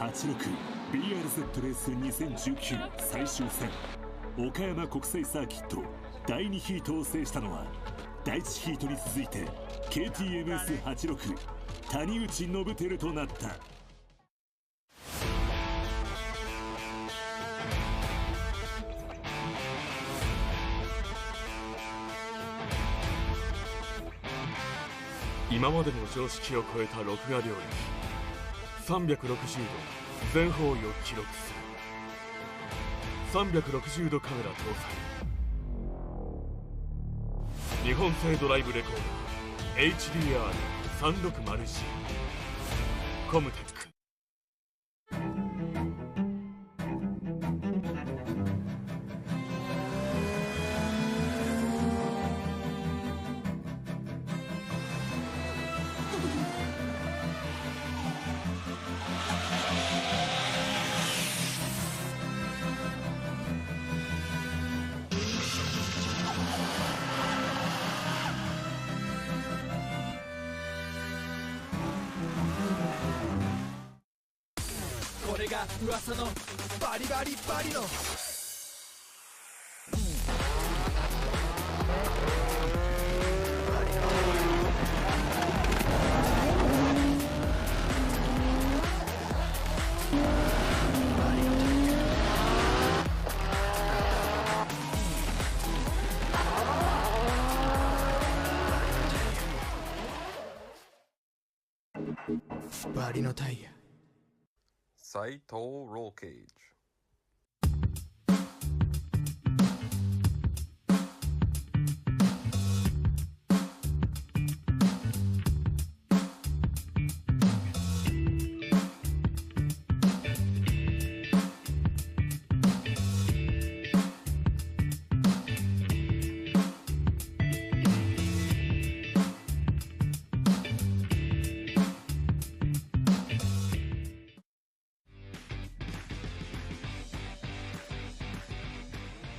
86BRZ レース2019最終戦、岡山国際サーキット第2ヒートを制したのは、第1ヒートに続いて KTMS86 谷口信輝となった。今までの常識を超えた録画領域360度全方位を記録する360度カメラ搭載日本製ドライブレコード HDR360C コムテック。これが噂のバリバリバリのバリのタイヤ。斉藤ローケージ。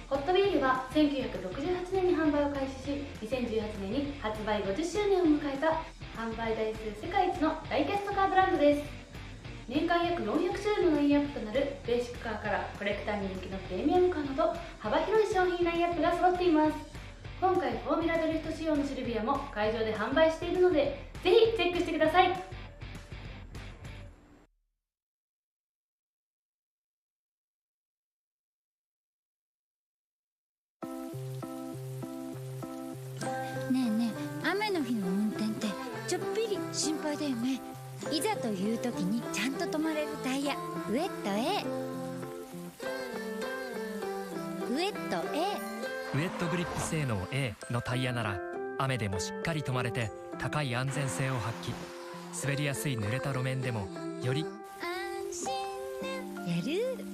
ホットビールは1968年に販売を開始し、2018年に発売50周年を迎えた販売台数世界一の大キャストカーブランドです。年間約400種類のラインナップとなるベーシックカーからコレクターに人気のプレミアムカーなど幅広い商品ラインナップが揃っています。今回フォーミュラドリフト仕様のシルビアも会場で販売しているので、ぜひチェックしてください。ねえねえ、雨の日の運転ってちょっぴり心配だよね。いざという時にちゃんと止まれるタイヤ、ウエット A。 ウエット A。 ウエットグリップ性能 A のタイヤなら雨でもしっかり止まれて高い安全性を発揮。滑りやすい濡れた路面でもより安心なやる。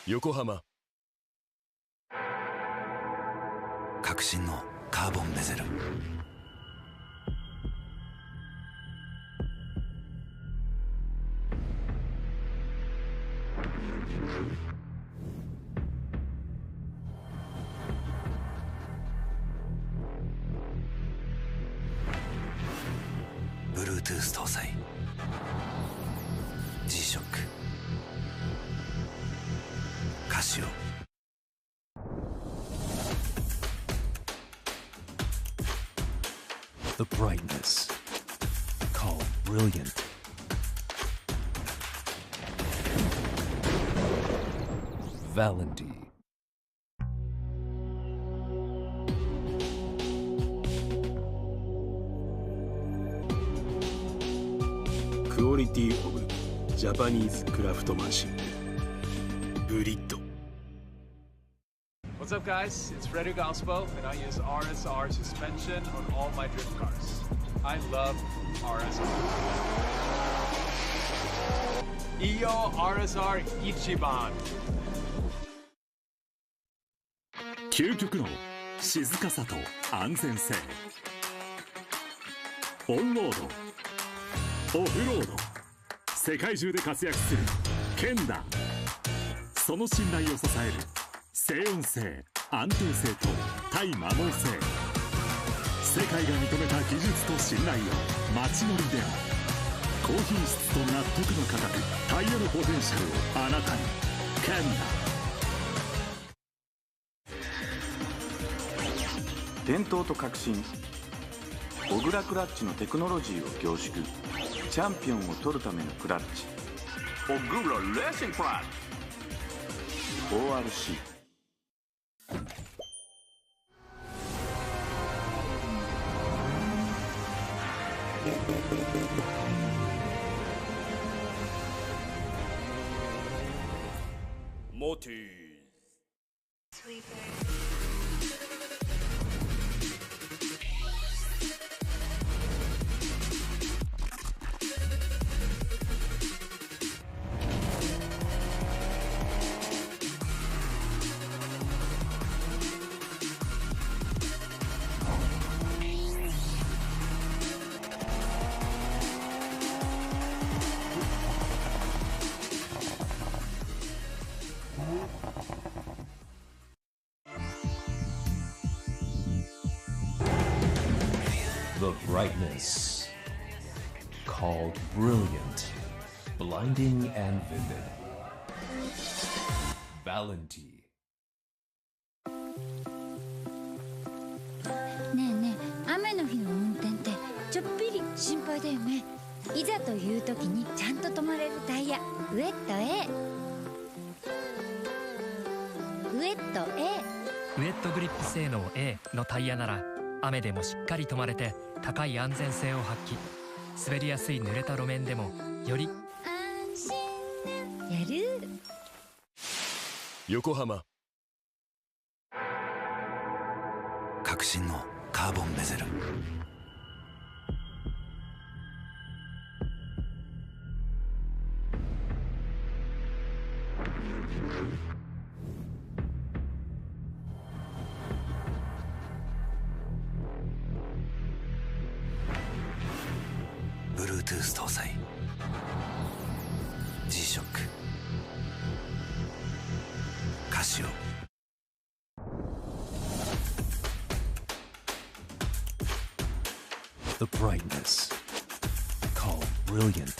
横浜。革新のカーボンベゼル。Bluetooth 搭載 G-SHOCK カシオ。The brightness called brilliant. Valenti.クオクオリティオブジャパニーズクラフトマンシップグリッド。 What's up, guys? It's Frederick Ospo, and I use RSR suspension on all my drift cars. I love RSR. EO RSR 一番。究極の静かさと安全性。オンロード、オフロード、世界中で活躍するケンダ。その信頼を支える静音性、安定性と対摩耗性。世界が認めた技術と信頼を街乗りでも。高品質と納得の価格、タイヤのポテンシャルをあなたに。ケンダ。伝統と革新、小倉クラッチのテクノロジーを凝縮。チャンピオンを取るためのクラッチ。小倉レーシングクラッチ ORC。 モティー。The brightness, called brilliant, blinding and vivid. Valenti. ねえねえ、雨の日の運転ってちょっぴり心配だよね。いざという時にちゃんと止まれるタイヤ、ウエット A。 ウエット A。 ウエットグリップ性能 A のタイヤなら雨でもしっかり止まれて高い安全性を発揮。滑りやすい濡れた路面でもより安心なやる。横浜。革新のカーボンベゼル。Bluetooth 搭載 G-SHOCK カシオ。 The brightness, called brilliant.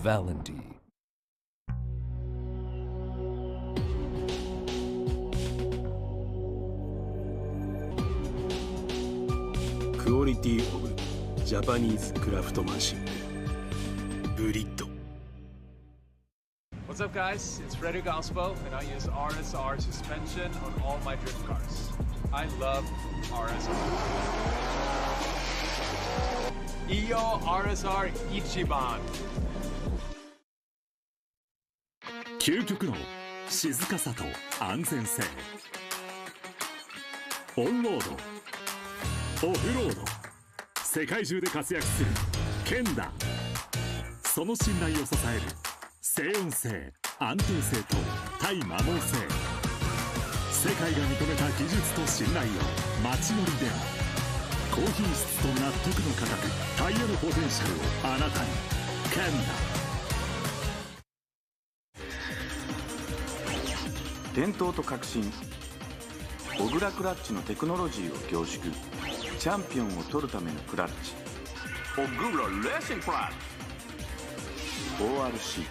Valenti. クオリティオブジャパニーズクラフトマンシップグリッド。 What's up, guys? It's Frederick Ospo, and I use RSR suspension on all my drift cars. I love RSR. EO RSR 一番。究極の静かさと安全性。オンロード、オフロード、世界中で活躍するケンダ。その信頼を支える静音性、安定性と対摩耗性。世界が認めた技術と信頼を街乗りでも。高品質と納得の価格、タイヤのポテンシャルをあなたに。ケンダ。伝統と革新、小倉クラッチのテクノロジーを凝縮。チャンピオンを取るためのクラッチ。小倉レーシングクラッチ ORC。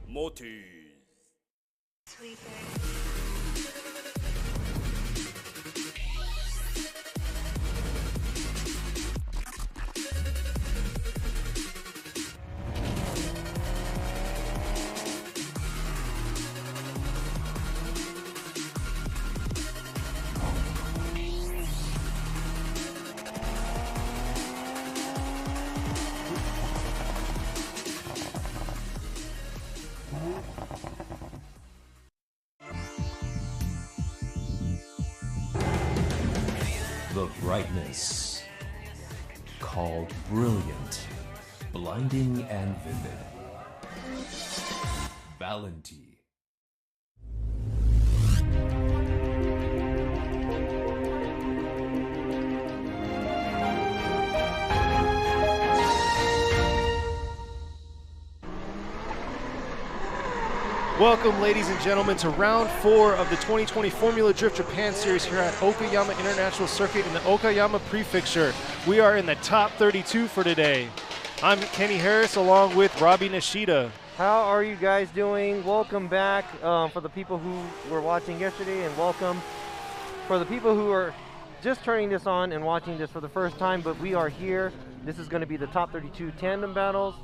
モティー。of brightness called brilliant, blinding, and vivid. Valenti. Welcome, ladies and gentlemen, to round 4 of the 2020 Formula Drift Japan Series here at Okayama International Circuit in the Okayama Prefecture. We are in the top 32 for today. I'm Kenny Harris along with Robbie Nishida. How are you guys doing? Welcome back for the people who were watching yesterday, and welcome for the people who are just turning this on and watching this for the first time, but we are here. This is going to be the top 32 tandem battles.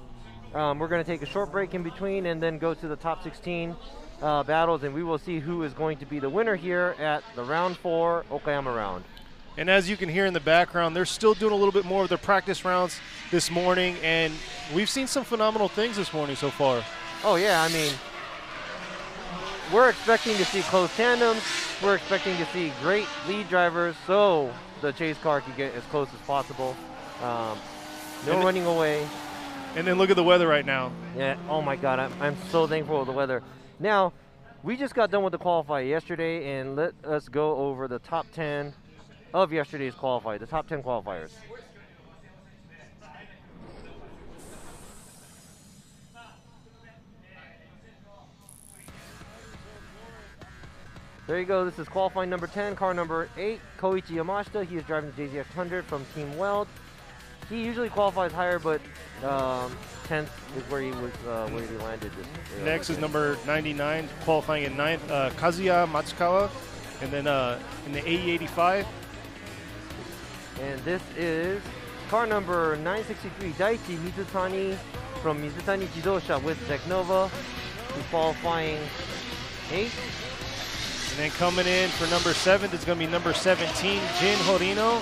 We're going to take a short break in between and then go to the top 16 battles, and we will see who is going to be the winner here at the round 4 Okayama round. And as you can hear in the background, they're still doing a little bit more of their practice rounds this morning, and we've seen some phenomenal things this morning so far. Oh yeah, I mean, we're expecting to see close tandems. We're expecting to see great lead drivers, so the chase car can get as close as possible. No running away. And then look at the weather right now. Yeah, oh my God, I'm so thankful for the weather. Now, we just got done with the qualifier yesterday, and let us go over the top 10 of yesterday's qualifier, the top 10 qualifiers. There you go, this is qualifying number 10, car number 8, Koichi Yamashita. He is driving the JZX100 from Team Weld. He usually qualifies higher, but 10th is where he was, where he landed. Next is number 99, qualifying in 9th, Kazuya Matsukawa, and then in the AE85. And this is car number 963, Daichi Mizutani from Mizutani Jidosha with Zeknova. He's qualifying 8th. And then coming in for number 7th is going to be number 17, Jin Horino.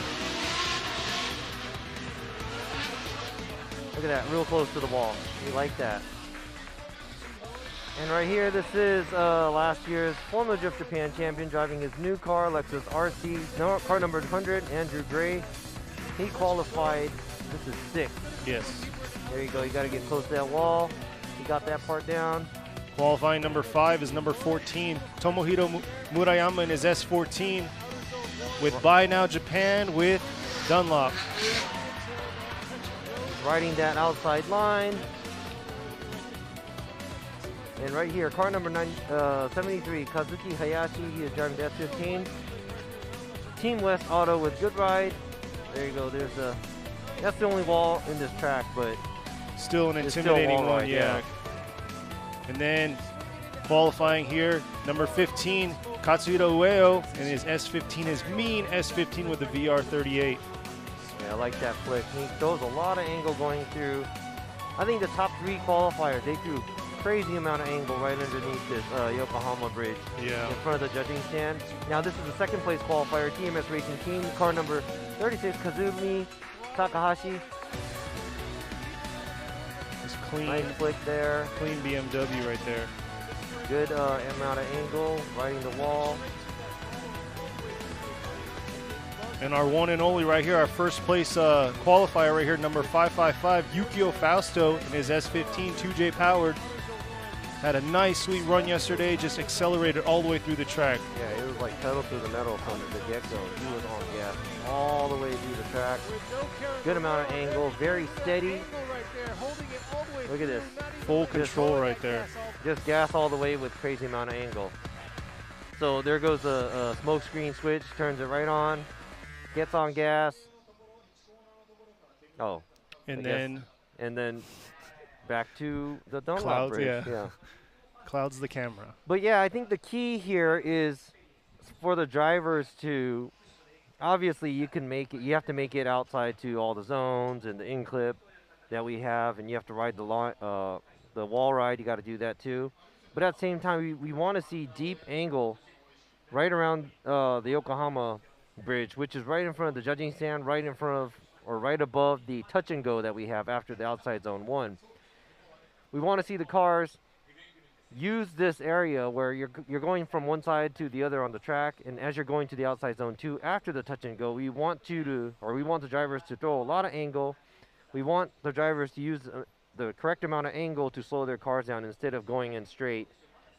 Look at that, real close to the wall. We like that. And right here, this is last year's Formula Drift Japan champion driving his new car, Lexus RC, car number 100, Andrew Gray. He qualified, this is 6th. Yes. There you go, you got to get close to that wall. He got that part down. Qualifying number 5 is number 14, Tomohiro Murayama in his S14 with Buy Now Japan with Dunlop. Riding that outside line. And right here, car number 73, Kazuki Hayashi. He is driving the S15. Team West Auto with Good Ride. There you go. There's that's the only wall in this track, but still an intimidating one, yeah. And then qualifying here, number 15, Katsuhiro Ueo, and his S15 is mean S15 with the VR38. Yeah, I like that flick. He throws a lot of angle going through. I think the top 3 qualifiers, they threw crazy amount of angle right underneath this Yokohama bridge in front of the judging stand. Now this is the 2nd place qualifier, TMS Racing Team, car number 36, Kazumi Takahashi. Just clean, nice flick there. Clean BMW right there. Good amount of angle, riding the wall. And our one and only right here, our first place qualifier right here, number 555, Yukio Fausto in his S15, 2J powered. Had a nice, sweet run yesterday, just accelerated all the way through the track. Yeah, it was like pedal to the metal from the get-go. He was on gas all the way through the track. Good amount of angle, very steady. Look at this. Full control right there. Just gas all the way with crazy amount of angle. So there goes the smoke screen switch, turns it right on. Gets on gas. Oh. And then back to the Dunlop clouds, bridge. yeah. Clouds the camera. But yeah, I think the key here is for the drivers to, obviously you can make it, you have to make it outside to all the zones and the in-clip that we have, and you have to ride the wall ride, you got to do that too. But at the same time, we want to see deep angle right around the Yokohama bridge, which is right in front of the judging stand, right in front of, or right above the touch and go that we have after the outside zone 1. We want to see the cars use this area where you're going from one side to the other on the track, and as you're going to the outside zone 2 after the touch and go, we want the drivers to throw a lot of angle. We want the drivers to use the correct amount of angle to slow their cars down instead of going in straight,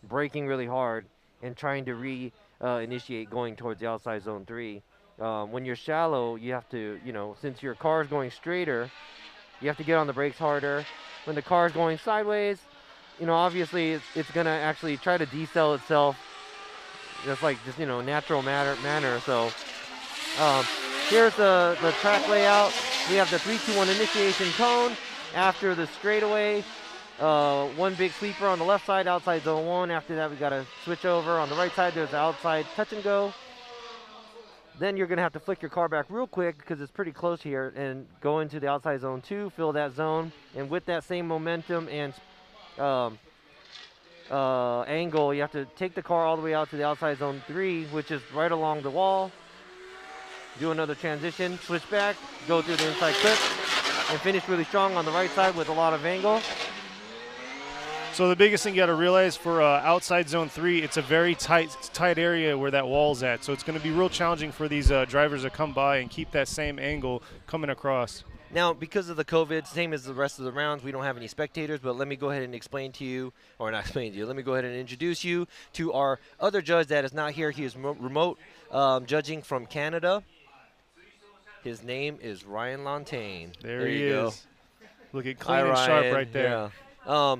braking really hard, and trying to initiate going towards the outside zone 3. When you're shallow, you have to, since your car is going straighter, you have to get on the brakes harder. When the car is going sideways, obviously it's going to actually try to decel itself. That's like just, natural manner. So here's the track layout. We have the 3-2-1 initiation cone after the straightaway. One big sweeper on the left side, outside zone 1. After that, we got to switch over. On the right side, there's the outside touch and go. Then you're going to have to flick your car back real quick because it's pretty close here and go into the outside zone 2, fill that zone. And with that same momentum and angle, you have to take the car all the way out to the outside zone 3, which is right along the wall. Do another transition, switch back, go through the inside clip, and finish really strong on the right side with a lot of angle. So the biggest thing you got to realize for outside zone 3, it's a very tight area where that wall's at. So it's going to be real challenging for these drivers to come by and keep that same angle coming across. Now, because of the COVID, same as the rest of the rounds, we don't have any spectators, but let me go ahead and explain to you, or not explain to you, let me go ahead and introduce you to our other judge that is not here. He is remote judging from Canada. His name is Ryan Lantaine. There he you is. Go. Looking clean and sharp right there. Yeah.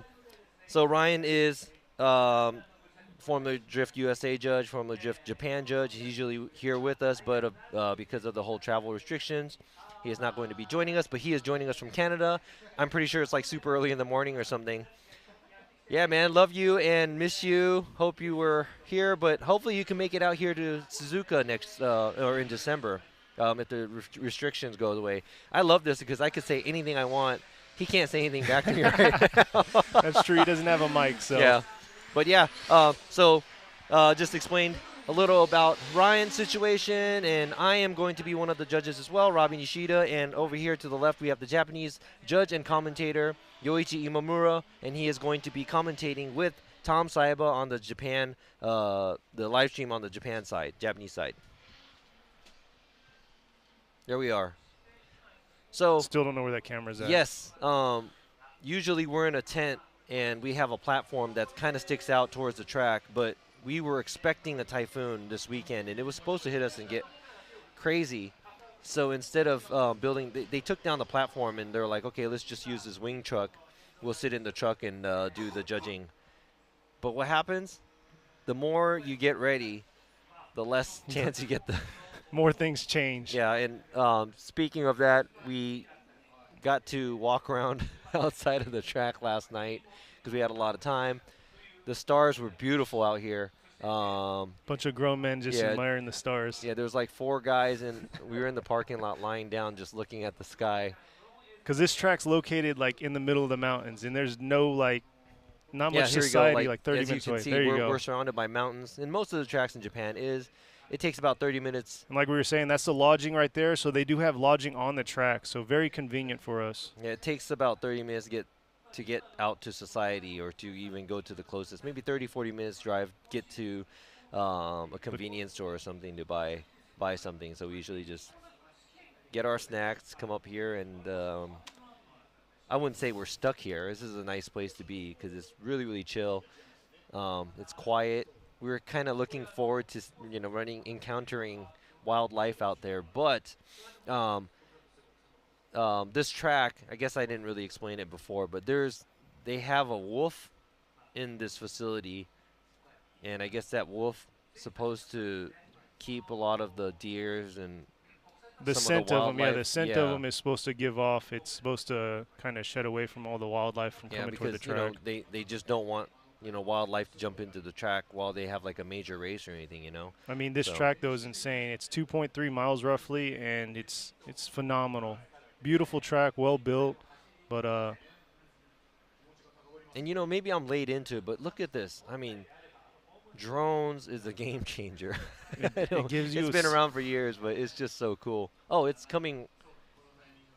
So Ryan is former Drift USA judge, former Drift Japan judge. He's usually here with us, but because of the whole travel restrictions, he is not going to be joining us, but he is joining us from Canada. I'm pretty sure it's like super early in the morning or something. Yeah, man, love you and miss you. Hope you were here, but hopefully you can make it out here to Suzuka next or in December if the restrictions go away. I love this because I could say anything I want. He can't say anything back to me right now. That's true. He doesn't have a mic, so. Yeah. But, yeah, just explained a little about Ryan's situation, and I am going to be one of the judges as well, Robin Yoshida. And over here to the left, we have the Japanese judge and commentator, Yoichi Imamura, and he is going to be commentating with Tom Saiba on the Japan, the live stream on the Japan side, Japanese side. There we are. So still don't know where that camera's at. Yes. Usually we're in a tent and we have a platform that kind of sticks out towards the track, but we were expecting a typhoon this weekend and it was supposed to hit us and get crazy. So instead of building, they took down the platform and they're like, okay, let's just use this wing truck. We'll sit in the truck and do the judging. But what happens? The more you get ready, the less chance you get the more things change. Yeah, and speaking of that, we got to walk around outside of the track last night because we had a lot of time. The stars were beautiful out here. Bunch of grown men just admiring the stars. Yeah, there was like 4 guys, and we were in the parking lot lying down just looking at the sky. Because this track's located like in the middle of the mountains, and there's no not much society, like 30 minutes away. There you go. We're surrounded by mountains, and most of the tracks in Japan it takes about 30 minutes. And like we were saying, that's the lodging right there. So they do have lodging on the track. So very convenient for us. Yeah, it takes about 30 minutes to get out to society or to even go to the closest. Maybe 30, 40 minutes drive, get to a convenience store or something to buy something. So we usually just get our snacks, come up here, and I wouldn't say we're stuck here. This is a nice place to be because it's really, really chill. It's quiet. We were kind of looking forward to, encountering wildlife out there. But this track, I guess I didn't really explain it before, but they have a wolf in this facility. And I guess that wolf is supposed to keep a lot of the deers and the scent of them. Yeah, the scent of them is supposed to give off. It's supposed to kind of shed away from all the wildlife from coming toward the track. They just don't want wildlife to jump into the track while they have like a major race or anything, I mean, this track though is insane. It's 2.3 miles roughly, and it's phenomenal. Beautiful track, well built, but and maybe I'm late into it, but look at this. I mean, drones is a game changer. It gives you. It's been around for years, but it's just so cool. Oh, it's coming.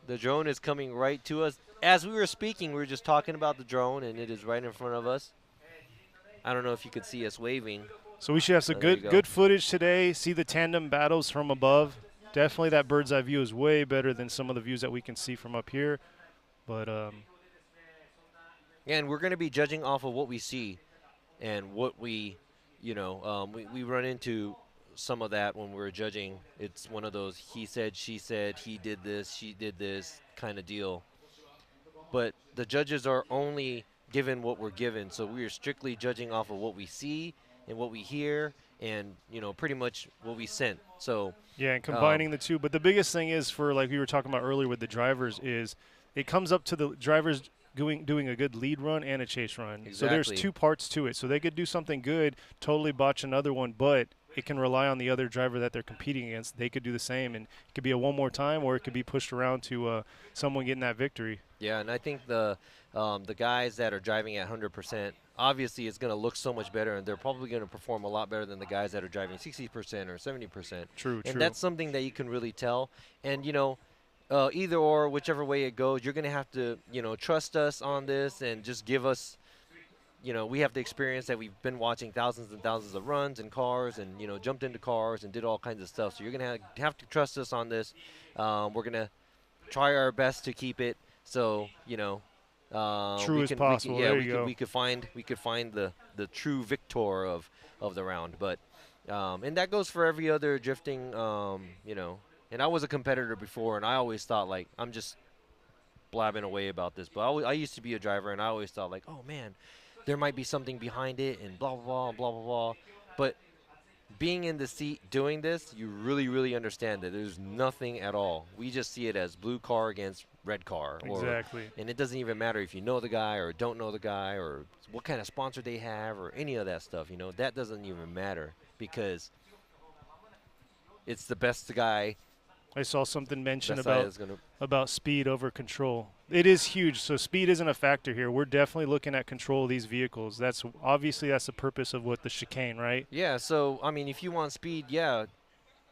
The drone is coming right to us. As we were speaking, we were just talking about the drone, and it is right in front of us. I don't know if you could see us waving. So we should have some There you good footage today. See the tandem battles from above. Definitely that bird's eye view is way better than some of the views that we can see from up here. But and we're going to be judging off of what we see and what we, we run into some of that when we're judging. It's one of those he said, she said, he did this, she did this kind of deal. But the judges are only given what we're given, so we are strictly judging off of what we see and what we hear and, pretty much what we sent. So yeah, and combining the two. But the biggest thing is for, like we were talking about earlier with the drivers, is it comes up to the drivers doing a good lead run and a chase run. Exactly. So there's two parts to it. So they could do something good, totally botch another one, but it can rely on the other driver that they're competing against. They could do the same, and it could be a one more time, or it could be pushed around to someone getting that victory. Yeah, and I think the guys that are driving at 100%, obviously it's going to look so much better, and they're probably going to perform a lot better than the guys that are driving 60% or 70%. True. And that's something that you can really tell. And, either or, whichever way it goes, you're going to have to, trust us on this and just give us, we have the experience that we've been watching thousands and thousands of runs and cars and, jumped into cars and did all kinds of stuff. So you're going to have to trust us on this. We're going to try our best to keep it so, true as possible. We could find the true victor of the round. But and that goes for every other drifting, And I was a competitor before, and I always thought, like, I'm just blabbing away about this. But I used to be a driver, and I always thought, like, oh, man, there might be something behind it and blah, blah, blah, blah, blah, blah. But being in the seat doing this, you really, really understand that there's nothing at all. We just see it as blue car against red car. Exactly. And it doesn't even matter if you know the guy or don't know the guy or what kind of sponsor they have or any of that stuff. That doesn't even matter because it's the best guy. I saw something mentioned Best about speed over control. It is huge, so speed isn't a factor here. We're definitely looking at control of these vehicles. That's the purpose of what the chicane, right? Yeah, so, I mean, if you want speed, yeah,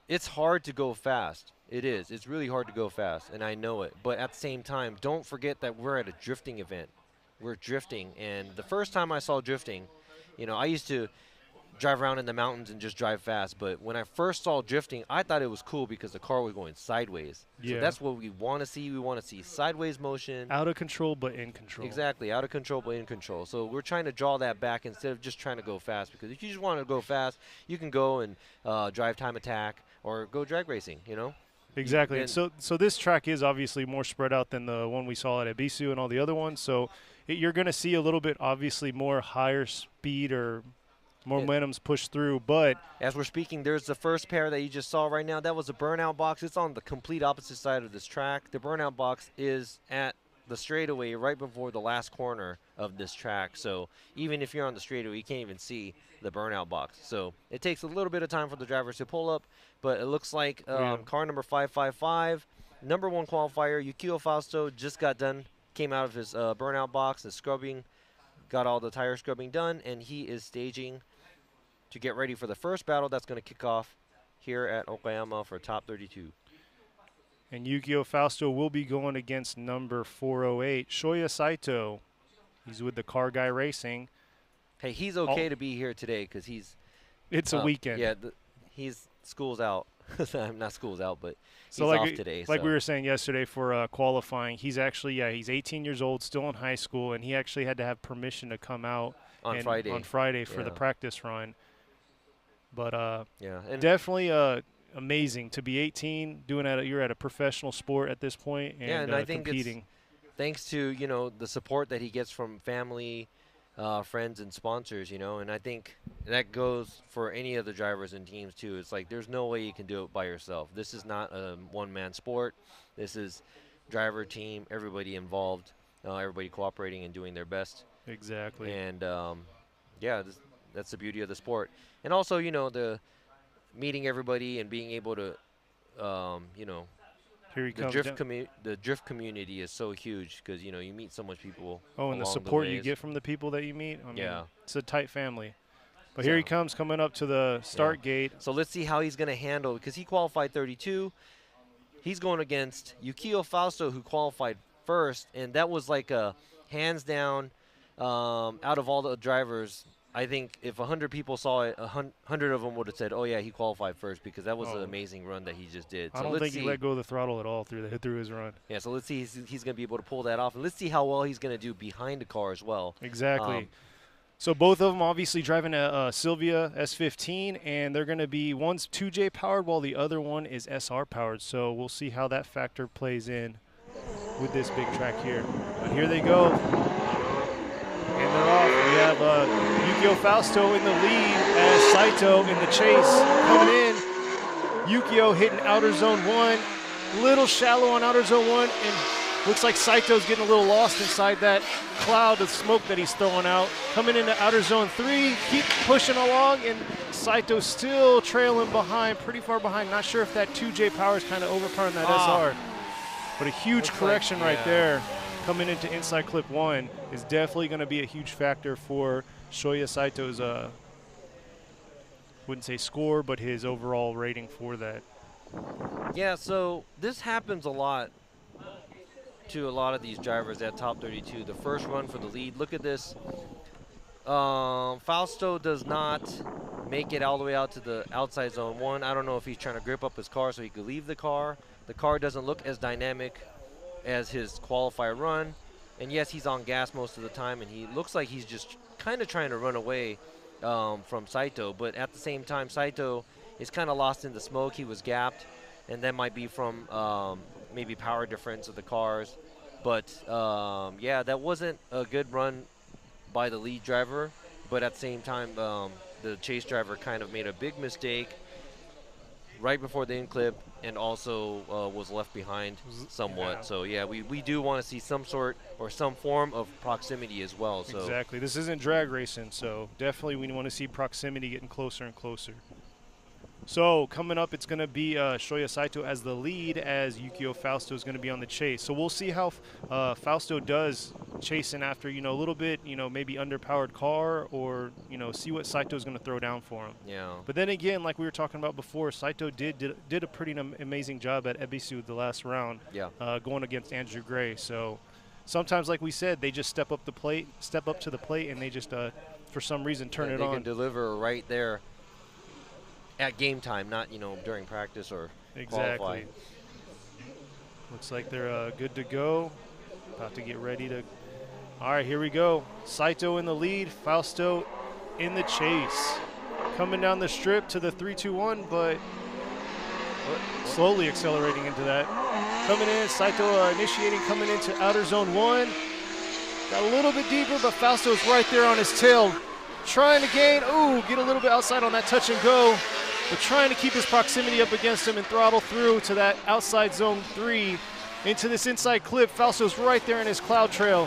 it's hard to go fast. It is. It's really hard to go fast, and I know it. But at the same time, don't forget that we're at a drifting event. We're drifting, and the first time I saw drifting, I used to drive around in the mountains and just drive fast. But when I first saw drifting, I thought it was cool because the car was going sideways. Yeah. So that's what we want to see. We want to see sideways motion. Out of control, but in control. Exactly. Out of control, but in control. So we're trying to draw that back instead of just trying to go fast. Because if you just want to go fast, you can go and drive time attack or go drag racing, Exactly. So this track is obviously more spread out than the one we saw at Ebisu and all the other ones. So you're going to see a little bit, obviously, more higher speed or momentum's pushed through, but as we're speaking, there's the first pair that you just saw right now. That was a burnout box. It's on the complete opposite side of this track. The burnout box is at the straightaway right before the last corner of this track. So even if you're on the straightaway, you can't even see the burnout box. So it takes a little bit of time for the drivers to pull up, but it looks like car number 555, number one qualifier, Yukio Fausto, just got done, came out of his burnout box, the scrubbing, got all the tire scrubbing done, and he is staging to get ready for the first battle that's going to kick off here at Okayama for top 32. And Yukio Fausto will be going against number 408, Shoya Saito. He's with the Car Guy Racing. Hey, he's okay to be here today because it's a weekend. Yeah, school's out. Not school's out, but he's like off today. Like we were saying yesterday for qualifying, he's actually, he's 18 years old, still in high school, and he actually had to have permission to come out on Friday for the practice run. But and definitely amazing to be 18, you're at a professional sport at this point, and I think competing. It's thanks to the support that he gets from family, friends, and sponsors. And I think that goes for any of the drivers and teams too. It's like there's no way you can do it by yourself. This is not a one-man sport. This is driver, team, everybody involved, everybody cooperating and doing their best. Exactly. And that's the beauty of the sport. And also, the meeting everybody and being able to, Here he comes the drift community is so huge because, you meet so much people. Oh, and the support you get from the people that you meet. I mean, it's a tight family. But here he comes coming up to the start gate. So let's see how he's going to handle, because he qualified 32. He's going against Yukio Fausto, who qualified first, and that was like a hands down out of all the drivers. I think if 100 people saw it, 100 of them would have said, "Oh yeah, he qualified first," because that was an amazing run that he just did. I don't think he let go of the throttle at all through his run. Yeah, so let's see he's going to be able to pull that off, and let's see how well he's going to do behind the car as well. Exactly. So both of them obviously driving a Silvia S15, and they're going to be, one's 2J powered while the other one is SR powered. So we'll see how that factor plays in with this big track here. But here they go. And they're off. We have Yukio Fausto in the lead as Saito in the chase coming in. Yukio hitting outer zone 1. Little shallow on outer zone 1, and looks like Saito's getting a little lost inside that cloud of smoke that he's throwing out. Coming into outer zone 3, keep pushing along, and Saito still trailing behind, pretty far behind. Not sure if that 2J power is kind of overpowering that SR. But a huge correction right there. Coming into inside clip 1 is definitely going to be a huge factor for Shoya Saito's, wouldn't say score, but his overall rating for that. Yeah, so this happens a lot to a lot of these drivers at top 32. The first run for the lead. Look at this. Fausto does not make it all the way out to the outside zone 1. I don't know if he's trying to grip up his car so he could leave the car. The car doesn't look as dynamic as his qualifier run. And yes, he's on gas most of the time, and he looks like he's just kind of trying to run away from Saito. But at the same time, Saito is kind of lost in the smoke. He was gapped, and that might be from maybe power difference of the cars. But yeah, that wasn't a good run by the lead driver. But at the same time, the chase driver kind of made a big mistake right before the in-clip, and also was left behind somewhat. Yeah. So yeah, we do want to see some sort or some form of proximity as well. So exactly, this isn't drag racing, so definitely we want to see proximity getting closer and closer. So coming up, it's going to be Shoya Saito as the lead, as Yukio Fausto is going to be on the chase. So we'll see how Fausto does chasing after, you know, a little bit, you know, maybe underpowered car, or, you know, see what Saito is going to throw down for him. Yeah. But then again, like we were talking about before, Saito did a pretty amazing job at Ebisu the last round. Yeah. Going against Andrew Gray. So sometimes, like we said, they just step up to the plate, and they just for some reason turn it on. They can deliver right there at game time, not, you know, during practice or qualify. Looks like they're good to go. About to get ready to. All right, here we go. Saito in the lead, Fausto in the chase. Coming down the strip to the 3-2-1, but slowly accelerating into that. Coming in, Saito initiating, coming into outer zone 1. Got a little bit deeper, but Fausto's right there on his tail. Trying to gain, get a little bit outside on that touch and go. But trying to keep his proximity up against him and throttle through to that outside zone 3 into this inside clip. Fausto's right there in his cloud trail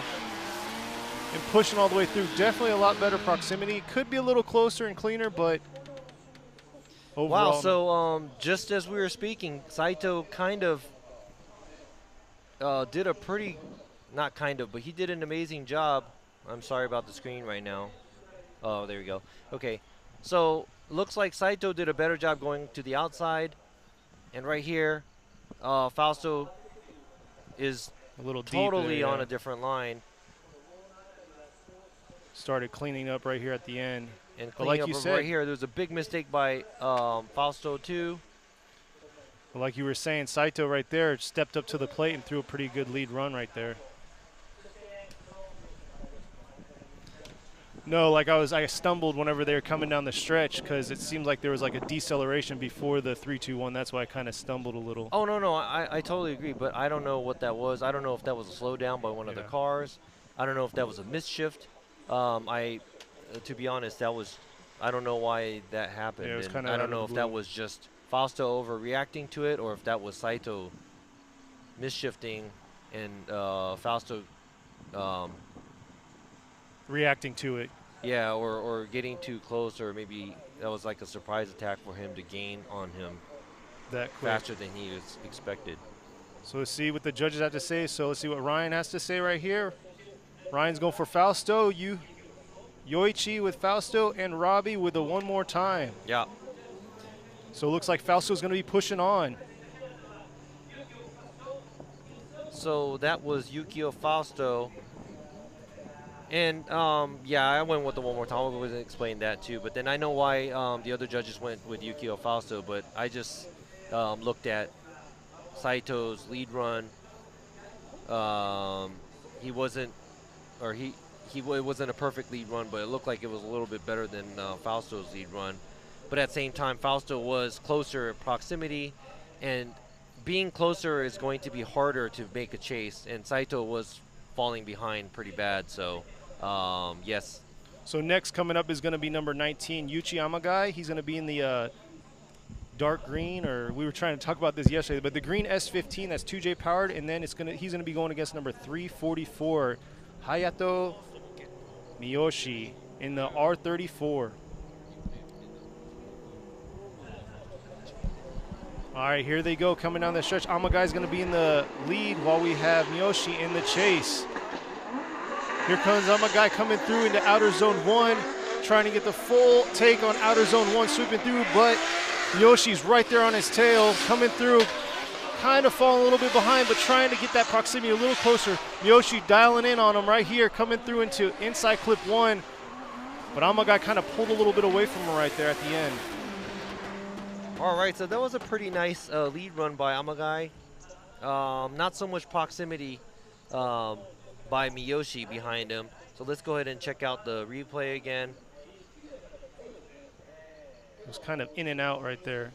and pushing all the way through. Definitely a lot better proximity. Could be a little closer and cleaner, but overall. Wow, so just as we were speaking, Saito kind of did a pretty, not kind of, but he did an amazing job. I'm sorry about the screen right now. Oh, there we go. Okay, so looks like Saito did a better job going to the outside, and right here, Fausto is a little totally deep there, on a different line. Started cleaning up right here at the end, and like you said, right here, there was a big mistake by Fausto too. Well, like you were saying, Saito right there stepped up to the plate and threw a pretty good lead run right there. No, like I stumbled whenever they were coming down the stretch, because it seems like there was like a deceleration before the 3-2-1. That's why I kind of stumbled a little. Oh, no, I totally agree, but I don't know what that was. I don't know if that was a slowdown by one of the cars. I don't know if that was a misshift. To be honest, I don't know why that happened. Yeah, it was and I don't know if that was just Fausto overreacting to it, or if that was Saito misshifting and Fausto reacting to it. Yeah, or getting too close, or maybe that was like a surprise attack for him to gain on him that quick, faster than he was expected. So let's see what the judges have to say. So let's see what Ryan has to say right here. Ryan's going for Fausto, Yoichi with Fausto, and Robbie with the one more time. Yeah. So it looks like Fausto's going to be pushing on. So that was Yukio Fausto. And yeah, I went with the one more time. I was explain that too. But then I know why the other judges went with Yukio Fausto. But I just looked at Saito's lead run. He wasn't, or it wasn't a perfect lead run, but it looked like it was a little bit better than Fausto's lead run. But at the same time, Fausto was closer in proximity, and being closer is going to be harder to make a chase. And Saito was falling behind pretty bad, so yes. So next coming up is going to be number 19, Yuchi Amagai. He's going to be in the dark green, or we were trying to talk about this yesterday, but the green S15, that's 2J powered, and then he's going to be going against number 344, Hayato Miyoshi in the R34. All right, here they go coming down the stretch. Amagai's going to be in the lead while we have Miyoshi in the chase. Here comes Amagai coming through into outer zone 1, trying to get the full take on outer zone 1, sweeping through, but Miyoshi's right there on his tail, coming through, kind of falling a little bit behind, but trying to get that proximity a little closer. Miyoshi dialing in on him right here, coming through into inside clip 1, but Amagai kind of pulled a little bit away from him right there at the end. All right, so that was a pretty nice lead run by Amagai. Not so much proximity by Miyoshi behind him. So let's go ahead and check out the replay again. It was kind of in and out right there.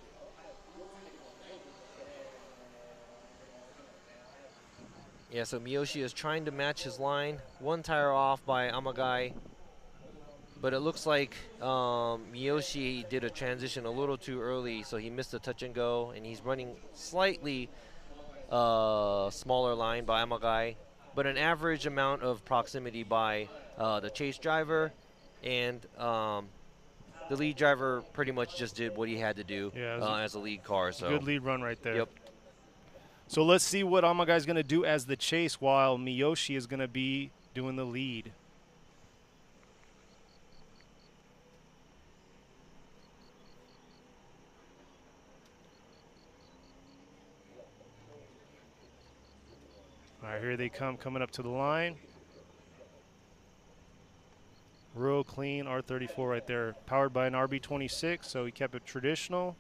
Yeah, so Miyoshi is trying to match his line. One tire off by Amagai. But it looks like Miyoshi did a transition a little too early, so he missed a touch and go, and he's running slightly smaller line by Amagai, but an average amount of proximity by the chase driver, and the lead driver pretty much just did what he had to do as a lead car. So good lead run right there. Yep. So let's see what Amagai's going to do as the chase while Miyoshi is going to be doing the lead. All right, here they come, coming up to the line. Real clean R34 right there, powered by an RB26, so he kept it traditional.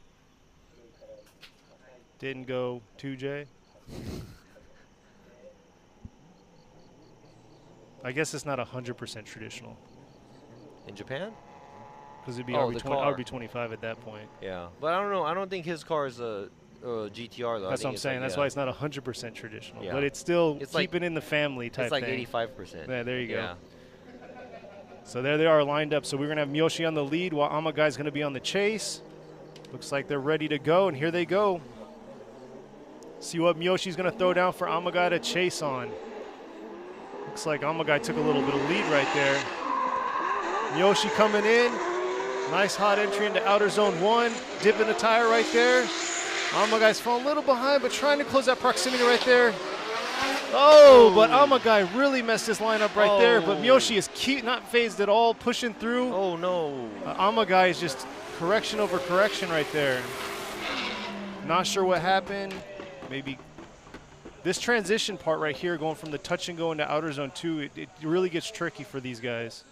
Didn't go 2J. I guess it's not 100% traditional. In Japan? Because it'd be RB25 at that point. Yeah, but I don't know. I don't think his car is a GTR though. That's what I'm saying. That's why it's not 100% traditional, but it's still it's keeping in the family type thing. It's like 85%. Yeah, there you go. Yeah. So there they are lined up. So we're going to have Miyoshi on the lead while Amagai's going to be on the chase. Looks like they're ready to go, and here they go. See what Miyoshi's going to throw down for Amagai to chase on. Looks like Amagai took a little bit of lead right there. Miyoshi coming in. Nice hot entry into outer zone 1. Dipping the tire right there. Amagai's falling a little behind, but trying to close that proximity right there. Oh, but Amagai really messed his lineup right there. But Miyoshi is not phased at all, pushing through. Oh, no. Amagai is just correction over correction right there. Not sure what happened. Maybe this transition part right here, going from the touch and go into outer zone 2, it really gets tricky for these guys.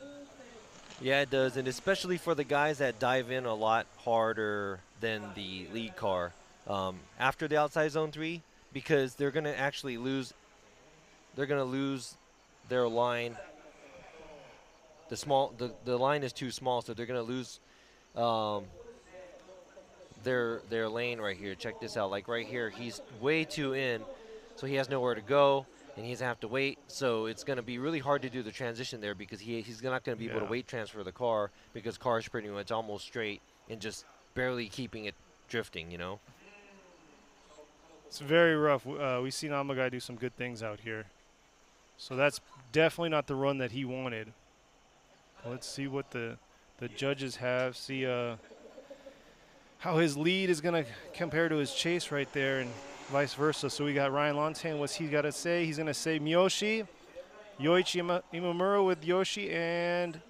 Yeah, it does, and especially for the guys that dive in a lot harder than the lead car after the outside zone 3, because they're going to actually lose. They're going to lose their line. The line is too small, so they're going to lose their lane right here. Check this out. Like right here, he's way too in, so he has nowhere to go, and he's going to have to wait. So it's going to be really hard to do the transition there because he's not going to be able to weight transfer the car because the car is pretty much almost straight and just barely keeping it drifting, you know? It's very rough. We've seen Amagai do some good things out here. So that's definitely not the run that he wanted. Let's see what the judges have. See how his lead is going to compare to his chase right there and vice versa. So we got Ryan Lontan. What's he got to say? He's going to say Miyoshi, Yoichi Imamura with Yoshi, and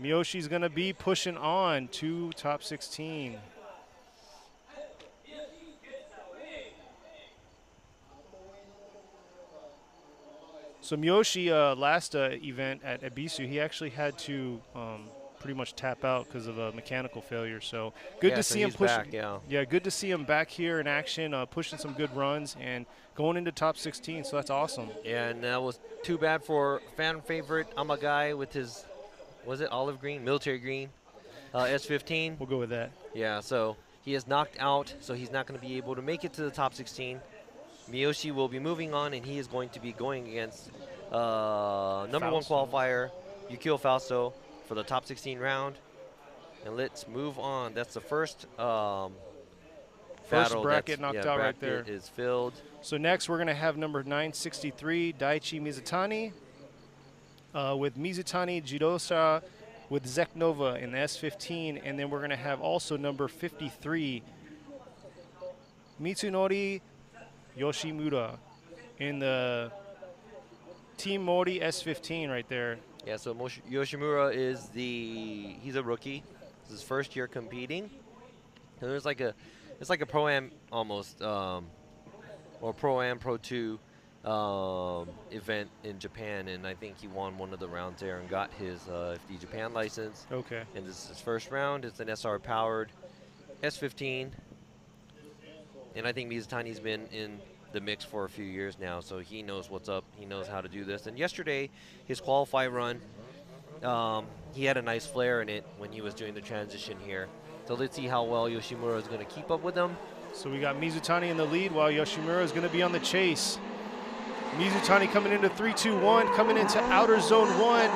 Miyoshi's going to be pushing on to top 16. So Miyoshi, last event at Ebisu, he actually had to pretty much tap out because of a mechanical failure. So good to see him push. Back, yeah, good to see him back here in action, pushing some good runs and going into top 16. So that's awesome. Yeah, and that was too bad for fan favorite Amagai with his, was it olive green, military green, S15. We'll go with that. Yeah, so he is knocked out, so he's not going to be able to make it to the top 16. Miyoshi will be moving on, and he is going to be going against number one qualifier, Yukio Fausto, for the top 16 round. And let's move on. That's the first battle bracket knocked out right there. Is filled. So next we're going to have number 963, Daichi Mizutani, with Mizutani Jidosa with Zeknova in the S15. And then we're going to have also number 53, Mitsunori Yoshimura in the Team Mori S15 right there. Yeah, so Yoshimura is he's a rookie. It's his first year competing. And it's like a Pro-Am almost, or Pro-Am Pro 2 event in Japan, and I think he won one of the rounds there and got his FD Japan license. Okay. And this is his first round. It's an SR powered S15. And I think Mizutani's been in the mix for a few years now, so he knows what's up. He knows how to do this. And yesterday, his qualify run, he had a nice flare in it when he was doing the transition here. So let's see how well Yoshimura is going to keep up with him. So we got Mizutani in the lead while Yoshimura is going to be on the chase. Mizutani coming into 3-2-1, coming into outer zone 1,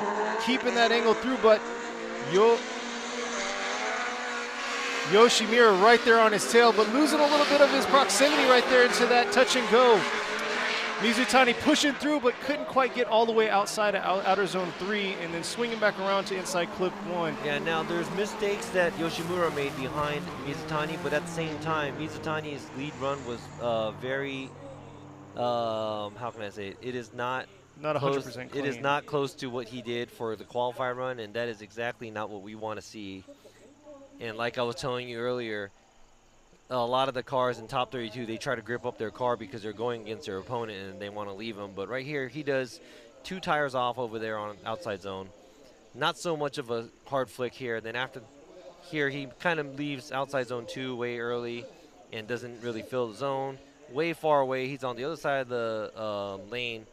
keeping that angle through, but Yoshimura right there on his tail, but losing a little bit of his proximity right there into that touch and go. Mizutani pushing through, but couldn't quite get all the way outside of outer zone 3, and then swinging back around to inside clip 1. Yeah, now there's mistakes that Yoshimura made behind Mizutani, but at the same time, Mizutani's lead run was very, how can I say it? It is not 100% clean. It is not close to what he did for the qualifier run, and that is exactly not what we want to see. And like I was telling you earlier, a lot of the cars in top 32, they try to grip up their car because they're going against their opponent and they want to leave him. But right here, he does 2 tires off over there on outside zone. Not so much of a hard flick here. Then after here, he kind of leaves outside zone 2 way early and doesn't really fill the zone. Way far away, he's on the other side of the lane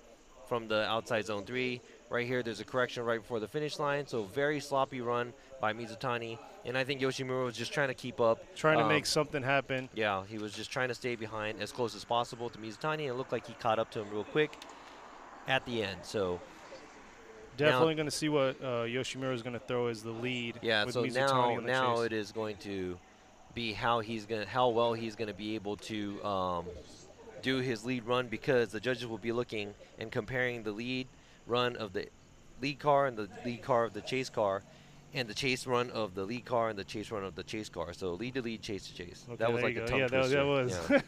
from the outside zone 3. Right here, there's a correction right before the finish line. So very sloppy run by Mizutani. And I think Yoshimura was just trying to keep up. Trying to make something happen. Yeah, he was just trying to stay behind as close as possible to Mizutani. And it looked like he caught up to him real quick at the end. So definitely going to see what Yoshimura is going to throw as the lead. Yeah, with so Mizutani now it is going to be how well he's going to be able to do his lead run, because the judges will be looking and comparing the lead run of the lead car and the lead car of the chase car, and the chase run of the lead car and the chase run of the chase car. So lead to lead, chase to chase. Okay, that was like a tongue twister. That was. Yeah.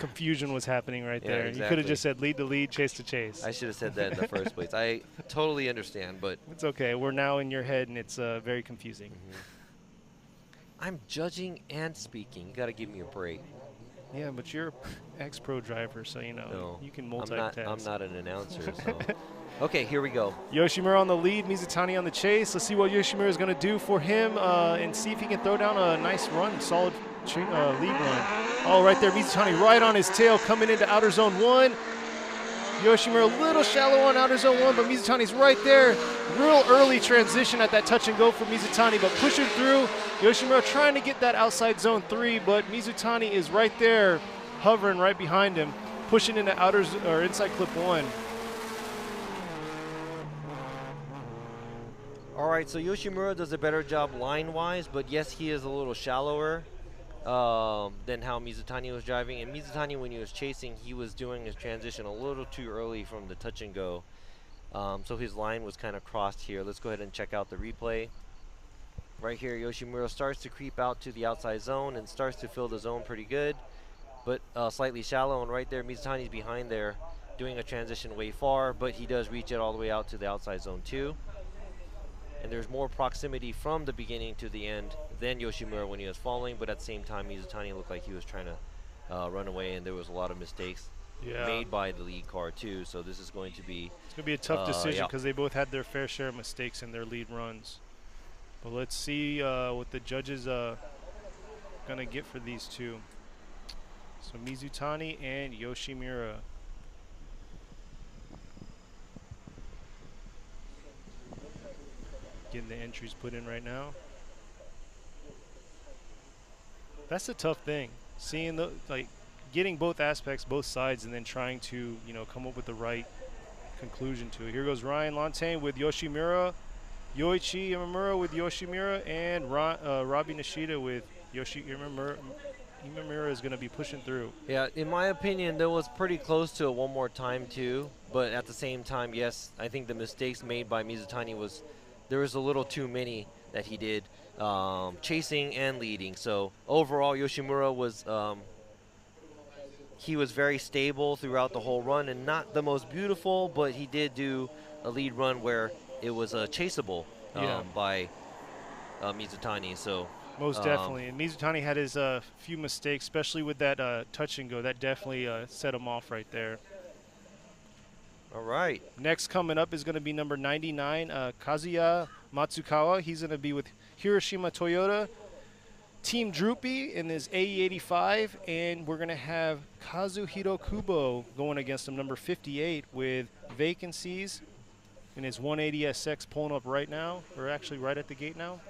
Confusion was happening right there. Exactly. You could have just said lead to lead, chase to chase. I should have said that in the first place. I totally understand, but it's okay. We're now in your head, and it's very confusing. I'm judging and speaking. You got to give me a break. Yeah, but you're ex-pro driver, so you know you can multitask. I'm not an announcer, so. Okay, here we go. Yoshimura on the lead, Mizutani on the chase. Let's see what Yoshimura is going to do for him and see if he can throw down a nice run, solid lead run. Oh, right there, Mizutani right on his tail coming into outer zone 1. Yoshimura a little shallow on outer zone 1, but Mizutani's right there. Real early transition at that touch and go for Mizutani, but pushing through. Yoshimura trying to get that outside zone 3, but Mizutani is right there, hovering right behind him, pushing into inside clip 1. All right, so Yoshimura does a better job line-wise, but yes, he is a little shallower than how Mizutani was driving. And Mizutani, when he was chasing, he was doing his transition a little too early from the touch and go. So his line was kind of crossed here. Let's go ahead and check out the replay. Right here, Yoshimura starts to creep out to the outside zone and starts to fill the zone pretty good, but slightly shallow. And right there, Mizutani's behind there doing a transition way far, but he does reach it all the way out to the outside zone 2. And there's more proximity from the beginning to the end than Yoshimura when he was falling, but at the same time, Mizutani looked like he was trying to run away, and there was a lot of mistakes made by the lead car too. So this is going to be a tough decision because they both had their fair share of mistakes in their lead runs. But let's see what the judges gonna get for these two. So Mizutani and Yoshimura. Getting the entries put in right now. That's the tough thing. Seeing the getting both aspects, both sides, and then trying to come up with the right conclusion to it. Here goes Ryan Lantain with Yoshimura, Yoichi Imamura with Yoshimura, and Robbie Nishida with Yoshimura. Imamura is going to be pushing through. Yeah, in my opinion, that was pretty close to it one more time too. But at the same time, yes, I think the mistakes made by Mizutani there was a little too many that he did, chasing and leading. So overall, Yoshimura was he was very stable throughout the whole run, and not the most beautiful, but he did do a lead run where it was chaseable by Mizutani. So most definitely, and Mizutani had his few mistakes, especially with that touch and go. That definitely set him off right there. All right. Next coming up is going to be number 99, Kazuya Matsukawa. He's going to be with Hiroshima Toyota. Team Droopy in his AE85, and we're going to have Kazuhiro Kubo going against him, number 58, with Vacancies in his 180SX pulling up right now, or actually right at the gate now.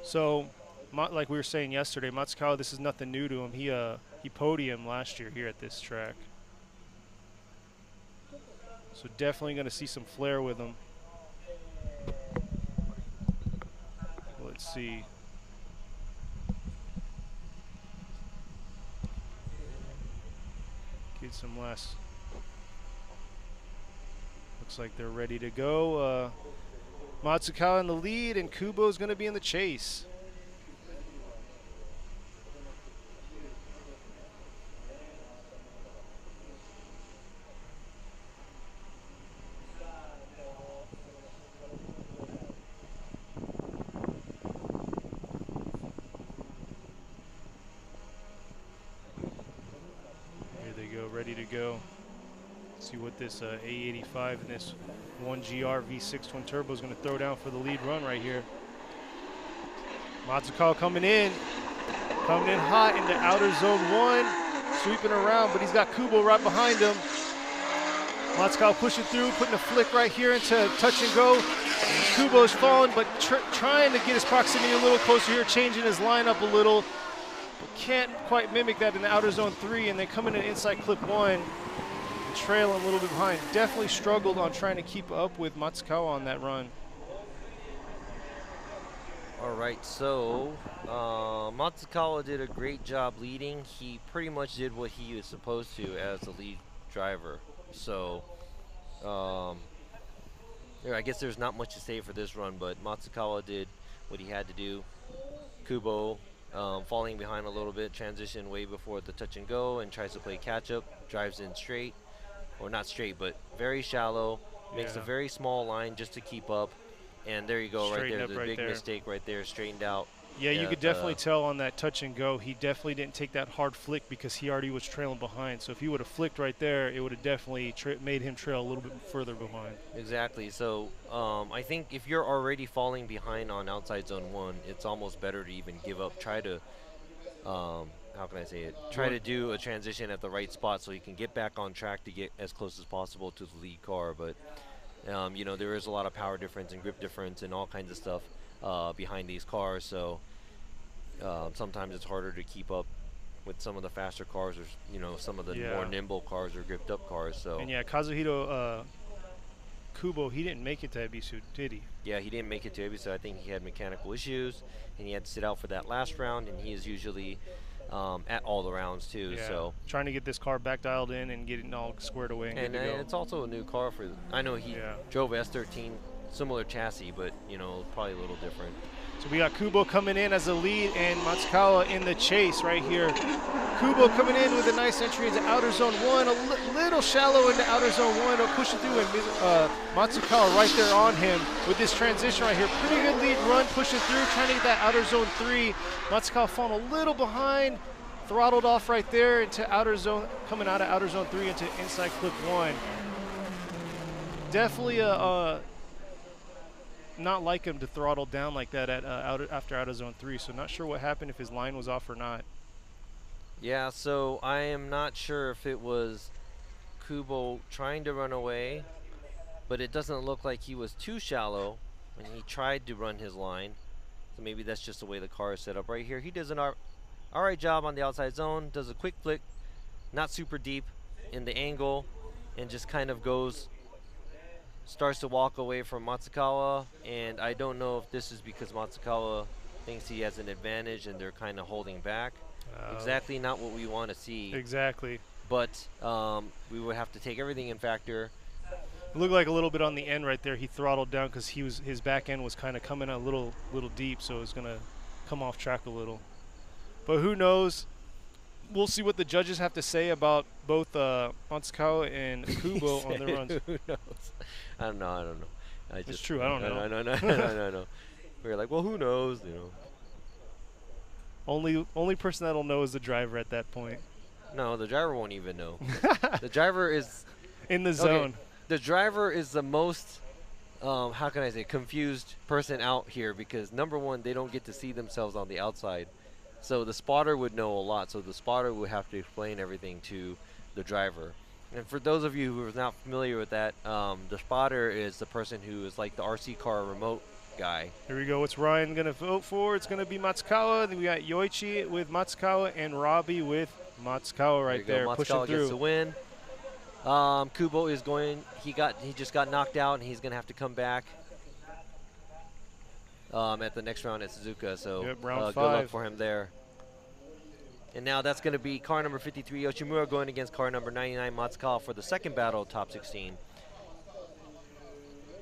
So, like we were saying yesterday, Matsukawa, this is nothing new to him. He podiumed last year here at this track. So definitely going to see some flair with him. Let's see. Get some less. Looks like they're ready to go. Matsukawa in the lead, and Kubo's going to be in the chase. Ready to go. See what this A85 and this 1GR V6 twin turbo is going to throw down for the lead run right here. Matsukawa coming in hot into outer zone 1, sweeping around, but he's got Kubo right behind him. Matsukawa pushing through, putting a flick right here into touch and go. Kubo's falling, but trying to get his proximity a little closer here, changing his lineup a little. Can't quite mimic that in the outer zone 3, and then coming in inside clip 1 and trailing a little bit behind. Definitely struggled on trying to keep up with Matsukawa on that run. All right, so Matsukawa did a great job leading. He pretty much did what he was supposed to as the lead driver. So I guess there's not much to say for this run, but Matsukawa did what he had to do. Kubo falling behind a little bit, transition way before the touch and go, and tries to play catch up, drives in straight, or not straight, but very shallow, makes a very small line just to keep up, and there you go. Straighten right there, the big mistake right there, straightened out. Yeah, you could definitely tell on that touch and go, he definitely didn't take that hard flick because he already was trailing behind. So if he would have flicked right there, it would have definitely made him trail a little bit further behind. Exactly. So I think if you're already falling behind on outside zone 1, it's almost better to even give up. Try to, how can I say it? Try to do a transition at the right spot so you can get back on track to get as close as possible to the lead car. But, you know, there is a lot of power difference and grip difference and all kinds of stuff behind these cars, so sometimes it's harder to keep up with some of the faster cars, or you know, some of the more nimble cars or gripped up cars. So and Kazuhiro Kubo, he didn't make it to Ebisu, did he? Yeah, he didn't make it to Ebisu. I think he had mechanical issues, and he had to sit out for that last round. And he is usually at all the rounds too. Yeah. So trying to get this car back dialed in and get it all squared away. And it's also a new car for. I know he drove S13. Similar chassis, but you know, probably a little different. So we got Kubo coming in as the lead and Matsukawa in the chase right here. Kubo coming in with a nice entry into outer zone 1, a little shallow into outer zone 1, pushing through, and Matsukawa right there on him with this transition right here. Pretty good lead run, pushing through, trying to get that outer zone 3. Matsukawa falling a little behind, throttled off right there into outer zone, coming out of outer zone 3 into inside clip 1. Definitely not like him to throttle down like that at after outer zone 3, so not sure what happened, if his line was off or not. Yeah, so I am not sure if it was Kubo trying to run away, but it doesn't look like he was too shallow when he tried to run his line. So maybe that's just the way the car is set up right here. He does an all right job on the outside zone, does a quick flick, not super deep in the angle, and just kind of starts to walk away from Matsukawa. And I don't know if this is because Matsukawa thinks he has an advantage and they're kind of holding back. Exactly not what we want to see. Exactly. But we would have to take everything in factor. It looked like a little bit on the end right there. He throttled down because his back end was kind of coming a little deep, so it was gonna come off track a little. But who knows? We'll see what the judges have to say about both Matsukawa and Kubo on their runs. Who knows? I don't know. It's true. I don't know. No. We were like, well, who knows? You know. Only person that'll know is the driver at that point. No, the driver won't even know. The driver is in the zone. Okay, the driver is the most, how can I say, confused person out here because number one, they don't get to see themselves on the outside. So the spotter would know a lot. So the spotter would have to explain everything to the driver. And for those of you who are not familiar with that, the spotter is the person who is like the RC car remote guy. Here we go. What's Ryan going to vote for? It's going to be Matsukawa. Then we got Yoichi with Matsukawa and Robbie with Matsukawa right there. Matsukawa pushing through. Gets the win. Kubo is going. He just got knocked out, and he's going to have to come back at the next round at Suzuka. So yep, round 5. Good luck for him there. And now that's going to be car number 53 Yoshimura going against car number 99 Matsukawa for the second battle of top 16.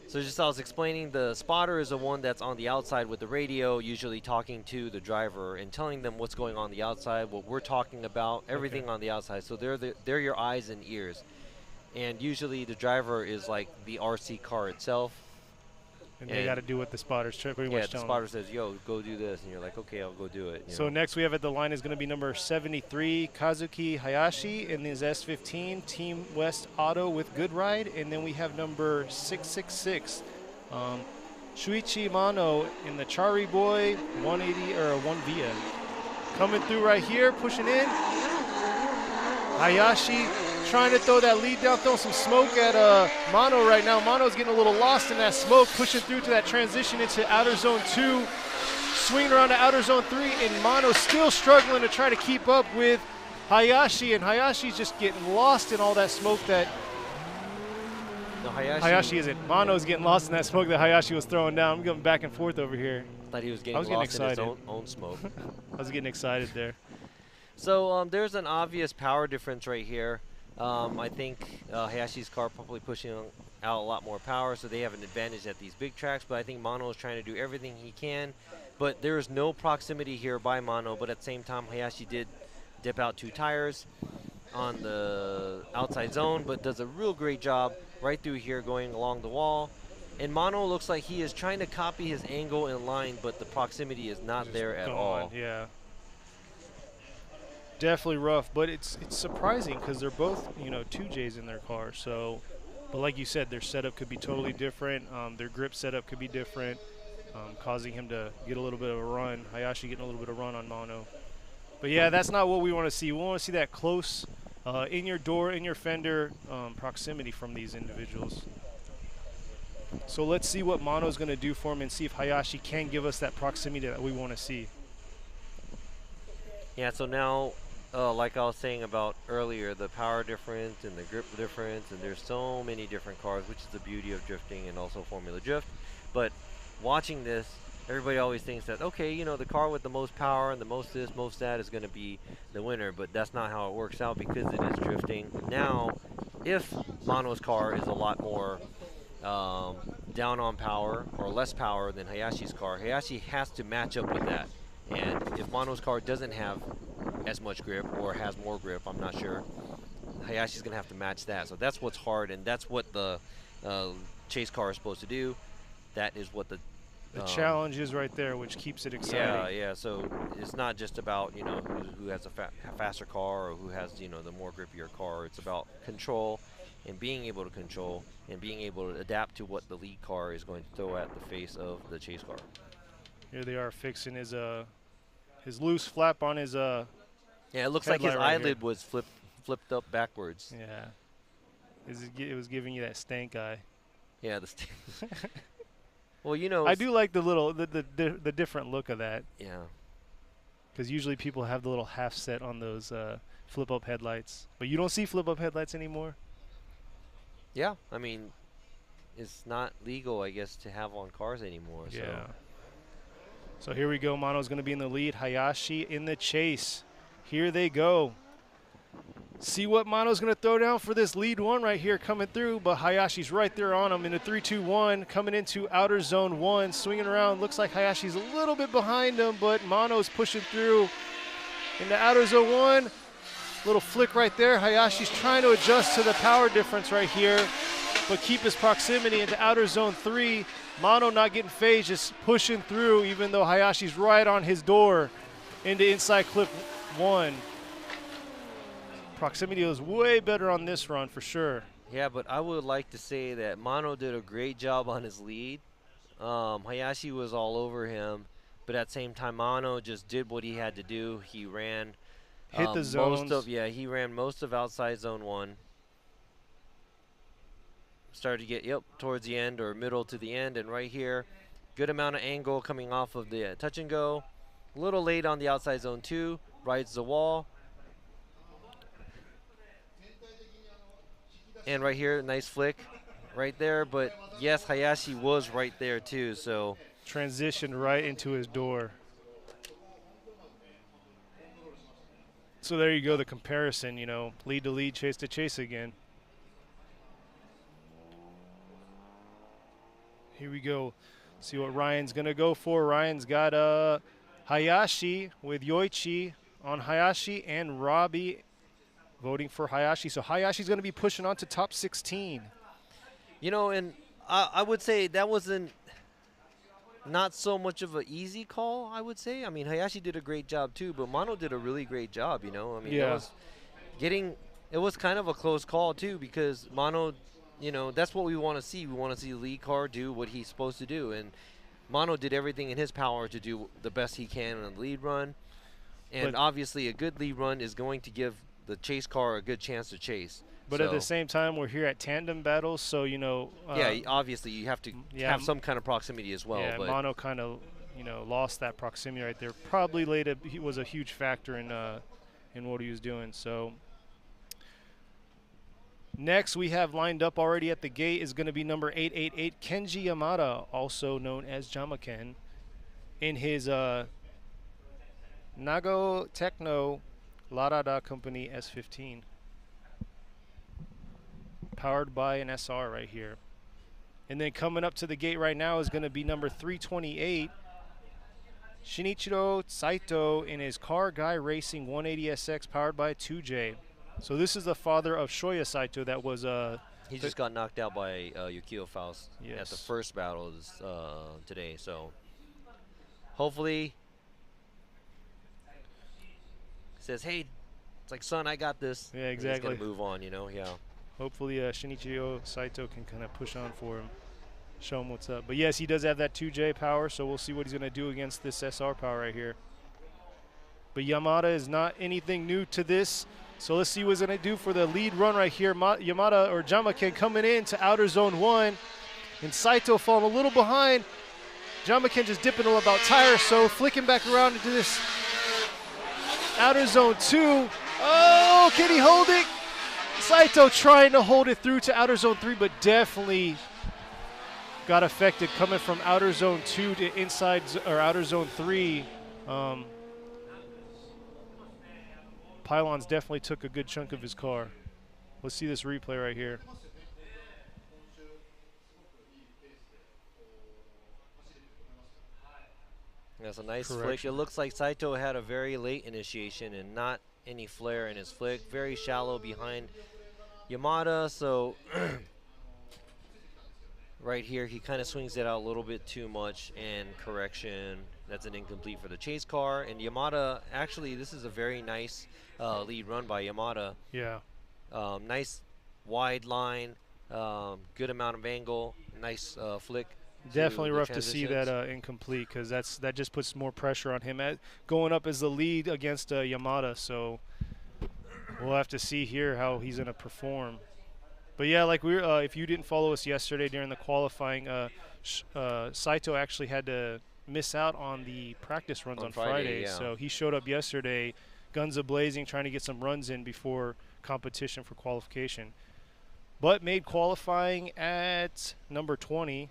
So just as I was explaining, the spotter is the one that's on the outside with the radio, usually talking to the driver and telling them what's going on the outside, what we're talking about, everything on the outside. So they're your eyes and ears. And usually the driver is like the RC car itself. And they got to do what the spotter's pretty much telling them. Yeah, the spotter says, yo, go do this. And you're like, okay, I'll go do it. So next we have at the line is going to be number 73, Kazuki Hayashi in his S15, Team West Auto with Good Ride. And then we have number 666, Shuichi Mano in the Chari Boy 180 or 1 Via. Coming through right here, pushing in. Hayashi trying to throw that lead down, throw some smoke at Mano right now. Mano's getting a little lost in that smoke, pushing through to that transition into outer zone 2, swinging around to outer zone 3, and Mano still struggling to try to keep up with Hayashi, and Hayashi's just getting lost in all that smoke that Hayashi isn't. Mano's getting lost in that smoke that Hayashi was throwing down. I'm going back and forth over here. I thought he was getting lost in his own smoke. I was getting excited there. So there's an obvious power difference right here. I think Hayashi's car probably pushing out a lot more power, so they have an advantage at these big tracks, but I think Mano is trying to do everything he can. But there is no proximity here by Mano, but at the same time, Hayashi did dip out 2 tires on the outside zone, but does a real great job right through here going along the wall. And Mano looks like he is trying to copy his angle in line, but the proximity is not there at all. Yeah. Definitely rough, but it's surprising because they're both, 2Js in their car. So, but like you said, their setup could be totally different. Their grip setup could be different, causing him to get a little bit of a run. Hayashi getting a little bit of run on Mano. But yeah, that's not what we want to see. We want to see that close, in your door, in your fender proximity from these individuals. So let's see what Mano's going to do for him and see if Hayashi can give us that proximity that we want to see. Yeah, so now, like I was saying about earlier, the power difference and the grip difference, and there's so many different cars, which is the beauty of drifting and also Formula Drift. But watching this, everybody always thinks that, okay, the car with the most power and the most this, most that is going to be the winner, but that's not how it works out because it is drifting. Now, if Mano's car is a lot more down on power or less power than Hayashi's car, Hayashi has to match up with that. And if Mano's car doesn't have as much grip or has more grip, I'm not sure, Hayashi's going to have to match that. So that's what's hard, and that's what the chase car is supposed to do. That is what the The challenge is right there, which keeps it exciting. Yeah, yeah. So it's not just about, you know, who has a faster car or who has, you know, the more grippier car. It's about control and being able to control and being able to adapt to what the lead car is going to throw at the face of the chase car. Here they are fixing his loose flap on his Yeah, it looks like his eyelid was flipped up backwards. Yeah. It was giving you that stank eye. Yeah, the stank. Well, you know, I do like the different look of that. Yeah. Because usually people have the little half set on those flip-up headlights. But you don't see flip-up headlights anymore? Yeah, I mean, it's not legal, I guess, to have on cars anymore. So. Yeah. So here we go. Mono's going to be in the lead. Hayashi in the chase. Here they go. See what Mono's going to throw down for this lead one right here coming through, but Hayashi's right there on him in a 3-2-1, coming into outer zone 1, swinging around. Looks like Hayashi's a little bit behind him, but Mono's pushing through into outer zone 1. Little flick right there. Hayashi's trying to adjust to the power difference right here, but keep his proximity into outer zone 3. Mono not getting phased, just pushing through, even though Hayashi's right on his door into inside clip 1. Proximity was way better on this run for sure. Yeah, but I would like to say that Mono did a great job on his lead. Hayashi was all over him, but at the same time, Mono just did what he had to do. He ran hit the zones. He ran most of outside zone 1. Started to get towards the end or middle to the end, and right here, good amount of angle coming off of the touch and go. A little late on the outside zone 2, rides the wall. And right here, nice flick right there. But yes, Hayashi was right there too. So transitioned right into his door. So there you go, the comparison, you know, lead to lead, chase to chase again. Here we go. See what Ryan's going to go for. Ryan's got Hayashi with Yoichi on Hayashi and Robbie voting for Hayashi. So Hayashi's going to be pushing on to top 16. You know, and I would say that wasn't not so much of an easy call, I would say. I mean, Hayashi did a great job too, but Mono did a really great job, you know. I mean, it was kind of a close call too, because Mono, you know, that's what we want to see. We want to see the lead car do what he's supposed to do. And Mono did everything in his power to do the best he can on the lead run. And obviously a good lead run is going to give the chase car a good chance to chase. But at the same time, we're here at tandem battles, so, you know. Yeah, obviously you have to have some kind of proximity as well. Yeah, but Mono kind of, you know, lost that proximity right there. Probably he was a huge factor in what he was doing. So next we have lined up already at the gate is going to be number 888, Kenji Yamada, also known as Jamaken, in his Nago Techno Larada Company S15. Powered by an SR right here. And then coming up to the gate right now is going to be number 328, Shinichiro Saito in his Car Guy Racing 180SX powered by 2J. So this is the father of Shoya Saito that was he just got knocked out by Yukio Faust at the first battle today. So hopefully says, hey, it's like, son, I got this. Yeah, exactly. He's going to move on, you know, yeah. Hopefully Shinichiro Saito can kind of push on for him, show him what's up. But yes, he does have that 2J power, so we'll see what he's going to do against this SR power right here. But Yamada is not anything new to this, so let's see what he's going to do for the lead run right here. Yamada or Jamaken coming in to outer zone 1, and Saito falling a little behind. Jamaken just dipping about tire, so flicking back around into this outer zone 2. Oh, can he hold it? Saito trying to hold it through to outer zone 3, but definitely got affected coming from outer zone 2 to inside or outer zone 3. Pylons definitely took a good chunk of his car. Let's see this replay right here. That's a nice flick. It looks like Saito had a very late initiation and not any flare in his flick. Very shallow behind Yamada, so Right here, he kind of swings it out a little bit too much, and correction, that's an incomplete for the chase car. And Yamada, actually, this is a very nice lead run by Yamada. Yeah. Nice wide line, good amount of angle, nice flick. Definitely rough to see that incomplete, because that just puts more pressure on him going up as the lead against Yamada. So we'll have to see here how he's going to perform. But yeah, like if you didn't follow us yesterday during the qualifying, Saito actually had to miss out on the practice runs on Friday. Yeah. So he showed up yesterday, guns a-blazing, trying to get some runs in before competition for qualification. But made qualifying at number 20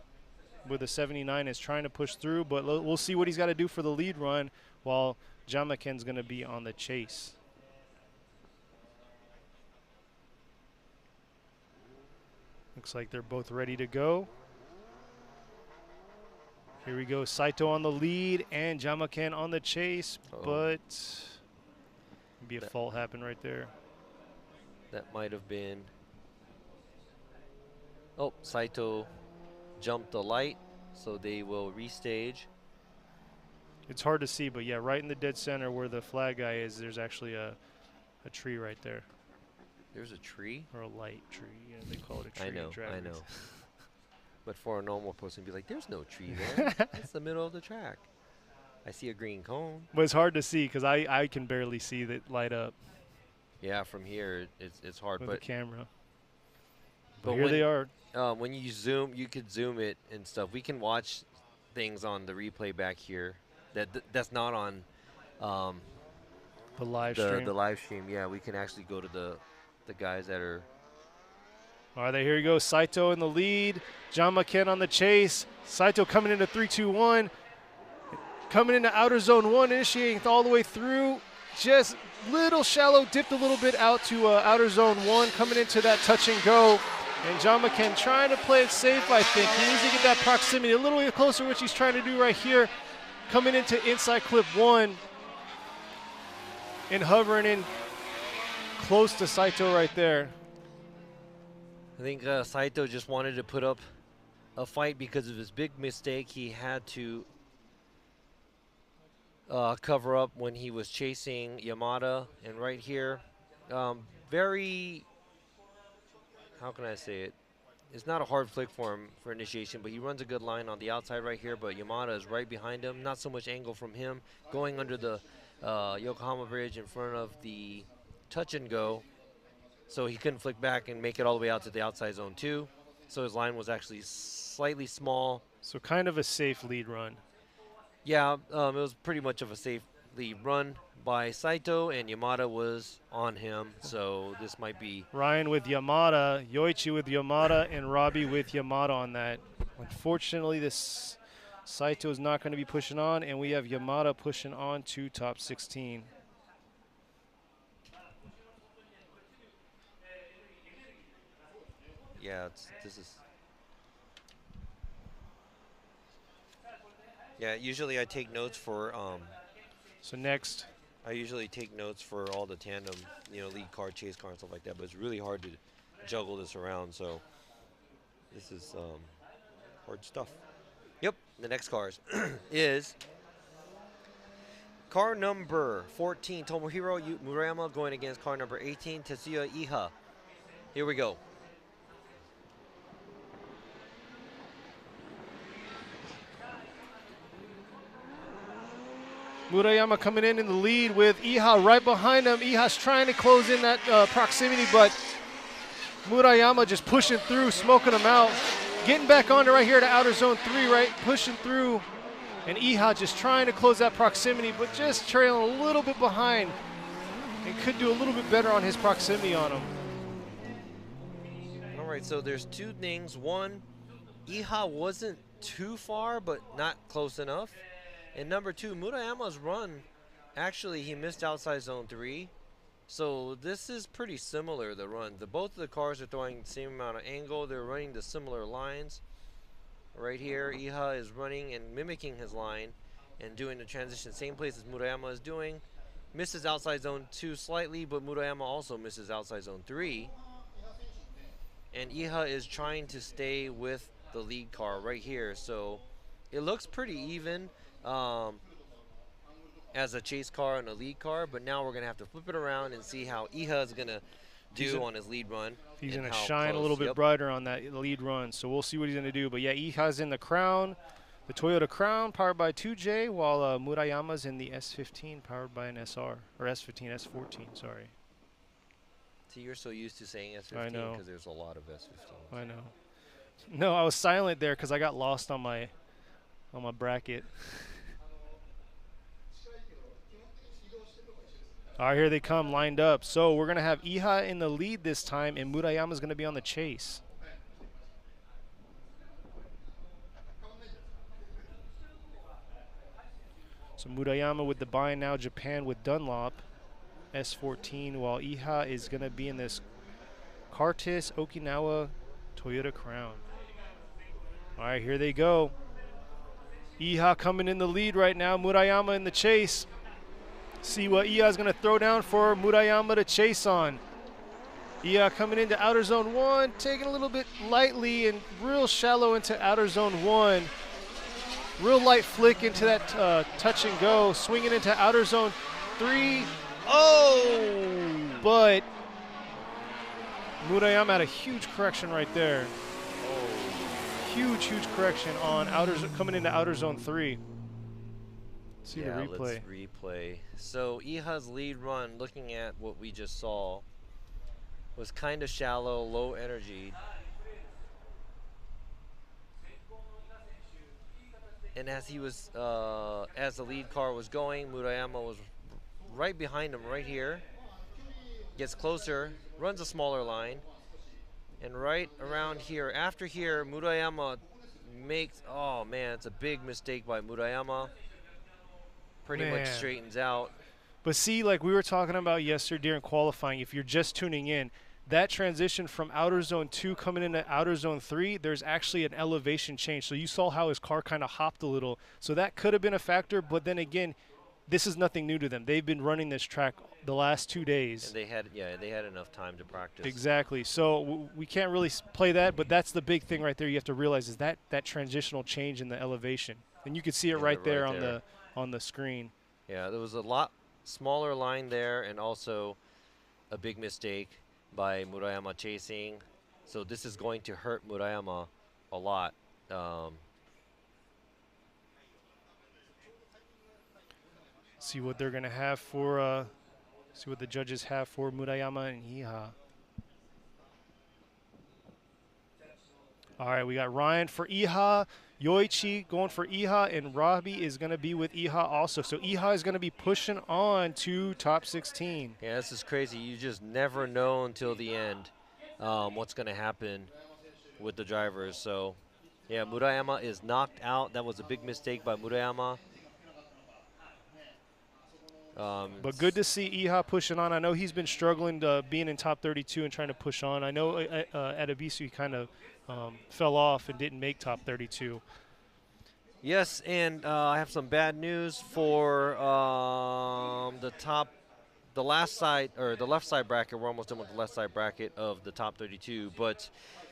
with a 79, is trying to push through. But we'll see what he's got to do for the lead run, while Jamaken's going to be on the chase. Looks like they're both ready to go. Here we go. Saito on the lead and Jamaken on the chase, but maybe a fault happened right there. That might have been. Oh, Saito jumped the light, so they will restage. It's hard to see, but yeah, right in the dead center where the flag guy is, there's actually a tree right there. There's a tree? Or a light tree. Yeah, they call it a tree. I know. But for a normal person, be like, there's no tree there. It's the middle of the track. I see a green cone. But it's hard to see because I can barely see that light up. Yeah, from here it's hard. With but the camera. But here they are. When you zoom, you could zoom it and stuff. We can watch things on the replay back here. That's not on the live stream. The live stream, yeah. We can actually go to the guys that are. All right, here he goes. Saito in the lead. Jamaken on the chase. Saito coming into 3-2-1. Coming into outer zone 1, initiating all the way through. Just little shallow, dipped a little bit out to outer zone 1, coming into that touch and go. And Jamaken trying to play it safe, I think. He needs to get that proximity a little bit closer, which he's trying to do right here. Coming into inside clip 1 and hovering in close to Saito right there. I think Saito just wanted to put up a fight because of his big mistake. He had to cover up when he was chasing Yamada. And right here, very, how can I say it? It's not a hard flick for him for initiation, but he runs a good line on the outside right here, but Yamada is right behind him. Not so much angle from him. Going under the Yokohama Bridge in front of the touch and go. So he couldn't flick back and make it all the way out to the outside zone 2. So his line was actually slightly small. So kind of a safe lead run. Yeah, it was pretty much of a safe lead run by Saito, and Yamada was on him. So this might be... Ryan with Yamada, Yoichi with Yamada, and Robbie with Yamada on that. Unfortunately, this Saito is not going to be pushing on, and we have Yamada pushing on to top 16. Yeah, this is. Yeah, usually I take notes for. So next. I usually take notes for all the tandem, lead car, chase car, and stuff like that. But it's really hard to juggle this around. So this is hard stuff. Yep. The next cars is car number 14, Tomohiro Murayama, going against car number 18, Tetsuya Iha. Here we go. Murayama coming in the lead with Iha right behind him. Iha's trying to close in that proximity, but Murayama just pushing through, smoking him out. Getting back onto right here to outer zone 3, right? Pushing through. And Iha just trying to close that proximity, but just trailing a little bit behind. And could do a little bit better on his proximity on him. All right, so there's two things. One, Iha wasn't too far, but not close enough. And number two, Murayama's run, actually he missed outside zone 3. So this is pretty similar, the run. Both of the cars are throwing the same amount of angle. They're running the similar lines. Right here, Iha is running and mimicking his line and doing the transition same place as Murayama is doing. Misses outside zone 2 slightly, but Murayama also misses outside zone 3. And Iha is trying to stay with the lead car right here. So it looks pretty even as a chase car and a lead car, but now we're going to have to flip it around and see how Iha is going to do on his lead run. He's going to shine a little bit brighter on that lead run, so we'll see what he's going to do. But yeah, Iha's in the Crown, the Toyota Crown, powered by 2J, while Murayama's in the S15, powered by an SR, or S15, S14, sorry. See, you're so used to saying S15 because there's a lot of S15s. I know. No, I was silent there because I got lost on my bracket. All right, here they come, lined up. So we're going to have Iha in the lead this time, and Murayama's going to be on the chase. So Murayama with the Buy Now Japan with Dunlop, S14, while Iha is going to be in this Kartis Okinawa Toyota Crown. All right, here they go. Iha coming in the lead right now, Murayama in the chase. See what Iha is going to throw down for Murayama to chase on. Iha coming into outer zone 1, taking a little bit lightly and real shallow into outer zone 1. Real light flick into that touch and go, swinging into outer zone 3. Oh! But Murayama had a huge correction right there. Oh. Huge correction on coming into outer zone 3. See the replay. Let's replay. So Iha's lead run, looking at what we just saw, was kind of shallow, low energy. And as he was, as the lead car was going, Murayama was right behind him, right here. Gets closer, runs a smaller line, and right around here, after here, Murayama makes. Oh man, it's a big mistake by Murayama. Pretty much straightens out. But see, like we were talking about yesterday during qualifying, if you're just tuning in, that transition from outer zone 2 coming into outer zone 3, there's actually an elevation change. So you saw how his car kind of hopped a little. So that could have been a factor, but then again, this is nothing new to them. They've been running this track the last 2 days. And they had enough time to practice. Exactly. So we can't really play that, but that's the big thing right there you have to realize is that transitional change in the elevation. And you can see it right there on the screen. Yeah, there was a lot smaller line there and also a big mistake by Murayama chasing. So this is going to hurt Murayama a lot. See what they're going to have for, see what the judges have for Murayama and Iha. All right, we got Ryan for Iha, Yoichi going for Iha, and Robbie is going to be with Iha also. So Iha is going to be pushing on to top 16. Yeah, this is crazy. You just never know until the end what's going to happen with the drivers. So, yeah, Murayama is knocked out. That was a big mistake by Murayama. But good to see Iha pushing on. I know he's been struggling to being in top 32 and trying to push on. I know at Abisu he kind of fell off and didn't make top 32. Yes, and I have some bad news for the left side bracket. We're almost done with the left side bracket of the top 32. But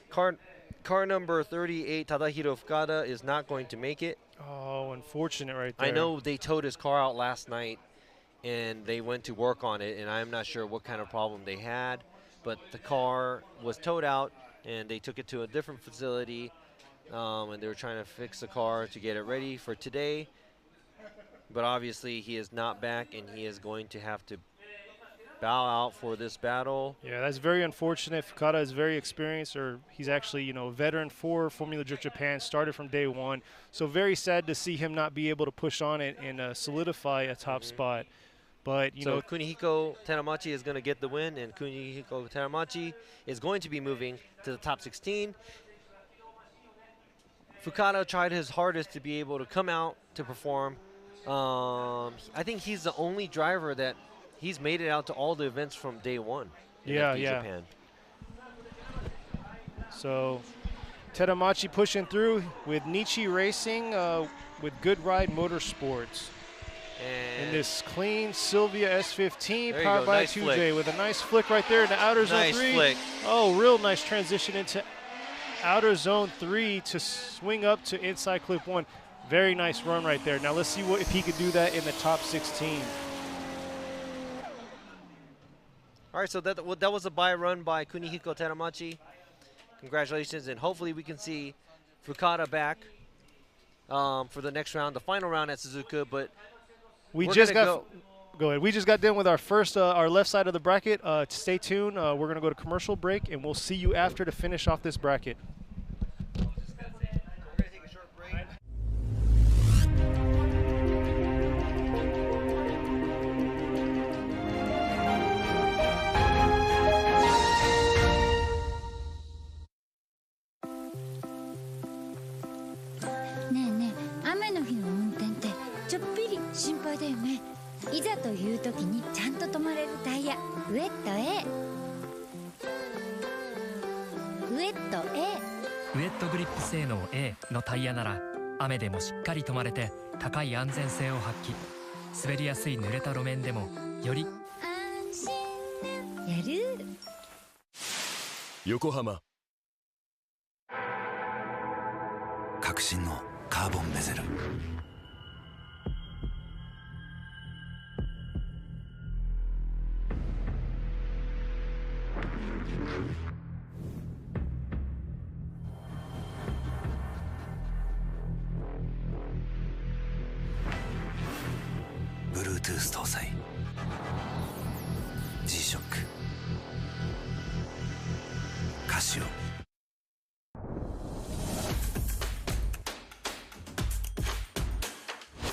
car number 38, Tadahiro Fukada, is not going to make it. Oh, unfortunate right there. I know they towed his car out last night, and they went to work on it, and I'm not sure what kind of problem they had. But the car was towed out, and they took it to a different facility, and they were trying to fix the car to get it ready for today. But obviously he is not back, and he is going to have to bow out for this battle. Yeah, that's very unfortunate. Fukada is very experienced, or he's actually, a veteran for Formula Drift Japan, started from day one. So very sad to see him not be able to push on it and solidify a top spot. But, so Kunihiko Teramachi is going to get the win, and Kunihiko Teramachi is going to be moving to the top 16. Fukada tried his hardest to be able to come out to perform. I think he's the only driver that he's made it out to all the events from day one in FD Japan. So Teramachi pushing through with Nichi Racing with Good Ride Motorsports. And this clean Sylvia S15 powered by 2J with a nice flick right there in the outer zone 3. Flick. Oh, real nice transition into outer zone 3 to swing up to inside clip 1. Very nice run right there. Now let's see if he could do that in the top 16. All right, so that was a buy run by Kunihiko Teramachi. Congratulations, and hopefully we can see Fukada back for the next round, the final round at Suzuka. But we just got go ahead. We just got done with our first our left side of the bracket. Stay tuned. We're gonna go to commercial break, and we'll see you after to finish off this bracket.いざという時にちゃんと止まれるタイヤ、ウェット A。 ウェット A。 ウェットグリップ性能 A のタイヤなら雨でもしっかり止まれて高い安全性を発揮。滑りやすい濡れた路面でもより安心やる。横浜革新のカーボンベゼル。Bluetooth 搭載 G-SHOCK カシオ。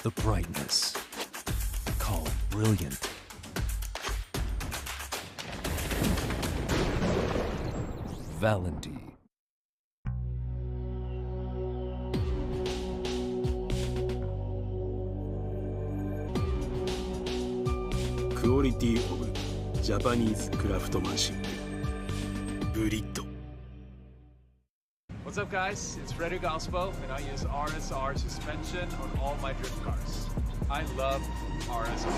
The brightness called brilliant. Valenti. Quality of Japanese craftsmanship. ブリッド。 What's up, guys? It's Frederick Ospo, and I use RSR suspension on all my drift cars. I love RSR.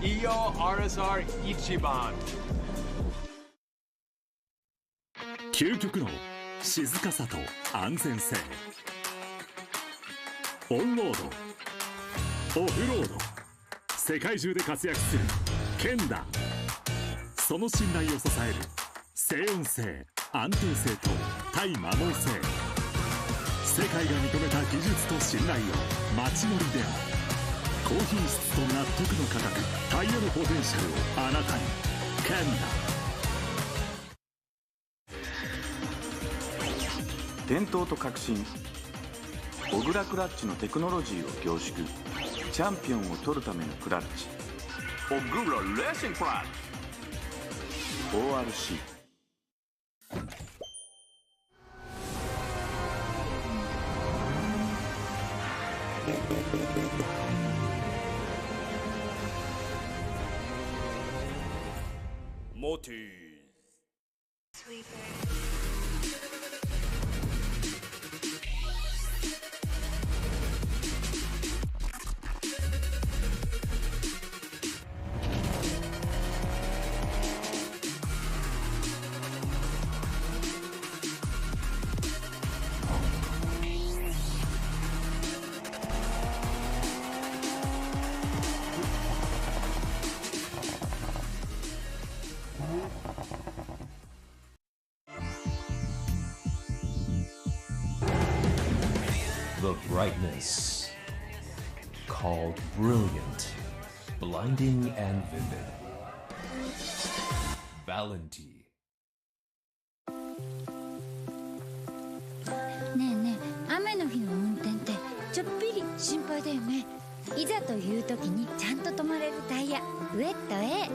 Iyo RSR Ichiban. 究極の静かさと安全性。オンロード、オフロード、世界中で活躍するケンダ。その信頼を支える静音性、安定性と対摩耗性。世界が認めた技術と信頼を街乗りでも高品質と納得の価格、タイヤのポテンシャルをあなたに。ケンダ。伝統と革新、小倉クラッチのテクノロジーを凝縮。チャンピオンを取るためのクラッチ、小倉レーシングクラッチ ORC。 モティThe brightness called brilliant, blinding and vivid. Valenti. ねえねえ、雨の日の運転ってちょっぴり心配だよね。いざという時にちゃんと止まれるタイヤ、ウェット A。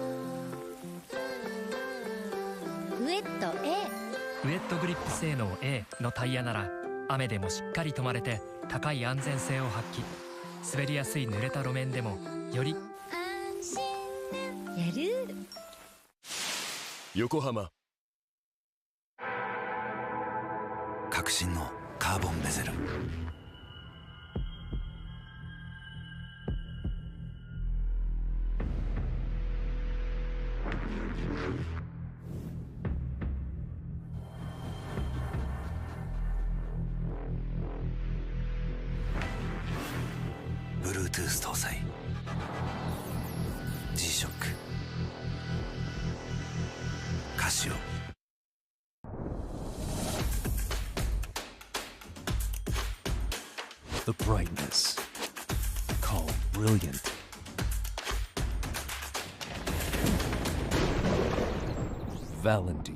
ウェット A。 ウェットグリップ性能 A のタイヤなら雨でもしっかり止まれて高い安全性を発揮。滑りやすい濡れた路面でもより安心やる。横浜革新のカーボンベゼル。Bluetooth 搭載 G-SHOCK カシオ The brightness called brilliant Valenty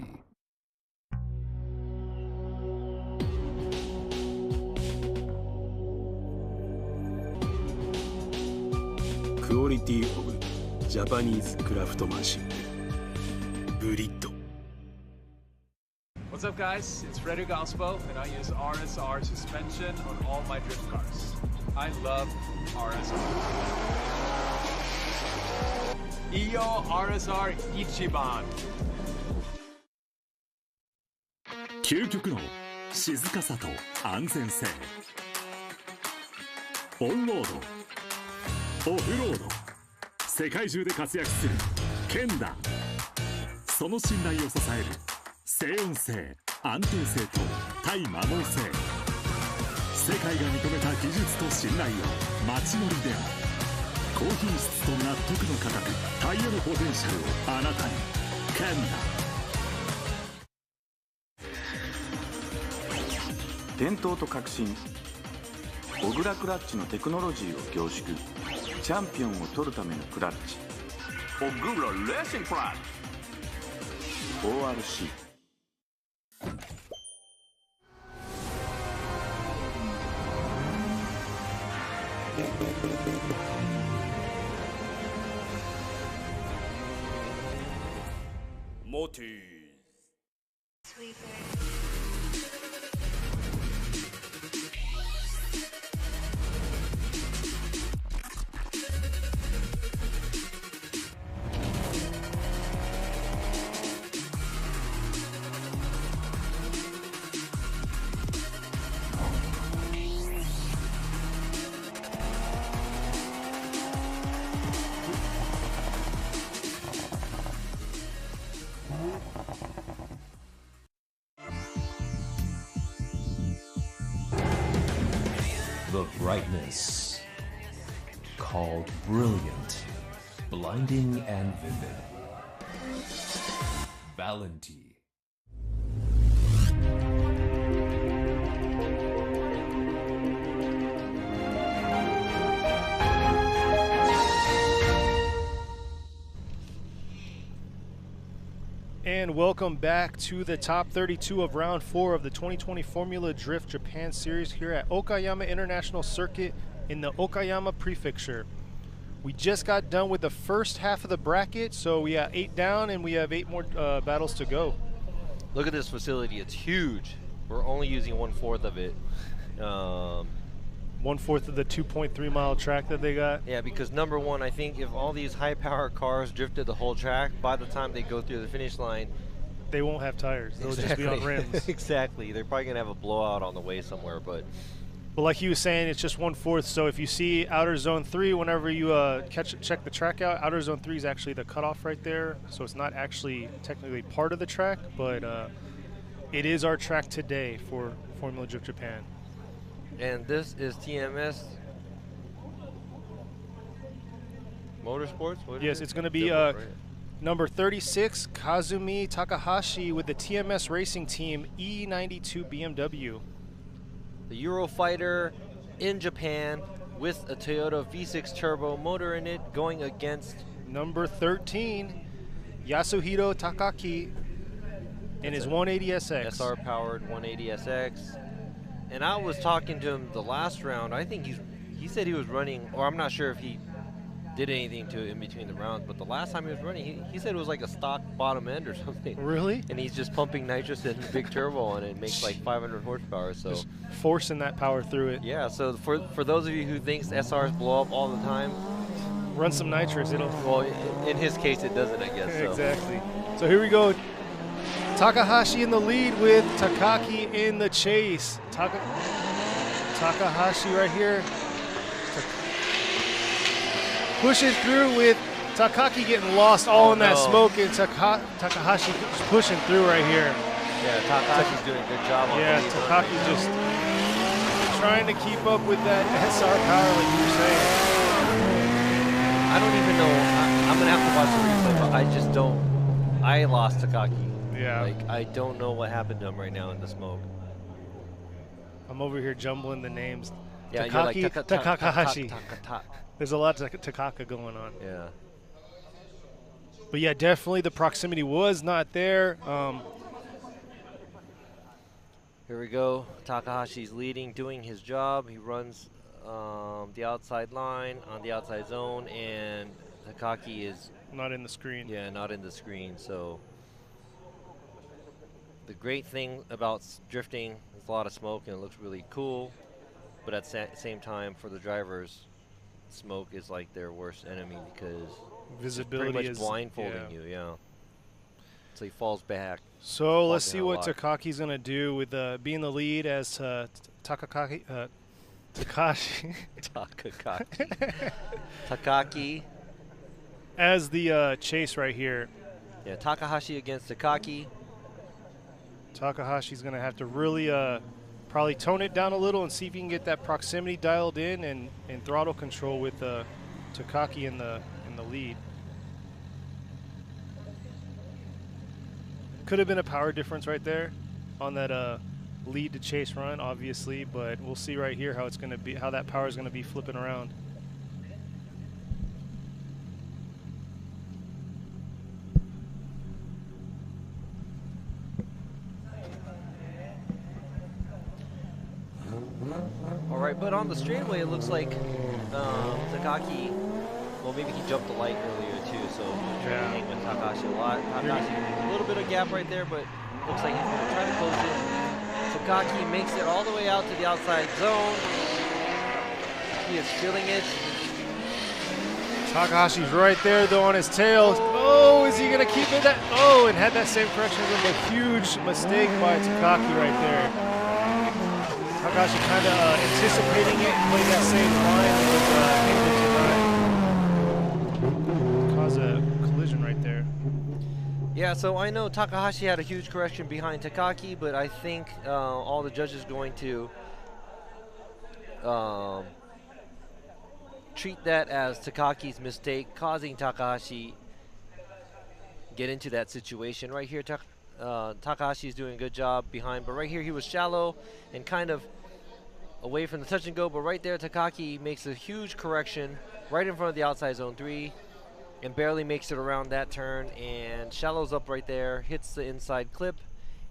Quality of Japanese craftsmanship ブリッド What's up, guys? It's Frederick Ospo, and I use RSR suspension on all my drift cars. I love RSR. Iyo RSR Ichiban. 究極の静かさと安全性。オンロード、オフロード、世界中で活躍するケンダ。その信頼を支える静音性、安定性と対摩耗性。世界が認めた技術と信頼を街乗りでも。高品質と納得の価格、タイヤのポテンシャルをあなたに。ケンダ。伝統と革新、小倉クラッチのテクノロジーを凝縮。チャンピオンを取るためのクラッチ、小倉レーシングクラッチ ORC。 モティ The brightness called brilliant, blinding and vivid. Valenty. And welcome back to the top 32 of round 4 of the 2020 Formula Drift Japan Series here at Okayama International Circuit in the Okayama Prefecture. We just got done with the first half of the bracket, so we got 8 down and we have 8 more battles to go. Look at this facility, it's huge. We're only using 1/4 of it. 1/4 of the 2.3 mile track that they got. Yeah, because number one, I think if all these high power cars drifted the whole track, by the time they go through the finish line, they won't have tires. They'll just be on rims. Exactly. They're probably gonna have a blowout on the way somewhere, but like he was saying, it's just 1/4. So if you see outer zone 3, whenever you check the track out, outer zone 3 is actually the cutoff right there. So it's not actually technically part of the track, but it is our track today for Formula Drift Japan. And this is TMS Motorsports? Yes, it's going to be number 36, Kazumi Takahashi with the TMS Racing Team E92 BMW. The Eurofighter in Japan with a Toyota V6 turbo motor in it, going against number 13, Yasuhiro Takaki in his 180SX. SR powered 180SX. And I was talking to him the last round. I think he said he was running, or I'm not sure if he did anything to it in between the rounds, but the last time he was running, he said it was like a stock bottom end or something. Really? And he's just pumping nitrous and big turbo and it makes like 500 horsepower. So just forcing that power through it. Yeah, so for those of you who thinks SRs blow up all the time, run some nitrous. It'll. Well, in his case, it doesn't, I guess. So. Exactly. So here we go. Takahashi in the lead with Takaki in the chase. Takahashi right here. Pushing through with Takaki getting lost all in that smoke, and Takahashi pushing through right here. Yeah, Takahashi's doing a good job on Yeah, Takaki just trying to keep up with that SR power like you were saying. watch the replay, but I just don't. I lost Takaki. Yeah. Like, I don't know what happened to him right now in the smoke. I'm over here jumbling the names. Yeah, Takaki, you're like Takahashi. There's a lot of Takaka going on. Yeah. But yeah, definitely the proximity was not there. Here we go. Takahashi's leading, doing his job. He runs the outside line on the outside zone, and Takaki is not in the screen. Yeah, not in the screen. So the great thing about drifting is a lot of smoke, and it looks really cool. But at the same time, for the drivers, smoke is like their worst enemy because visibility pretty much is blindfolding you. Yeah. So he falls back. So let's see what Takaki's gonna do with being the lead as Takashi. Takaki. As the chase right here. Yeah, Takahashi against Takaki. Takahashi's gonna have to really probably tone it down a little and see if he can get that proximity dialed in and throttle control with Takaki in the lead. Could have been a power difference right there on that lead to chase run, obviously, but we'll see right here how it's going to be, how that power is going to be flipping around. All right, but on the straightaway, it looks like Takaki. Well, maybe he jumped the light earlier too, so he's trying to hang with Takahashi a lot. Takahashi, a little bit of gap right there, but looks like he's going to try to close it. Takaki makes it all the way out to the outside zone. He is feeling it. Takahashi's right there though on his tail. Oh, is he going to keep it? Oh, and had that same correction with a huge mistake by Takaki right there. Takahashi kind of anticipating it, playing that same line with cause a collision right there. Yeah, so I know Takahashi had a huge correction behind Takaki, but I think all the judges going to treat that as Takaki's mistake, causing Takahashi get into that situation. Right here, Takahashi is doing a good job behind, but right here he was shallow and kind of away from the touch and go, but right there Takaki makes a huge correction right in front of the outside zone 3 and barely makes it around that turn and shallows up right there, hits the inside clip,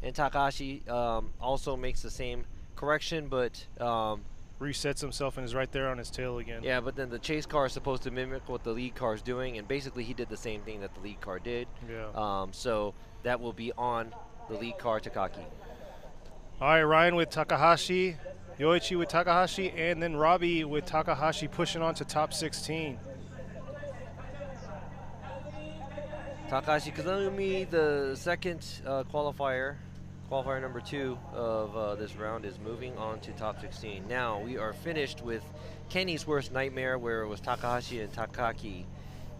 and Takahashi also makes the same correction, but resets himself and is right there on his tail again. Yeah, but then the chase car is supposed to mimic what the lead car is doing, and basically he did the same thing that the lead car did. Yeah. So that will be on the lead car, Takaki. All right, Ryan with Takahashi, Yoichi with Takahashi, and then Robbie with Takahashi pushing on to top 16. Takahashi Kazumi, the second qualifier number 2 of this round, is moving on to top 16. Now we are finished with Kenny's worst nightmare, where it was Takahashi and Takaki,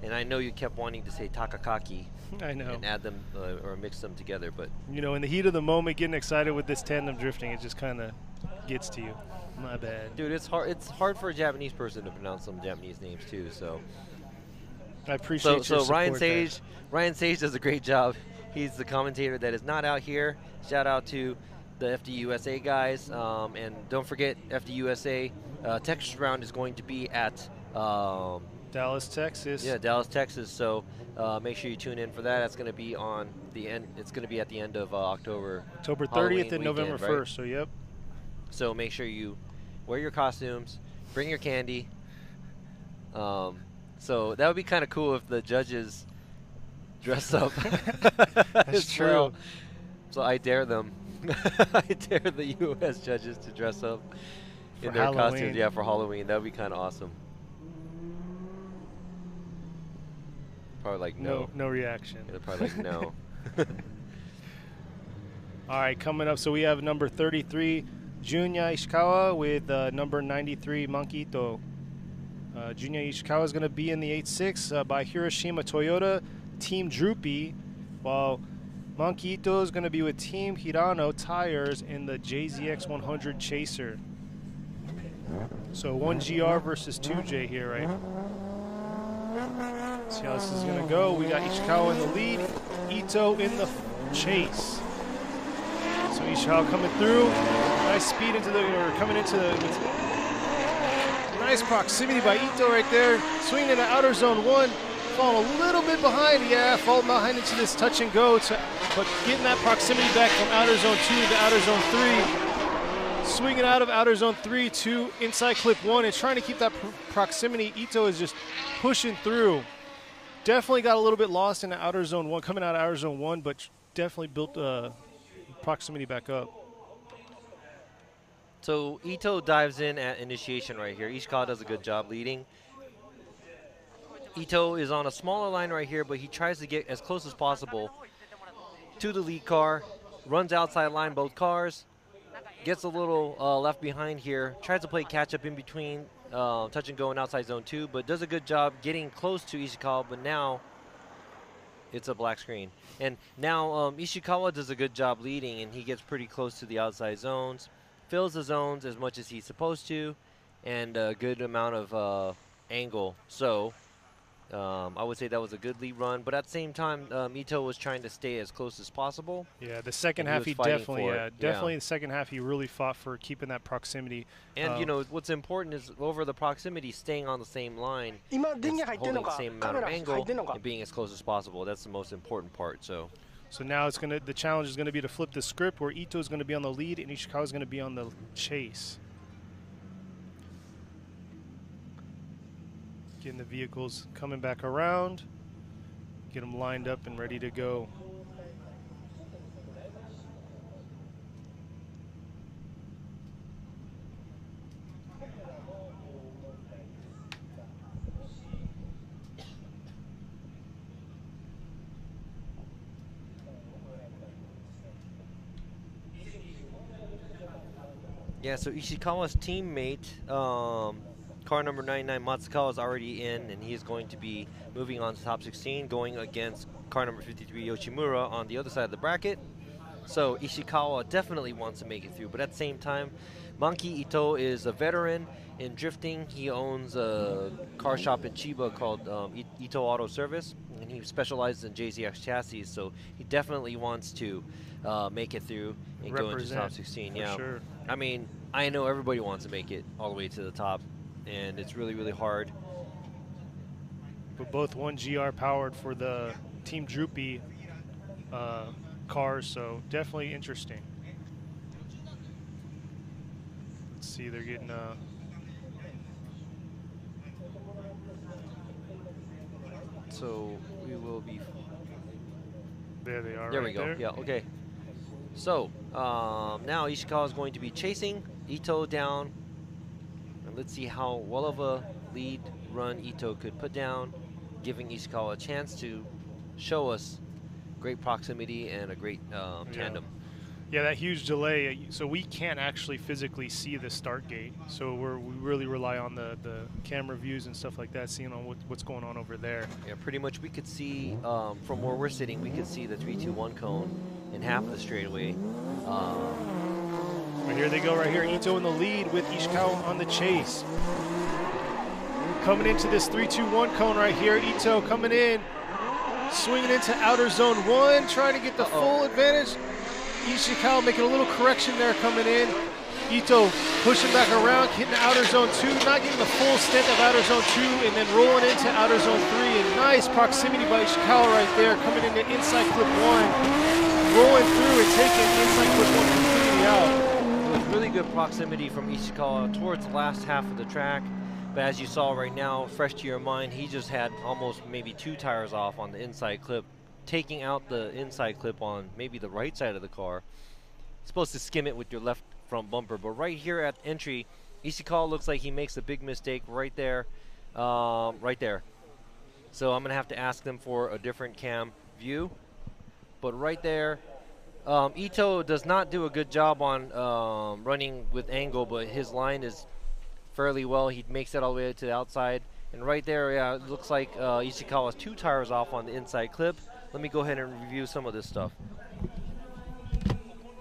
and I know you kept wanting to say Takakaki. I know. And add them or mix them together, but you know, in the heat of the moment, getting excited with this tandem drifting, it just kind of gets to you. My bad, dude. It's hard. It's hard for a Japanese person to pronounce some Japanese names too. So I appreciate your support. So Ryan Sage does a great job. He's the commentator that is not out here. Shout out to the FDUSA guys, and don't forget FDUSA Texas round is going to be at Dallas, Texas. Yeah, Dallas, Texas. So make sure you tune in for that. That's going to be on the end. It's going to be at the end of October. October 30th and November 1st. Right? So yep. So make sure you wear your costumes, bring your candy. So that would be kind of cool if the judges dress up. That's true. Well. So I dare them. I dare the U.S. judges to dress up in their costumes. Yeah, for Halloween. That would be kind of awesome. Probably like no. No reaction. Yeah, probably like no. All right, coming up, so we have number 33, Junya Ishikawa, with number 93, Mankito. Junya Ishikawa is going to be in the 8.6 by Hiroshima Toyota, Team Droopy, while Mankito is going to be with Team Hirano Tires in the JZX 100 Chaser. So 1GR versus 2J here, right? See how this is going to go. We got Ishikawa in the lead, Ito in the chase. So Ishikawa coming through. Nice speed into the, or coming into the, nice proximity by Ito right there. Swinging into outer zone 1. Falling a little bit behind. Yeah, falling behind into this touch and go. But getting that proximity back from outer zone 2 to outer zone 3. Swinging out of outer zone 3 to inside clip 1 and trying to keep that proximity. Ito is just pushing through. Definitely got a little bit lost in the outer zone 1, coming out of outer zone 1, but definitely built proximity back up. So Ito dives in at initiation right here. Ishikawa does a good job leading. Ito is on a smaller line right here, but he tries to get as close as possible to the lead car. Runs outside line both cars. Gets a little left behind here. Tries to play catch up in between touch and go in outside zone 2, but does a good job getting close to Ishikawa, but now it's a black screen. And now Ishikawa does a good job leading, and he gets pretty close to the outside zones. Fills the zones as much as he's supposed to, and a good amount of angle. So I would say that was a good lead run, but at the same time, Ito was trying to stay as close as possible. Yeah, the second half he definitely, definitely the second half he really fought for keeping that proximity. And you know what's important is over the proximity, staying on the same line, holding the same amount of angle, and being as close as possible. That's the most important part. So now it's gonna, the challenge is gonna be to flip the script where Ito is gonna be on the lead and Ishikawa is gonna be on the chase. Getting the vehicles coming back around, get them lined up and ready to go. Yeah, so Ishikawa's teammate, car number 99, Matsukawa, is already in, and he is going to be moving on to top 16, going against car number 53, Yoshimura, on the other side of the bracket. So Ishikawa definitely wants to make it through, but at the same time, Monkey Ito is a veteran in drifting. He owns a car shop in Chiba called Ito Auto Service, and he specializes in JZX chassis, so he definitely wants to make it through and go into top 16. Yeah, sure. I mean, I know everybody wants to make it all the way to the top, and it's really, really hard. But both 1GR powered for the Team Droopy cars, so definitely interesting. Let's see, they're getting so we will be. There they are. There right we go. there. Yeah. Okay. So now Ishikawa is going to be chasing Ito down, and let's see how well of a lead run Ito could put down, giving Ishikawa a chance to show us great proximity and a great tandem. Yeah, that huge delay, so we can't actually physically see the start gate. So we really rely on the camera views and stuff like that, seeing on what's going on over there. Yeah, pretty much we could see, from where we're sitting, we could see the 3-2-1 cone in half of the straightaway. Right here they go right here. Ito in the lead with Ishikawa on the chase. Coming into this 3-2-1 cone right here. Ito coming in, swinging into outer zone 1, trying to get the full advantage. Ishikawa making a little correction there coming in. Ito pushing back around, hitting outer zone 2, not getting the full stint of outer zone 2, and then rolling into outer zone 3. And nice proximity by Ishikawa right there, coming into inside clip 1, rolling through and taking inside clip 1 completely out. It was really good proximity from Ishikawa towards the last half of the track. But as you saw right now, fresh to your mind, he just had almost maybe 2 tires off on the inside clip, taking out the inside clip on maybe the right side of the car. You're supposed to skim it with your left front bumper, but right here at entry, Ishikawa looks like he makes a big mistake right there, right there. So I'm gonna have to ask them for a different cam view. But right there, Ito does not do a good job on running with angle, but his line is fairly well. He makes it all the way to the outside. And right there, yeah, it looks like Ishikawa's 2 tires off on the inside clip. Let me go ahead and review some of this stuff.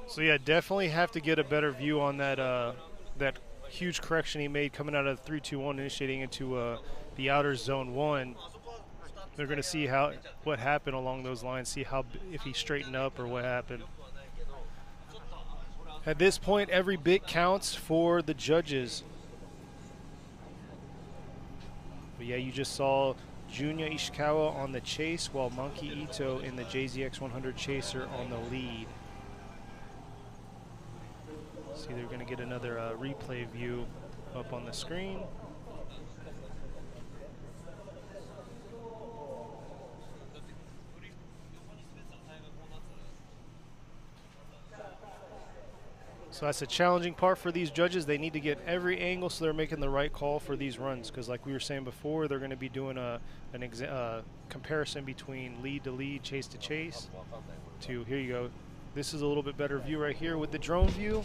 So yeah, definitely have to get a better view on that that huge correction he made coming out of 3-2-1, initiating into the outer zone 1. They're going to see what happened along those lines, see if he straightened up or what happened. At this point, every bit counts for the judges. But yeah, you just saw Junya Ishikawa on the chase, while Monkey Ito in the JZX 100 Chaser on the lead. See, they're going to get another replay view up on the screen. So that's a challenging part for these judges. They need to get every angle so they're making the right call for these runs, because like we were saying before, they're going to be doing a comparison between lead to lead, chase to chase. Here you go. This is a little bit better view right here with the drone view.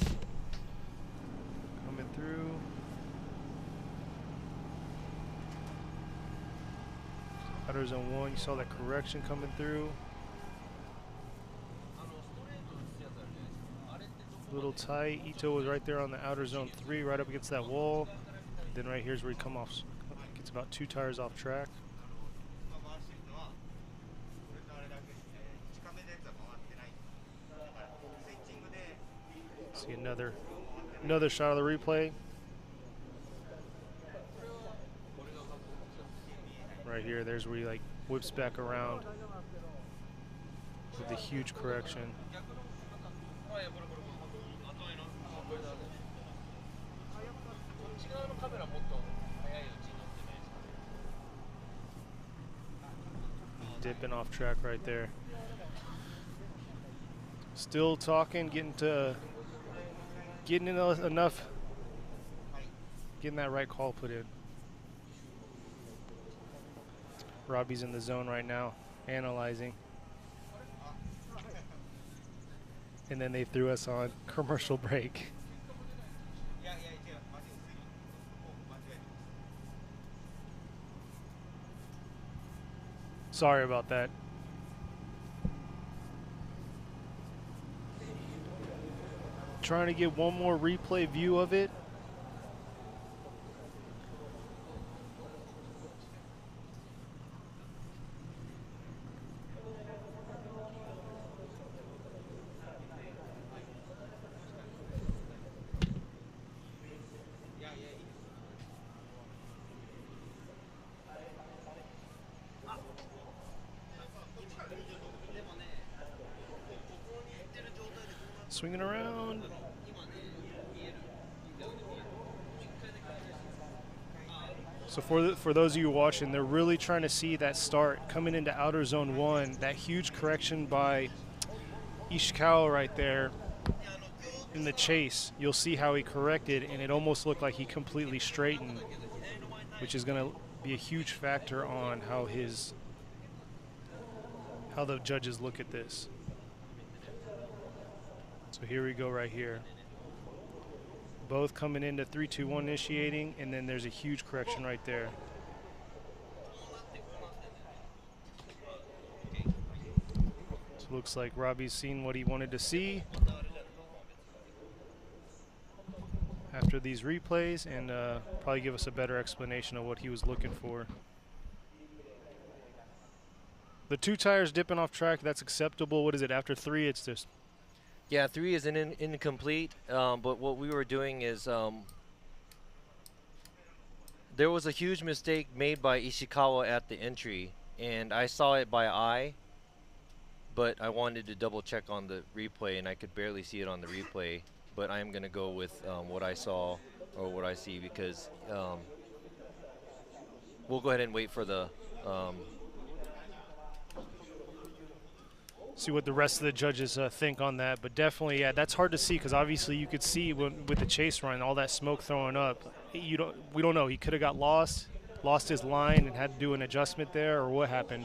Coming through. Outer zone 1, you saw that correction coming through. Little tight. Ito was right there on the outer zone 3, right up against that wall. Then right here's where he gets about 2 tires off track. See another shot of the replay. Right here, there's where he like whips back around with the huge correction. Dipping off track right there. Still talking, getting enough, getting that right call put in. Robbie's in the zone right now, analyzing. And then they threw us on commercial break. Sorry about that. Trying to get one more replay view of it. Swinging around. So for those of you watching, they're really trying to see that start coming into outer zone 1, that huge correction by Ishikawa right there in the chase. You'll see how he corrected, and it almost looked like he completely straightened, which is going to be a huge factor on how the judges look at this. So here we go right here. Both coming into 3-2-1 initiating, and then there's a huge correction right there. So it looks like Robbie's seen what he wanted to see after these replays, and probably give us a better explanation of what he was looking for. The 2 tires dipping off track, that's acceptable. What is it, after 3 it's just... Yeah, 3 is incomplete, but what we were doing is there was a huge mistake made by Ishikawa at the entry, and I saw it by eye, but I wanted to double check on the replay, and I could barely see it on the replay, but I'm going to go with what I saw or what I see, because we'll go ahead and wait for the see what the rest of the judges think on that. But definitely, yeah, that's hard to see, because obviously you could see with the chase run, all that smoke throwing up. We don't know. He could have got lost his line and had to do an adjustment there, or what happened.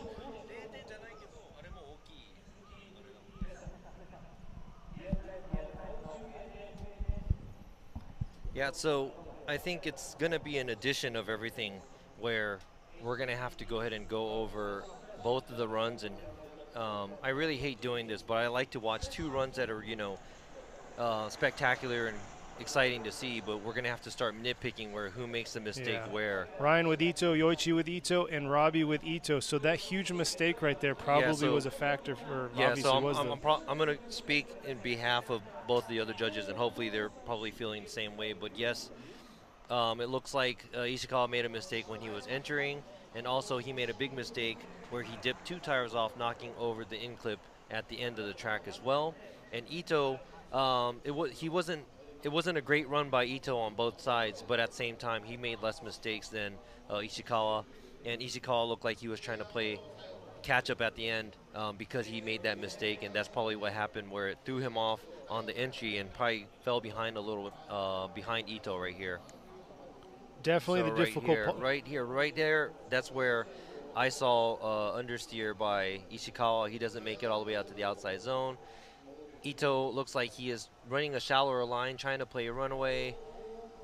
Yeah, so I think it's going to be an addition of everything, where we're going to have to go ahead and go over both of the runs. And I really hate doing this, but I like to watch 2 runs that are, spectacular and exciting to see, but we're going to have to start nitpicking who makes the mistake where. Ryan with Ito, Yoichi with Ito, and Robbie with Ito. So that huge mistake right there probably was a factor for I'm going to speak in behalf of both the other judges, and hopefully they're probably feeling the same way. But yes, it looks like Ishikawa made a mistake when he was entering, and also he made a big mistake where he dipped 2 tires off, knocking over the in-clip at the end of the track as well. And Ito, it wasn't a great run by Ito on both sides, but at the same time, he made less mistakes than Ishikawa. And Ishikawa looked like he was trying to play catch-up at the end because he made that mistake, and that's probably what happened, where it threw him off on the entry and probably fell behind a little behind Ito right here. Definitely the difficult part. Right there, that's where I saw understeer by Ishikawa. He doesn't make it all the way out to the outside zone. Ito looks like he is running a shallower line, trying to play a runaway.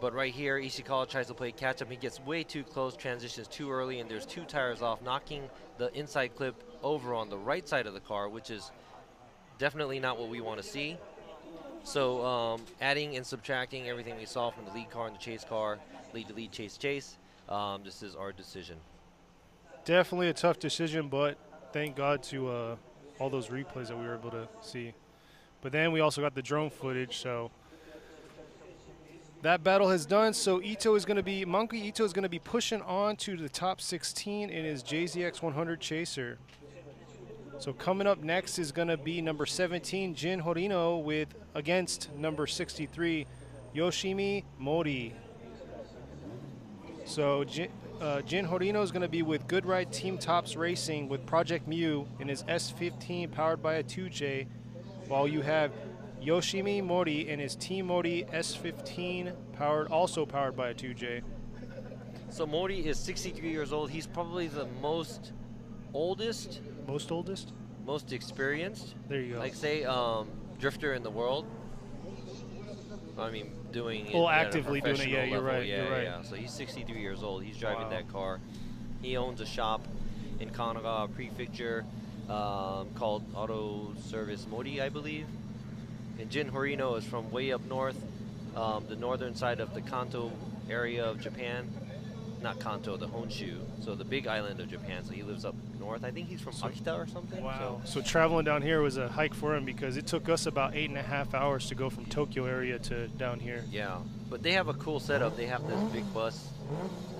But right here, Ishikawa tries to play catch-up. He gets way too close, transitions too early, and there's 2 tires off, knocking the inside clip over on the right side of the car, which is definitely not what we want to see. So adding and subtracting everything we saw from the lead car and the chase car, lead to lead, chase, chase, this is our decision. Definitely a tough decision, but thank God to all those replays that we were able to see. But then we also got the drone footage, so that battle has done. So Monkey Ito is going to be pushing on to the top 16 in his JZX 100 Chaser. So coming up next is going to be number 17, Jin Horino, against number 63, Yoshimi Mori. So Jin Horino is going to be with Good Ride Team Tops Racing with Project Mew in his S15 powered by a 2J, while you have Yoshimi Mori in his Team Mori S15 also powered by a 2J. So Mori is 63 years old. He's probably the most experienced. There you go. Like say drifter in the world. I mean, doing it actively doing it. Yeah, you're right. Yeah. So he's 63 years old. He's driving that car. He owns a shop in Kanagawa Prefecture called Auto Service Mori, I believe. And Jin Horino is from way up north, the northern side of the Kanto area of Japan. Not Kanto, the Honshu, so the big island of Japan. So he lives up north. I think he's from Akita or something. Wow. So traveling down here was a hike for him, because it took us about 8.5 hours to go from Tokyo area to down here. Yeah, but they have a cool setup. They have this big bus.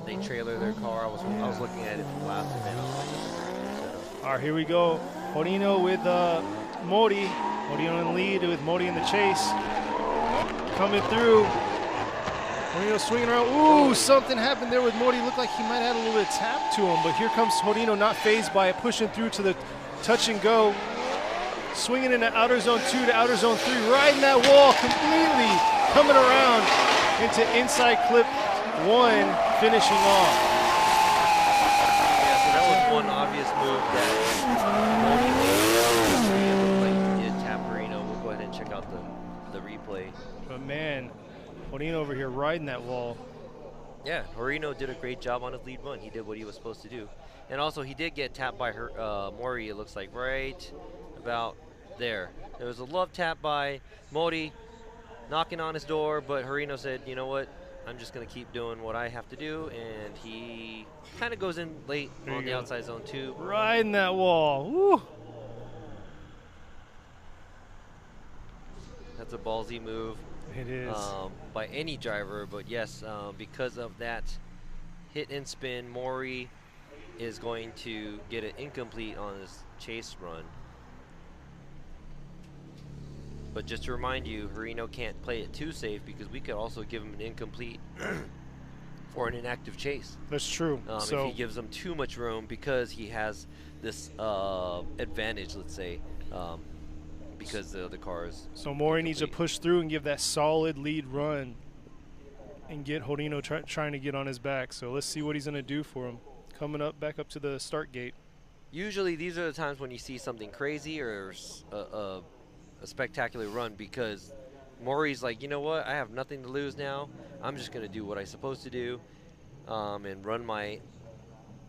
They trailer their car. I was looking at it last event. All right, here we go. Horino with Mori. Horino in the lead with Mori in the chase. Coming through. Horino swinging around. Ooh, something happened there with Mori. Looked like he might have had a little bit of tap to him, but here comes Horino, not phased by it, pushing through to the touch and go. Swinging into outer zone 2 to outer zone 3, riding that wall completely, coming around into inside clip 1, finishing off. Yeah, so that was one obvious move that Mori did tap Horino. We'll go ahead and check out the replay. But man, Horino over here riding that wall. Yeah, Horino did a great job on his lead run. He did what he was supposed to do. And also, he did get tapped by Mori, it looks like, right about there. There was a love tap by Mori, knocking on his door, but Horino said, you know what, I'm just going to keep doing what I have to do, and he kind of goes in late on the outside zone 2. Riding that wall. Woo. That's a ballsy move. It is. By any driver, but yes, because of that hit and spin, Mori is going to get an incomplete on his chase run. But just to remind you, Horino can't play it too safe, because we could also give him an incomplete for an inactive chase. That's true. If he gives him too much room, because he has this advantage, let's say, because the other cars. So Mori needs to push through and give that solid lead run and get Horino trying to get on his back. So let's see what he's going to do for him. Coming up, back up to the start gate. Usually these are the times when you see something crazy or a spectacular run, because Mori's like, you know what, I have nothing to lose now. I'm just going to do what I'm supposed to do and run my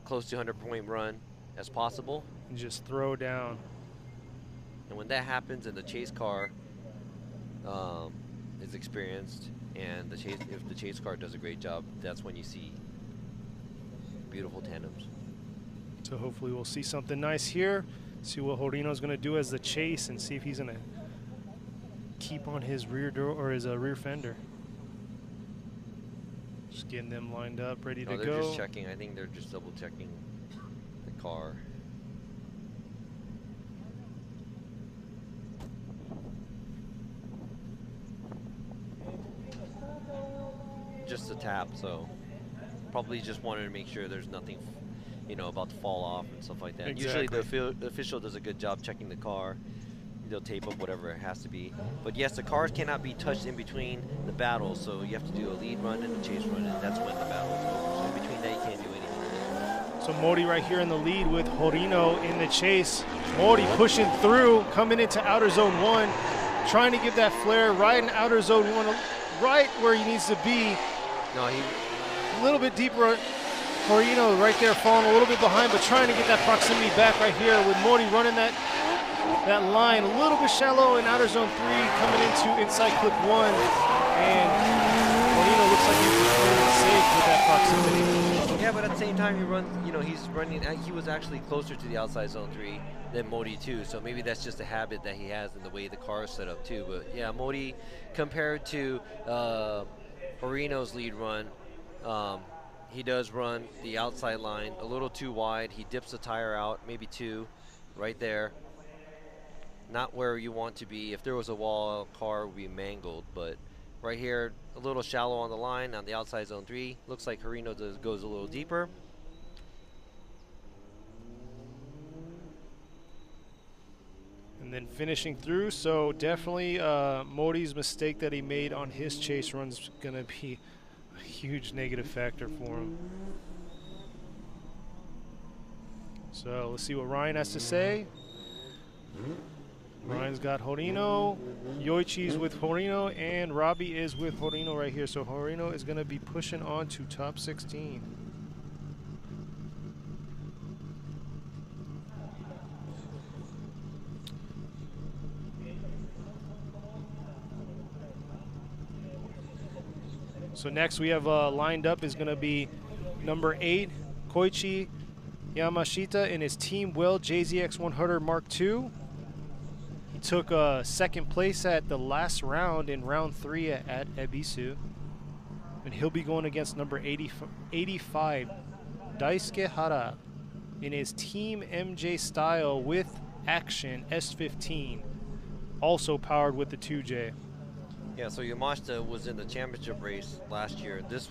close to 100-point run as possible. And just throw down. And when that happens and the chase car is experienced, And the chase, if the chase car does a great job, that's when you see beautiful tandems. So hopefully we'll see something nice here. See what Horino's going to do as the chase and see if he's going to keep on his rear door or his rear fender. Just getting them lined up, ready to go. They're just checking. I think they're just double checking the car. Just a tap, so probably just wanted to make sure there's nothing, you know, about to fall off and stuff like that. Exactly. Usually the official does a good job checking the car. They'll tape up whatever it has to be. But yes, the cars cannot be touched in between the battles, so you have to do a lead run and a chase run, and that's when the battle is over. So in between that, you can't do anything. So Modi right here in the lead with Horino in the chase. Modi pushing through, coming into outer zone 1, trying to give that flare right in outer zone 1, right where he needs to be. No, he a little bit deeper. Horino right there falling a little bit behind, but trying to get that proximity back right here with Modi running that line a little bit shallow in outer zone 3, coming into inside clip 1, and Horino looks like he's just playing it safe with that proximity. Yeah, but at the same time, he runs. You know, he's running. He was actually closer to the outside zone 3 than Modi too. So maybe that's just a habit that he has in the way the car is set up too. But yeah, Modi compared to Horino's lead run, he does run the outside line a little too wide. He dips the tire out, maybe 2, right there. Not where you want to be. If there was a wall, car would be mangled. But right here, a little shallow on the line on the outside zone 3. Looks like Horino goes a little deeper. And then finishing through, so definitely Modi's mistake that he made on his chase run's going to be a huge negative factor for him. So let's see what Ryan has to say. Ryan's got Horino, Yoichi's with Horino, and Robbie is with Horino right here. So Horino is going to be pushing on to top 16. So next we have lined up is going to be number 8, Koichi Yamashita in his Team Will JZX 100 Mark II. He took second place at the last round in round 3 at Ebisu. And he'll be going against number 85, Daisuke Hara, in his Team MJ style with Action S15, also powered with the 2J. Yeah, so Yamashita was in the championship race last year. This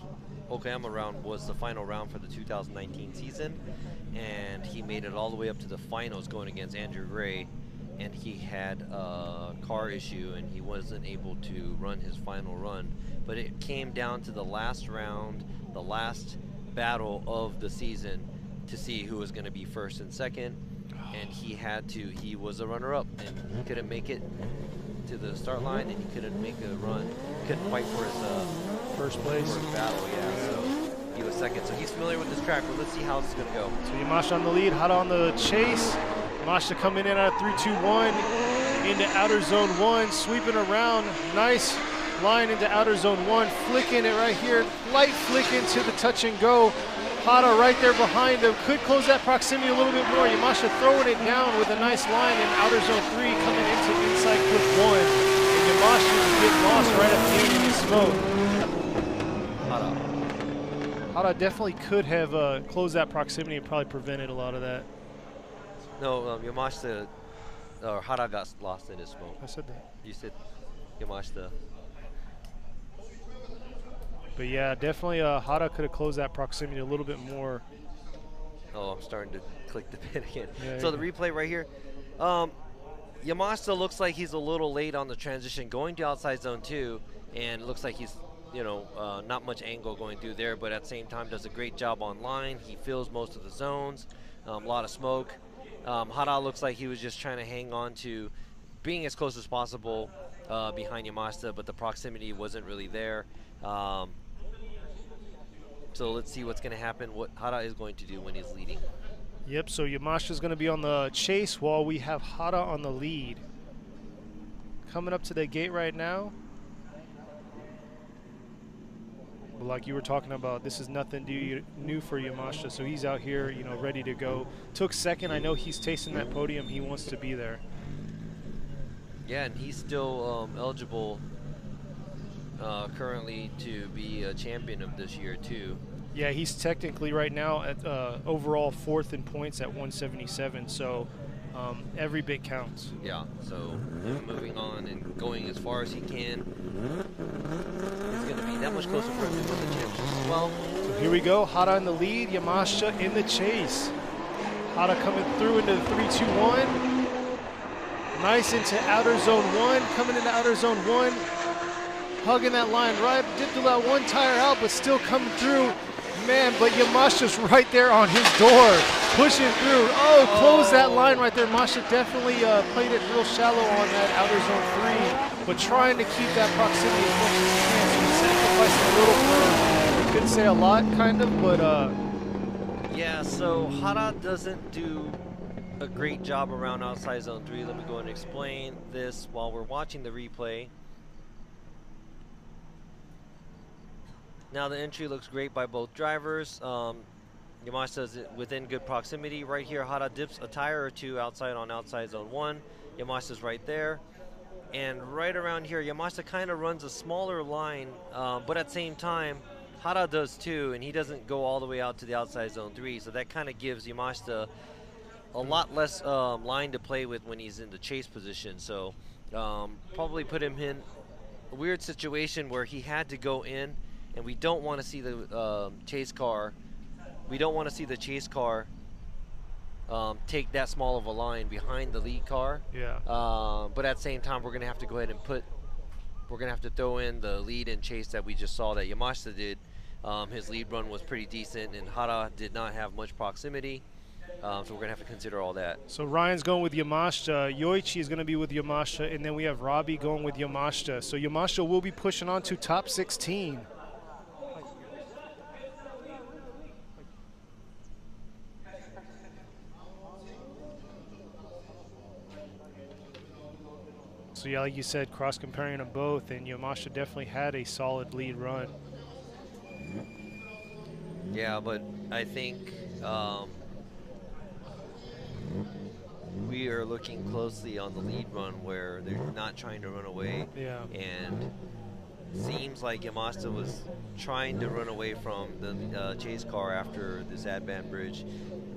Okayama round was the final round for the 2019 season, and he made it all the way up to the finals going against Andrew Gray, and he had a car issue and he wasn't able to run his final run. But it came down to the last round, the last battle of the season, to see who was going to be first and second, and he was a runner-up, and he couldn't make it to the start line, and he couldn't make a run. Couldn't fight for his first place battle, yeah. So he was second. So he's familiar with this track, but let's see how this is going to go. So Yamashita on the lead, Hara on the chase. Yamashita coming in at 3-2-1 into outer zone 1, sweeping around. Nice line into outer zone 1, flicking it right here. Light flick into the touch and go. Hara right there behind him, could close that proximity a little bit more. Yamashita throwing it down with a nice line in outer zone 3, coming into inside clip 1. And Yamashita getting lost right at the end in the smoke. Hara definitely could have closed that proximity and probably prevented a lot of that. No, Yamashita, or Hara got lost in his smoke. I said that. You said Yamashita. But yeah, definitely Hara could have closed that proximity a little bit more. Oh, I'm starting to click the pin again. Yeah, so the replay right here. Yamashita looks like he's a little late on the transition going to outside zone 2, and it looks like he's, you know, not much angle going through there, but at the same time does a great job on line. He fills most of the zones, a lot of smoke. Hara looks like he was just trying to hang on to being as close as possible behind Yamashita, but the proximity wasn't really there. So let's see what's going to happen, what Hara is going to do when he's leading. Yep, so Yamashita's going to be on the chase while we have Hara on the lead. Coming up to the gate right now. But like you were talking about, this is nothing new for Yamashita, so he's out here, you know, ready to go. Took second. I know he's tasting that podium. He wants to be there. Yeah, and he's still eligible currently to be a champion of this year too. Yeah, he's technically right now at overall 4th in points at 177, so every bit counts. Yeah, so moving on and going as far as he can is going to be that much closer for him to win the championship as well. So here we go, Hara in the lead, Yamashita in the chase. Hara coming through into the 3-2-1. Nice into outer zone 1, coming into outer zone 1. Hugging that line right, did do that one tire out, but still coming through. Man, but Yamashita's right there on his door, pushing through. Oh, close that line right there. Yamashita definitely played it real shallow on that outer zone 3, but trying to keep that proximity as much as he can. So he's sacrificing a little for, I couldn't say a lot, kind of, but. Yeah, so Hara doesn't do a great job around outside zone 3. Let me go and explain this while we're watching the replay. Now the entry looks great by both drivers. Yamashita's within good proximity. Right here, Hara dips a tire or two outside on outside zone 1. Yamashita's right there. And right around here, Yamashita kind of runs a smaller line, but at the same time, Hara does too, and he doesn't go all the way out to the outside zone 3. So that kind of gives Yamashita a lot less line to play with when he's in the chase position. So probably put him in a weird situation where he had to go in, and we don't want to see the chase car. We don't want to see the chase car take that small of a line behind the lead car. Yeah. But at the same time, we're going to have to go ahead and we're going to have to throw in the lead and chase that we just saw that Yamashita did. His lead run was pretty decent, and Hara did not have much proximity. So we're going to have to consider all that. So Ryan's going with Yamashita. Yoichi is going to be with Yamashita, and then we have Robbie going with Yamashita. So Yamashita will be pushing on to top 16. So yeah, like you said, cross-comparing them both, and Yamashita definitely had a solid lead run. Yeah, but I think we are looking closely on the lead run where they're not trying to run away. Yeah. And seems like Yamashita was trying to run away from the chase car after this ad-band bridge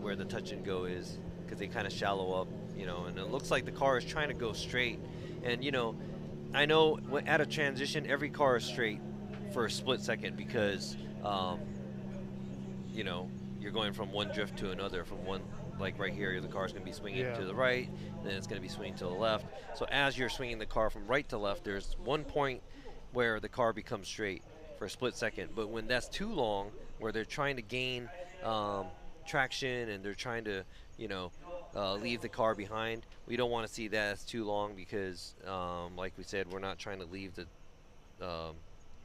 where the touch and go is, because they kind of shallow up, you know, and it looks like the car is trying to go straight. And, you know, I know at a transition, every car is straight for a split second because, you know, you're going from one drift to another, from one, like right here, the car's going to be swinging to the right, then it's going to be swinging to the left. So as you're swinging the car from right to left, there's one point where the car becomes straight for a split second. But when that's too long, where they're trying to gain traction and they're trying to, you know, leave the car behind, we don't want to see that as too long because, like we said, we're not trying to leave the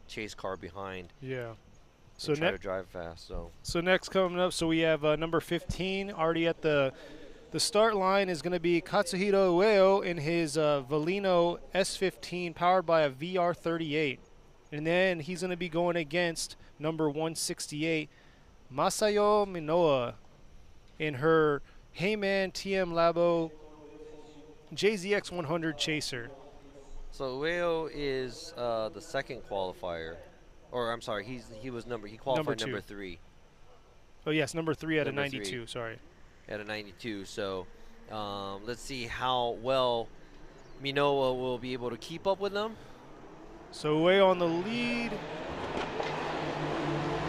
chase car behind. Yeah. So try to drive fast. So next coming up, so we have number 15 already at the start line is going to be Katsuhiro Ueo in his Valino S15 powered by a VR38. And then he's going to be going against number 168, Masayo Minoa, in her Heyman TM Labo JZX 100 Chaser. So Ueo is the second qualifier. Or I'm sorry, he qualified number 3. Oh yes, number 3 at a 92. Sorry. At a 92. So let's see how well Minoa will be able to keep up with them. So Ueo on the lead.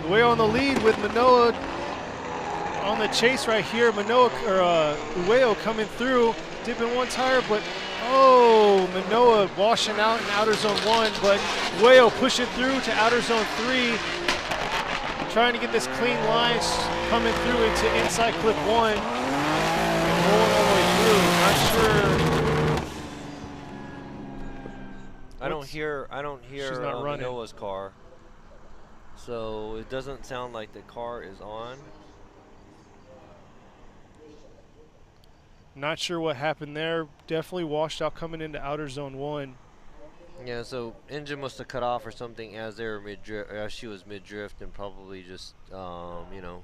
Ueo on the lead with Minoa on the chase right here. Ueo coming through, dipping one tire, but Minoa washing out in outer zone 1, but Ueo pushing through to outer zone 3, trying to get this clean line coming through into inside clip 1 and rolling all the way through. Not sure. I don't hear Minoa's car, so it doesn't sound like the car is on. Not sure what happened there. Definitely washed out coming into outer zone 1. Yeah, so engine must have cut off or something as they were mid-drift, as she was mid-drift, and probably just, you know,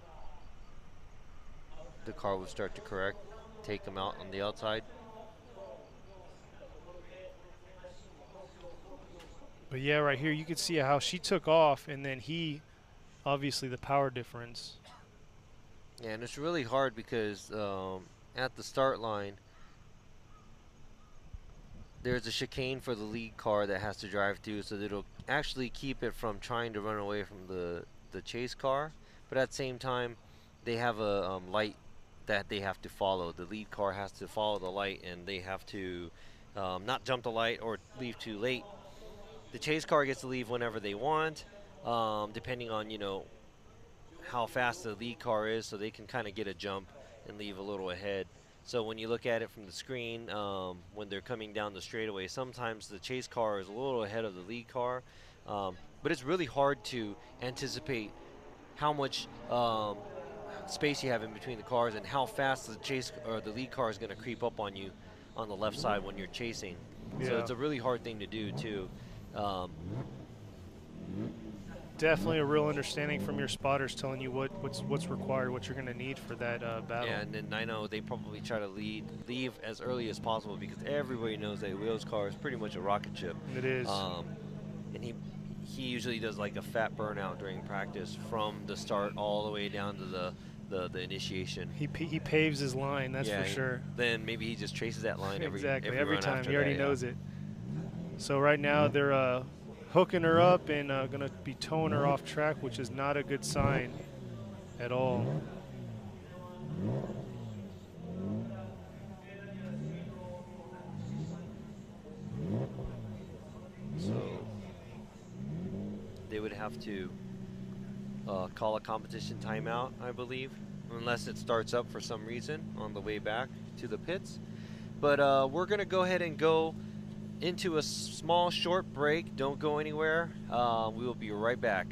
the car would start to correct, take them out on the outside. But yeah, right here you can see how she took off, and then he, obviously the power difference. Yeah, and it's really hard because at the start line, there's a chicane for the lead car that has to drive through, so that it'll actually keep it from trying to run away from the chase car. But at the same time, they have a light that they have to follow. The lead car has to follow the light, and they have to not jump the light or leave too late. The chase car gets to leave whenever they want, depending on, you know, how fast the lead car is, so they can kind of get a jump and leave a little ahead. So when you look at it from the screen, when they're coming down the straightaway, sometimes the chase car is a little ahead of the lead car, but it's really hard to anticipate how much space you have in between the cars and how fast the chase or the lead car is going to creep up on you on the left side when you're chasing. Yeah. So it's a really hard thing to do too. Definitely a real understanding from your spotters telling you what's required, what you're going to need for that battle. Yeah, and then I know they probably try to leave as early as possible because everybody knows that Will's car is pretty much a rocket ship. It is. And he usually does like a fat burnout during practice from the start all the way down to the initiation. He paves his line, that's for sure. Then maybe he just traces that line every every time. He already knows it. So right now Mm-hmm. they're hooking her up and going to be towing her off track, which is not a good sign at all. So they would have to call a competition timeout, I believe, unless it starts up for some reason on the way back to the pits. But we're going to go ahead and go into a small short break. Don't go anywhere. We will be right back.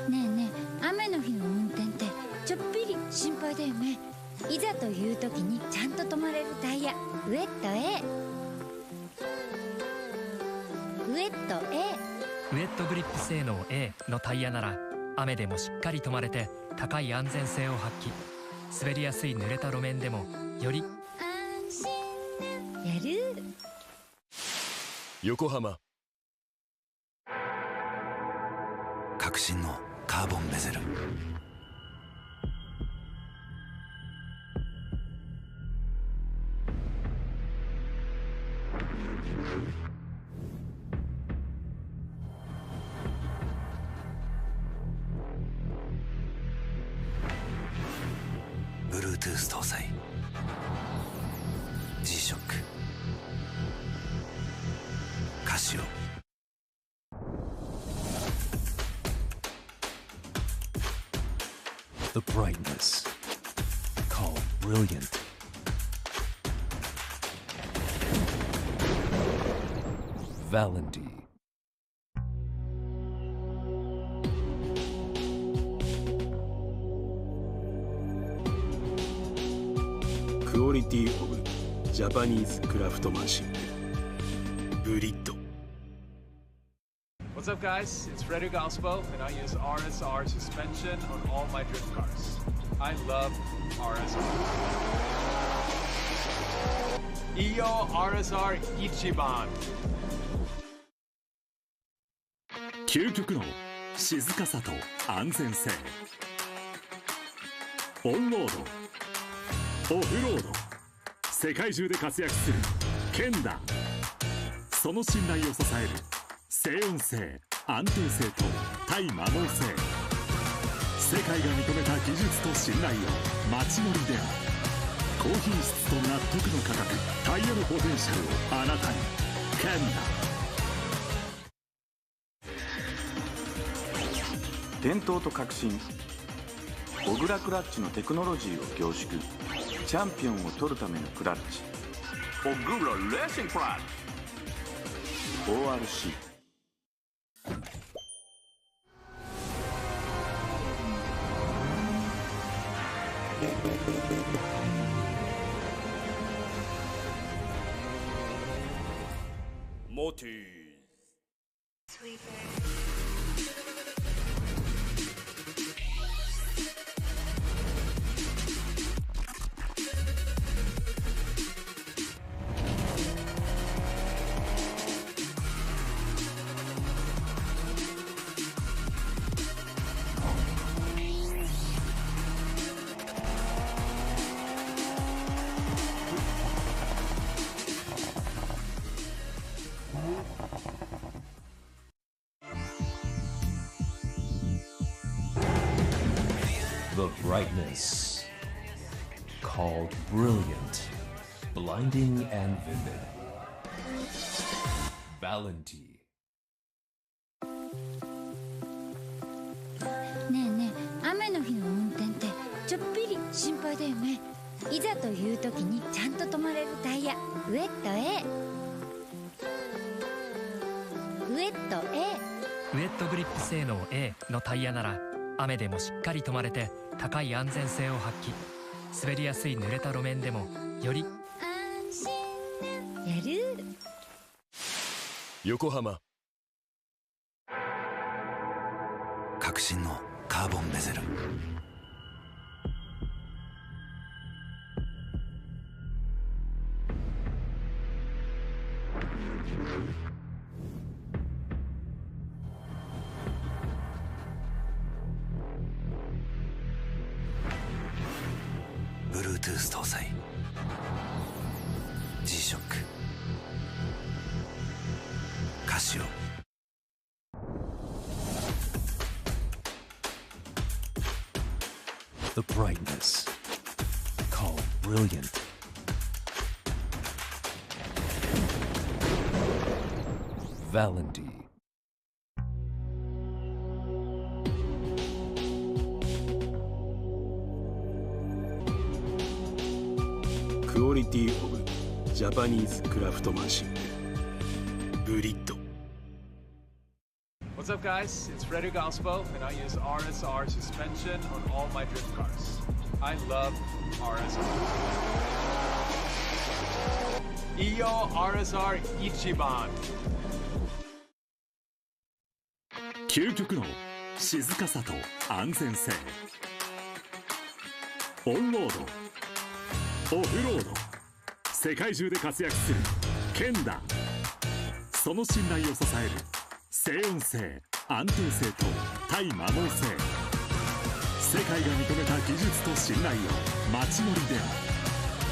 ねえねえ、雨の日の運転ってちょっぴり心配だよね。いざという時にちゃんと止まれるタイヤ、ウエット A。ウエット A。ウェットグリップ性能 A のタイヤなら雨でもしっかり止まれて高い安全性を発揮。滑りやすい濡れた路面でもより安心なやる。横浜革新のカーボンベゼル。Bluetooth 搭載 G-SHOCK カシオ。The brightness called brilliant. Valendy. Quality of Japanese craftsmanship. ブリッド。 What's up, guys? It's Frederick Galspo, and I use RSR suspension on all my drift cars. I love RSR. Iyo RSR Ichiban. 究極の静かさと安全性。オンロード、オフロード、世界中で活躍するケンダ。その信頼を支える静音性、安定性と対摩耗性。世界が認めた技術と信頼を街乗りで高品質と納得の価格、タイヤのポテンシャルをあなたに。ケンダ。伝統と革新、小倉クラッチのテクノロジーを凝縮。チャンピオンを取るためのクラッチ、小倉レーシングクラッチ。ORC。モティThe brightness called brilliant, blinding and vivid. Valenti. ねえねえ、雨の日の運転ってちょっぴり心配だよね。いざという時にちゃんと止まれるタイヤ、ウェット A。 ウェット A。 ウェットグリップ性能 A のタイヤなら雨でもしっかり止まれて高い安全性を発揮。滑りやすい濡れた路面でもより安心やる。横浜。革新のカーボンベゼル。Bluetooth 搭載 G-SHOCK カシオ。The brightness called brilliant. Valenti. クオリティオブジャパニーズクラフトマンシップブリッド。 What's up, guys? It's Frederick Ospo, and I use RSR suspension on all my drift cars. I love RSR. Iyo RSR Ichiban. 究極の静かさと安全性。オンロード、オフロード、世界中で活躍するケンダ。その信頼を支える静音性、安定性と対摩耗性。世界が認めた技術と信頼を街乗りである。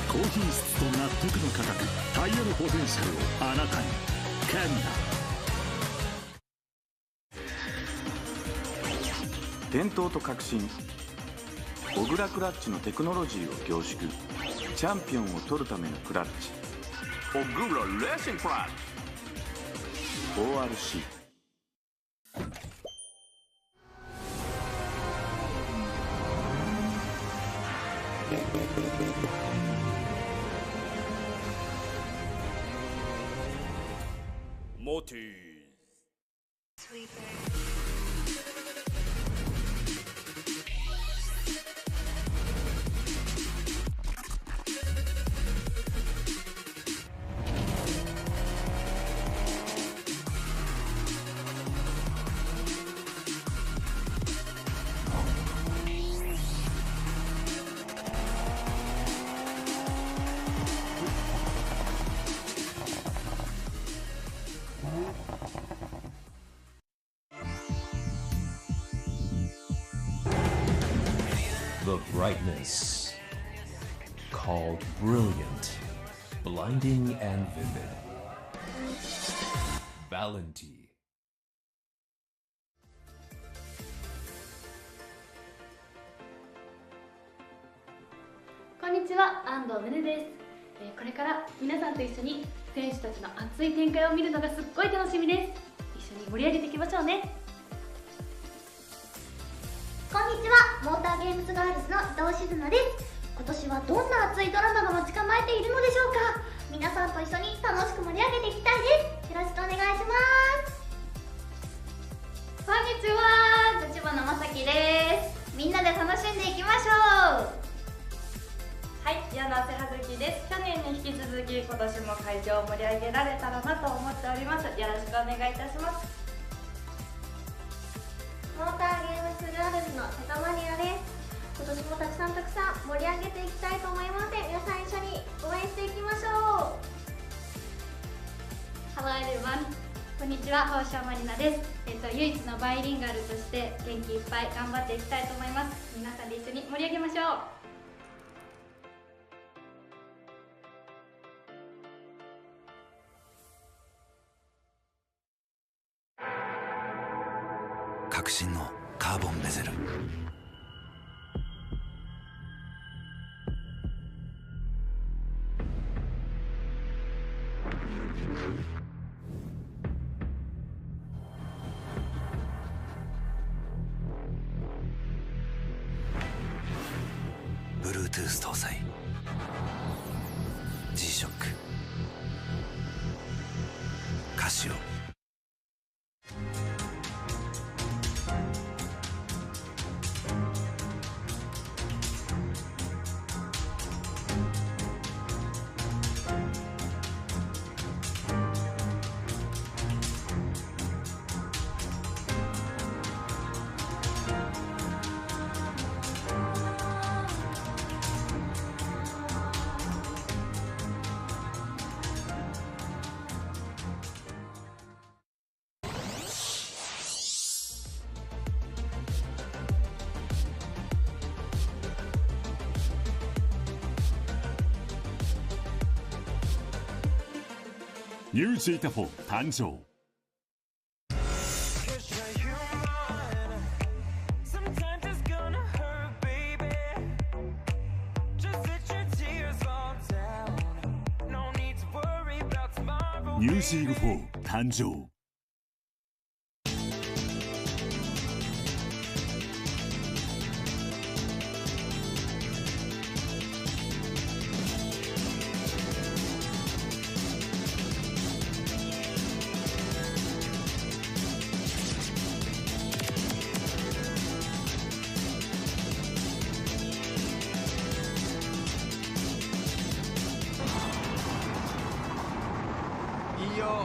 高品質と納得の価格、タイヤのポテンシャルをあなたに。ケンダ。伝統と革新、小倉クラッチのテクノロジーを凝縮。チャンピオンを取るためのクラッチ、小倉レーシングクラッチ ORC。 モティ The brightness called brilliant, blinding and vivid. Valenti. こんにちは、安藤宗です。これから皆さんと一緒に選手たちの熱い展開を見るのがすっごい楽しみです。一緒に盛り上げていきましょうね。こんにちは、モーターゲームズガールズの伊藤静乃です。今年はどんな熱いドラマが待ち構えているのでしょうか。皆さんと一緒に楽しく盛り上げていきたいです。よろろしくお願いします。こんにちは、立花まさきです。みんなで楽しんでいきましょう。はい、柳瀬葉月です。去年に引き続き今年も会場を盛り上げられたらなと思っております。よろしくお願いいたします。モーターゲームスガールズのセカマリアです。今年もたくさん盛り上げていきたいと思いますので、皆さん一緒に応援していきましょう。Hello everyone、こんにちは、大島まりなです。唯一のバイリンガルとして元気いっぱい頑張っていきたいと思います。皆さんで一緒に盛り上げましょう。革新のカーボンベゼル。Bluetooth 搭載 G-SHOCK カシオ。ニュージータフォ誕生。ニュージーグ4誕生。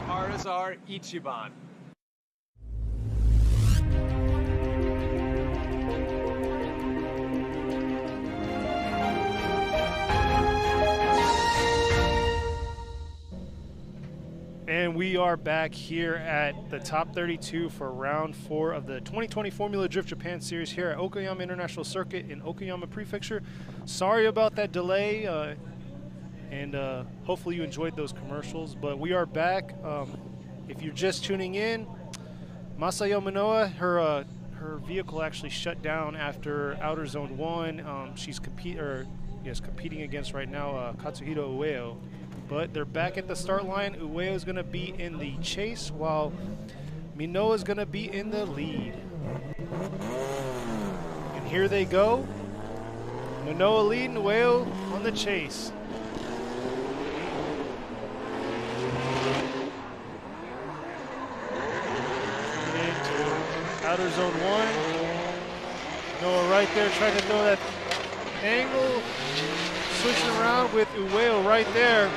RSR Ichiban. And we are back here at the top 32 for round 4 of the 2020 Formula Drift Japan Series here at Okayama International Circuit in Okayama Prefecture. Sorry about that delay, and hopefully you enjoyed those commercials, but we are back. If you're just tuning in, Masayo Minoa, her vehicle actually shut down after Outer Zone 1. She's competing against right now Katsuhiro Ueo. But they're back at the start line. Ueo is going to be in the chase while Minoa is going to be in the lead. And here they go. Minoa leading, Ueo on the chase. Outer Zone 1. Noah right there trying to throw that angle. Switching around with Ueo right there.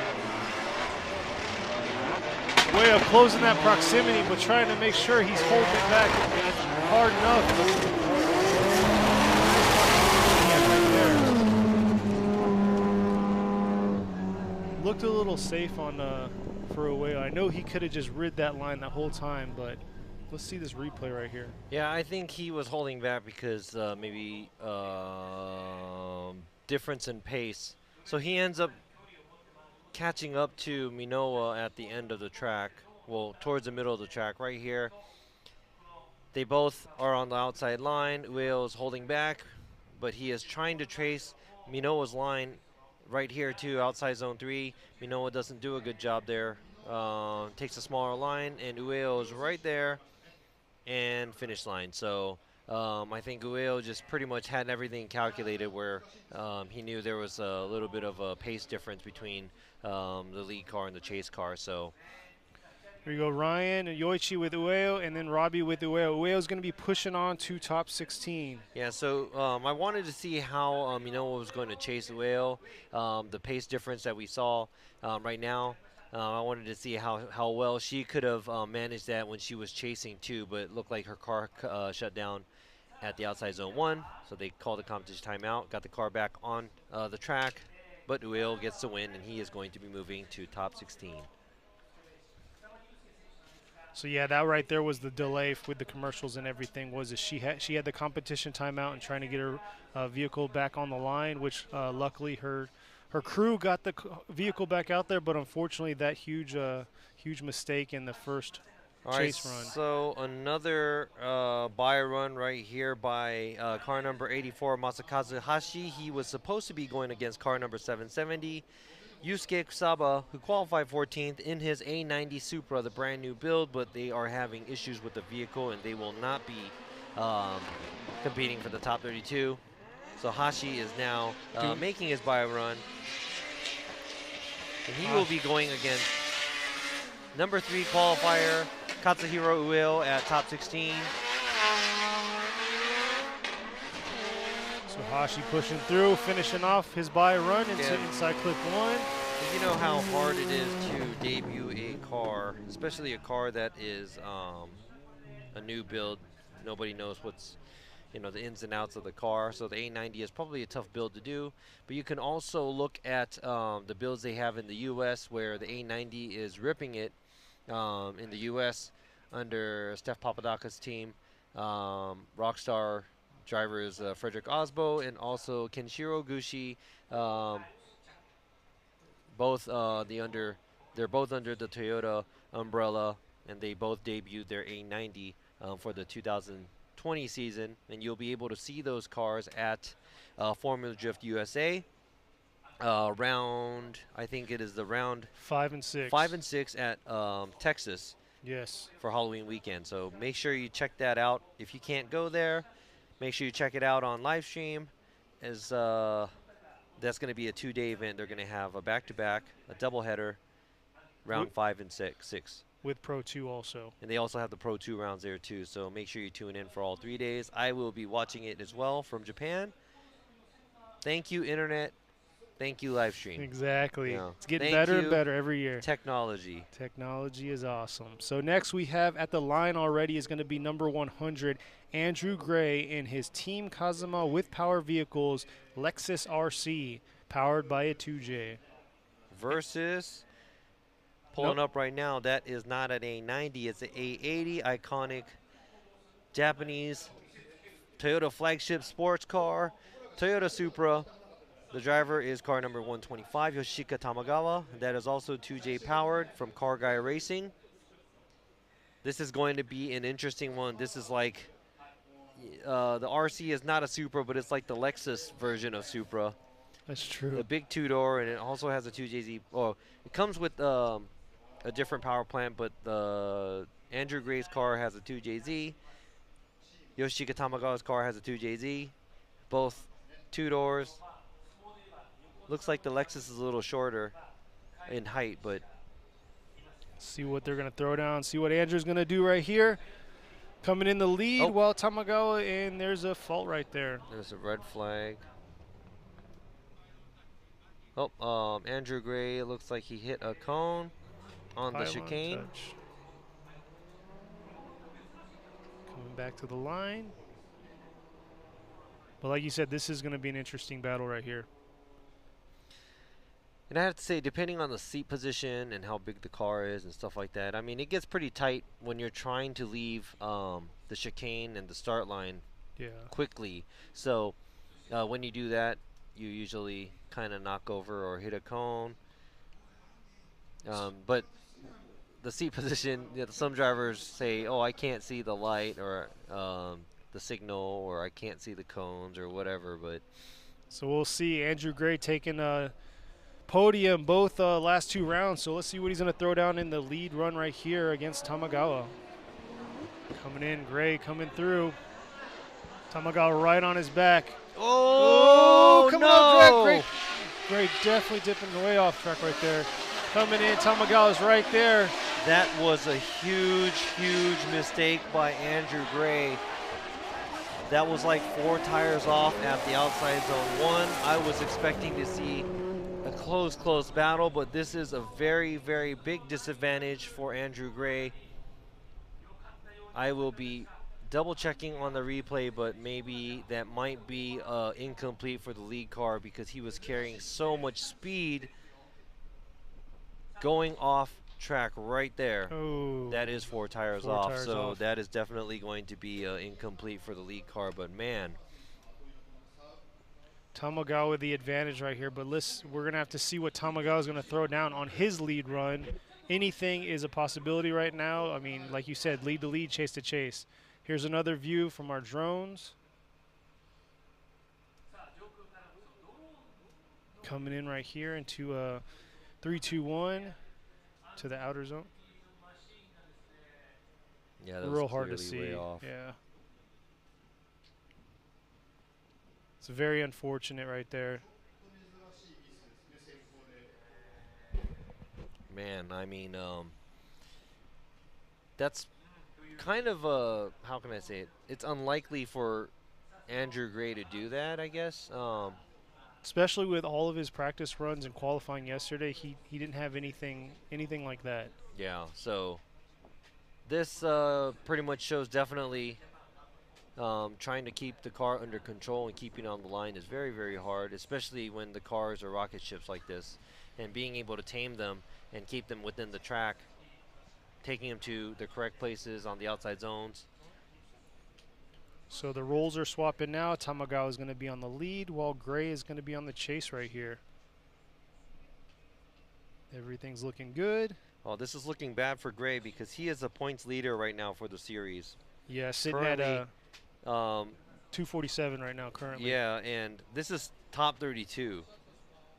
Ueo closing that proximity, but trying to make sure he's holding it back hard enough. Right there. Looked a little safe on for Ueo. I know he could have just rid that line that whole time, but let's see this replay right here. Yeah, I think he was holding back because maybe difference in pace. So he ends up catching up to Minoa at the end of the track, well, towards the middle of the track right here. They both are on the outside line. Ueo is holding back, but he is trying to trace Minoa's line right here too, outside zone 3. Minoa doesn't do a good job there. Takes a smaller line, and Ueo is right there and finish line. So I think Ueo just pretty much had everything calculated where he knew there was a little bit of a pace difference between the lead car and the chase car. So Here you go, Ryan and Yoichi with Ueo, and then Robbie with Ueo. Ueo's going to be pushing on to top 16. Yeah, so I wanted to see how Minowa was going to chase Ueo. The pace difference that we saw right now, I wanted to see how well she could have managed that when she was chasing too, but it looked like her car shut down at the outside zone 1, so they called the competition timeout, got the car back on the track, but Ueo gets the win, and he is going to be moving to top 16. So yeah, that right there was the delay with the commercials and everything. Was she had the competition timeout and trying to get her vehicle back on the line, which luckily her crew got the vehicle back out there, but unfortunately that huge mistake in the first chase run. So another buy run right here by car number 84, Masakazu Hashi. He was supposed to be going against car number 770, Yusuke Kusaba, who qualified 14th in his A90 Supra, the brand new build, but they are having issues with the vehicle and they will not be competing for the top 32. So Hashi is now making his buy run. And he will be going against number 3 qualifier, Katsuhiro Ueo at top 16. So Hashi pushing through, finishing off his buy run into inside clip 1. You know how hard it is to debut a car, especially a car that is a new build. Nobody knows what's, the ins and outs of the car. So the A90 is probably a tough build to do. But you can also look at the builds they have in the U.S. where the A90 is ripping it in the U.S. under Steph Papadakis' team. Rockstar drivers Frederick Osbo and also Kenshiro Gushi. They're both under the Toyota umbrella, and they both debuted their A90 for the 2020 season. And you'll be able to see those cars at Formula Drift USA. Round, I think it is the round 5 and 6. 5 and 6 at Texas. Yes. For Halloween weekend. So make sure you check that out. If you can't go there, make sure you check it out on live stream. As that's going to be a 2-day event. They're going to have a back-to-back, a doubleheader, round 5 and 6. With Pro 2 also. And they also have the Pro 2 rounds there too. So make sure you tune in for all 3 days. I will be watching it as well from Japan. Thank you, Internet. Thank you, live stream. Exactly. It's getting better and better every year. Technology. Technology is awesome. So next we have at the line already is going to be number 100, Andrew Gray in his Team Kazuma with Power Vehicles Lexus RC, powered by a 2J. Versus, pulling up right now, that is not an A90, it's an A80, iconic Japanese Toyota flagship sports car, Toyota Supra. The driver is car number 125, Yoshika Tamagawa. That is also 2J powered from Car Guy Racing. This is going to be an interesting one. This is like, the RC is not a Supra, but it's like the Lexus version of Supra. That's true. A big two-door, and it also has a 2JZ. Oh, it comes with a different power plant, but the Andrew Gray's car has a 2JZ. Yoshika Tamagawa's car has a 2JZ. Both 2 doors. Looks like the Lexus is a little shorter in height, but see what they're going to throw down. See what Andrew's going to do right here. Coming in the lead while Tamagawa, and there's a fault right there. There's a red flag. Oh, Andrew Gray looks like he hit a cone on the chicane. Coming back to the line. But like you said, this is going to be an interesting battle right here. And I have to say, depending on the seat position and how big the car is and stuff like that, I mean, it gets pretty tight when you're trying to leave the chicane and the start line quickly. So when you do that, you usually kind of knock over or hit a cone. But the seat position, some drivers say, oh, I can't see the light or the signal, or I can't see the cones or whatever. But so we'll see Andrew Gray taking a podium both last 2 rounds. So let's see what he's going to throw down in the lead run right here against Tamagawa. Coming in, Gray coming through. Tamagawa right on his back. Oh, coming off track. Gray definitely dipping way off track right there. Coming in, Tamagawa's right there. That was a huge, huge mistake by Andrew Gray. That was like 4 tires off at the outside zone 1. I was expecting to see a close battle, but this is a very, very big disadvantage for Andrew Gray. I will be double checking on the replay, but maybe that might be incomplete for the lead car because he was carrying so much speed going off track right there. Oh, that is 4 tires 4 off, tires so off. that is definitely going to be incomplete for the lead car, but man. Tamagawa with the advantage right here, but we're going to have to see what Tamagawa is going to throw down on his lead run. Anything is a possibility right now. I mean, like you said, lead to lead, chase to chase. Here's another view from our drones. Coming in right here into 3-2-1 to the outer zone. Yeah, that real was hard to clearly see. way off. Yeah. It's very unfortunate right there. Man, I mean, that's kind of how can I say it? It's unlikely for Andrew Gray to do that, I guess. Especially with all of his practice runs and qualifying yesterday, he didn't have anything like that. Yeah, so this pretty much shows definitely trying to keep the car under control and keeping on the line is very, very hard, especially when the cars are rocket ships like this. And being able to tame them and keep them within the track, taking them to the correct places on the outside zones. So the roles are swapping now. Tamagawa is going to be on the lead while Gray is going to be on the chase right here. Everything's looking good. Oh, this is looking bad for Gray because he is a points leader right now for the series. Yeah, sitting currently, at 247 right now currently. Yeah, and this is top 32.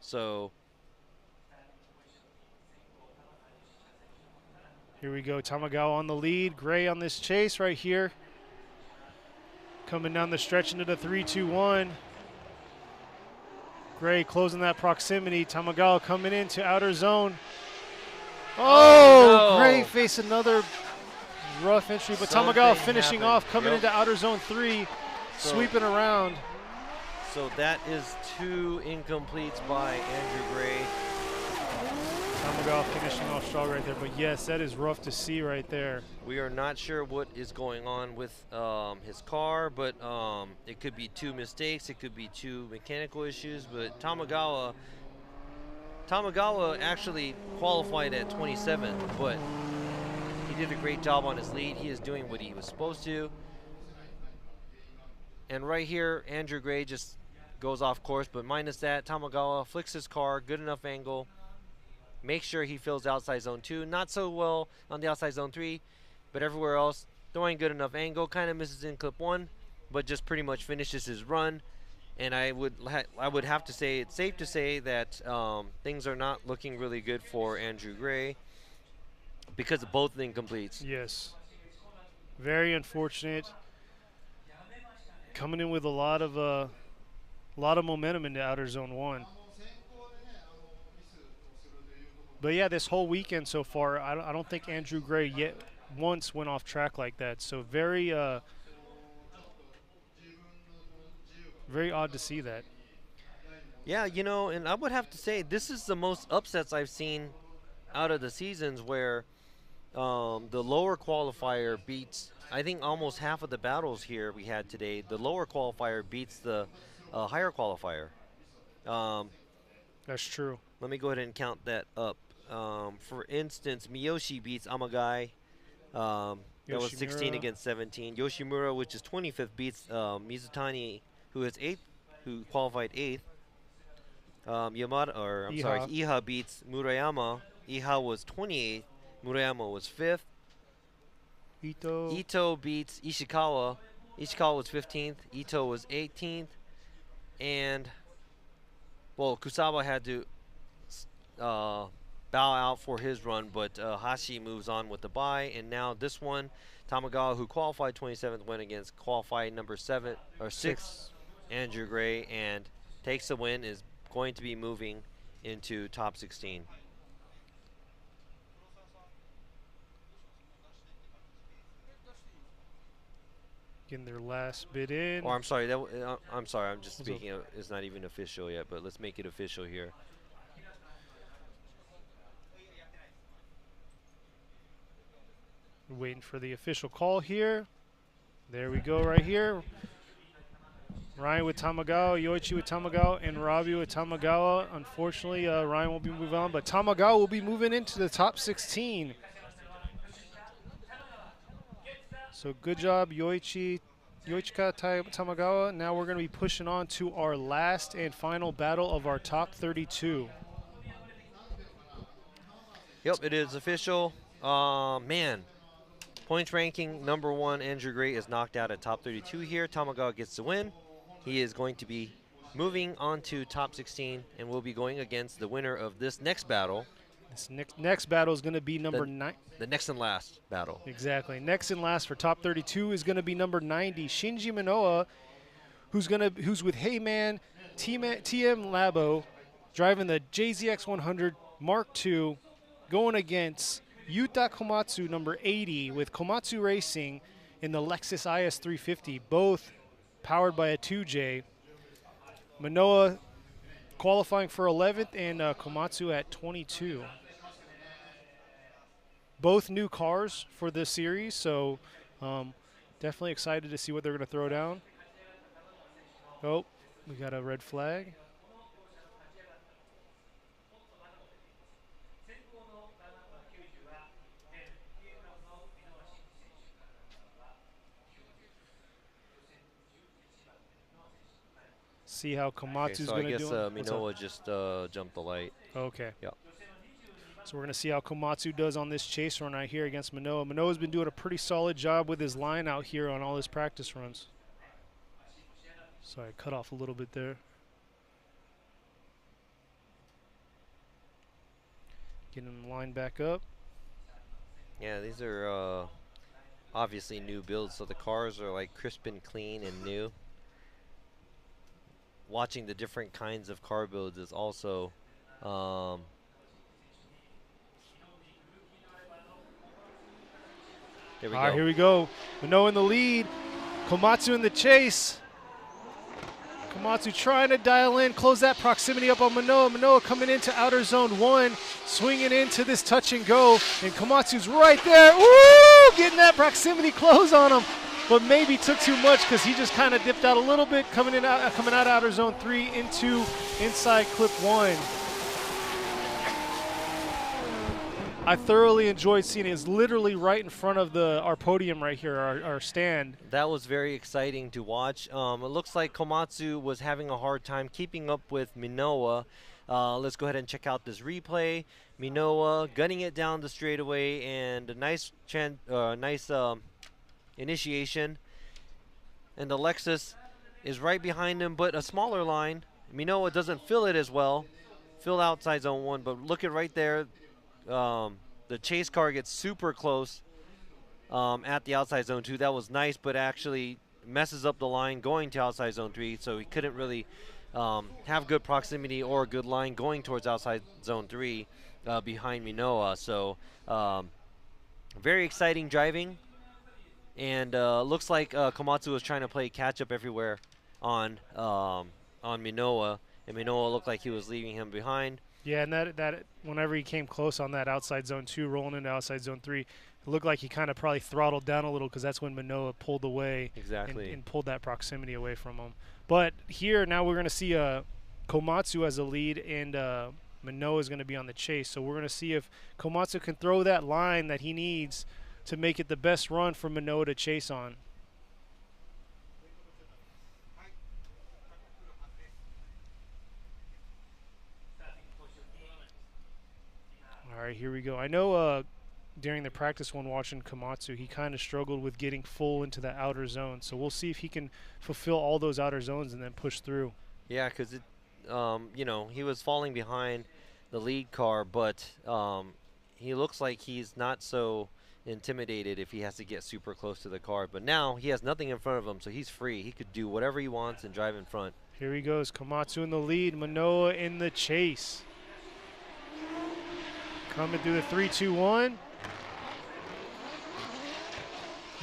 So here we go. Tamagawa on the lead. Gray on this chase right here. Coming down the stretch into the 3-2-1. Gray closing that proximity. Tamagawa coming into outer zone. Oh, no. Gray face another rough entry, but Tamagawa finishing happened. off, coming into outer zone 3, sweeping around. So that is 2 incompletes by Andrew Gray. Tamagawa finishing off strong right there, but yes, that is rough to see right there. We are not sure what is going on with his car, but it could be 2 mistakes, it could be 2 mechanical issues, but Tamagawa actually qualified at 27, but he did a great job on his lead. He is doing what he was supposed to. And right here, Andrew Gray just goes off course, but minus that, Tamagawa flicks his car, good enough angle, make sure he fills outside zone 2. Not so well on the outside zone 3, but everywhere else, throwing good enough angle, kind of misses in clip 1, but just pretty much finishes his run. And I would have to say, it's safe to say that things are not looking really good for Andrew Gray because of both incompletes. Yes. Very unfortunate. Coming in with a lot of momentum into outer zone 1. But yeah, this whole weekend so far, I don't think Andrew Gray yet once went off track like that. So very odd to see that. Yeah, you know, and I would have to say this is the most upsets I've seen out of the seasons where the lower qualifier beats, I think almost half of the battles here we had today, the lower qualifier beats the higher qualifier. That's true. Let me go ahead and count that up. For instance, Miyoshi beats Amagai. That was 16 against 17. Yoshimura, which is 25th, beats Mizutani, who is 8th, who qualified 8th. Iha beats Murayama. Iha was 28th. Murayama was 5th. Ito beats Ishikawa. Ishikawa was 15th. Ito was 18th. And, well, Kusaba had to bow out for his run, but Hashi moves on with the bye. And now this one, Tamagawa, who qualified 27th, went against qualified number 6, Andrew Gray, and takes the win, is going to be moving into top 16. Getting their last bit in. Or I'm sorry, I'm sorry, I'm just speaking. It's not even official yet, but let's make it official here. Waiting for the official call here. There we go right here. Ryan with Tamagawa, Yoichi with Tamagawa, and Robbie with Tamagawa. Unfortunately, Ryan won't be moving on, but Tamagawa will be moving into the top 16. So good job, Yoichika Tamagawa. Now we're going to be pushing on to our last and final battle of our top 32. Yep, it is official. Man, points ranking #1, Andrew Gray is knocked out at top 32 here. Tamagawa gets the win. He is going to be moving on to top 16 and will be going against the winner of this next battle. This next battle is going to be number 9. The next and last battle. Exactly. Next and last for top 32 is going to be number 90, Shinji Minoa, who's with Heyman TM Labo, driving the JZX 100 Mark II, going against Yuta Komatsu, number 80, with Komatsu Racing in the Lexus IS 350, both powered by a 2J. Minoa qualifying for 11th and Komatsu at 22. Both new cars for this series, so definitely excited to see what they're going to throw down. Oh, we got a red flag. See how Komatsu's going to do. So I guess Minoa just jumped the light. Okay. Yeah. So we're going to see how Komatsu does on this chase run right here against Minoa. Minoa's been doing a pretty solid job with his line out here on all his practice runs. Sorry, cut off a little bit there. Getting the line back up. Yeah, these are obviously new builds, so the cars are like crisp and clean and new. Watching the different kinds of car builds is also there we go. Here we go. Minoa in the lead. Komatsu in the chase. Komatsu trying to dial in, close that proximity up on Minoa. Minoa coming into outer zone 1, swinging into this touch and go, and Komatsu's right there. Woo! Getting that proximity close on him, but maybe took too much because he just kind of dipped out a little bit, coming out of outer zone 3 into inside clip 1. I thoroughly enjoyed seeing it. It's literally right in front of our podium right here, our stand. That was very exciting to watch. It looks like Komatsu was having a hard time keeping up with Minoa. Let's go ahead and check out this replay. Minoa gunning it down the straightaway, and a nice initiation. And the Lexus is right behind him, but a smaller line. Minoa doesn't fill it as well. Fill outside zone 1, but look at right there. The chase car gets super close at the outside zone 2. That was nice, but actually messes up the line going to outside zone 3, so he couldn't really have good proximity or a good line going towards outside zone 3 behind Minoa. So very exciting driving, and looks like Komatsu was trying to play catch up everywhere on Minoa, and Minoa looked like he was leaving him behind. Yeah, and that whenever he came close on that outside zone 2, rolling into outside zone 3, it looked like he kind of probably throttled down a little because that's when Minoa pulled away. Exactly. And pulled that proximity away from him. But here, now we're going to see Komatsu as a lead, and Minoa is going to be on the chase. So we're going to see if Komatsu can throw that line that he needs to make it the best run for Minoa to chase on. All right, here we go. I know during the practice one watching Komatsu, he kind of struggled with getting full into the outer zone. So we'll see if he can fulfill all those outer zones and then push through. Yeah, because he was falling behind the lead car, but he looks like he's not so intimidated if he has to get super close to the car. But now he has nothing in front of him, so he's free. He could do whatever he wants and drive in front. Here he goes. Komatsu in the lead, Minoa in the chase. Coming through the 3-2-1.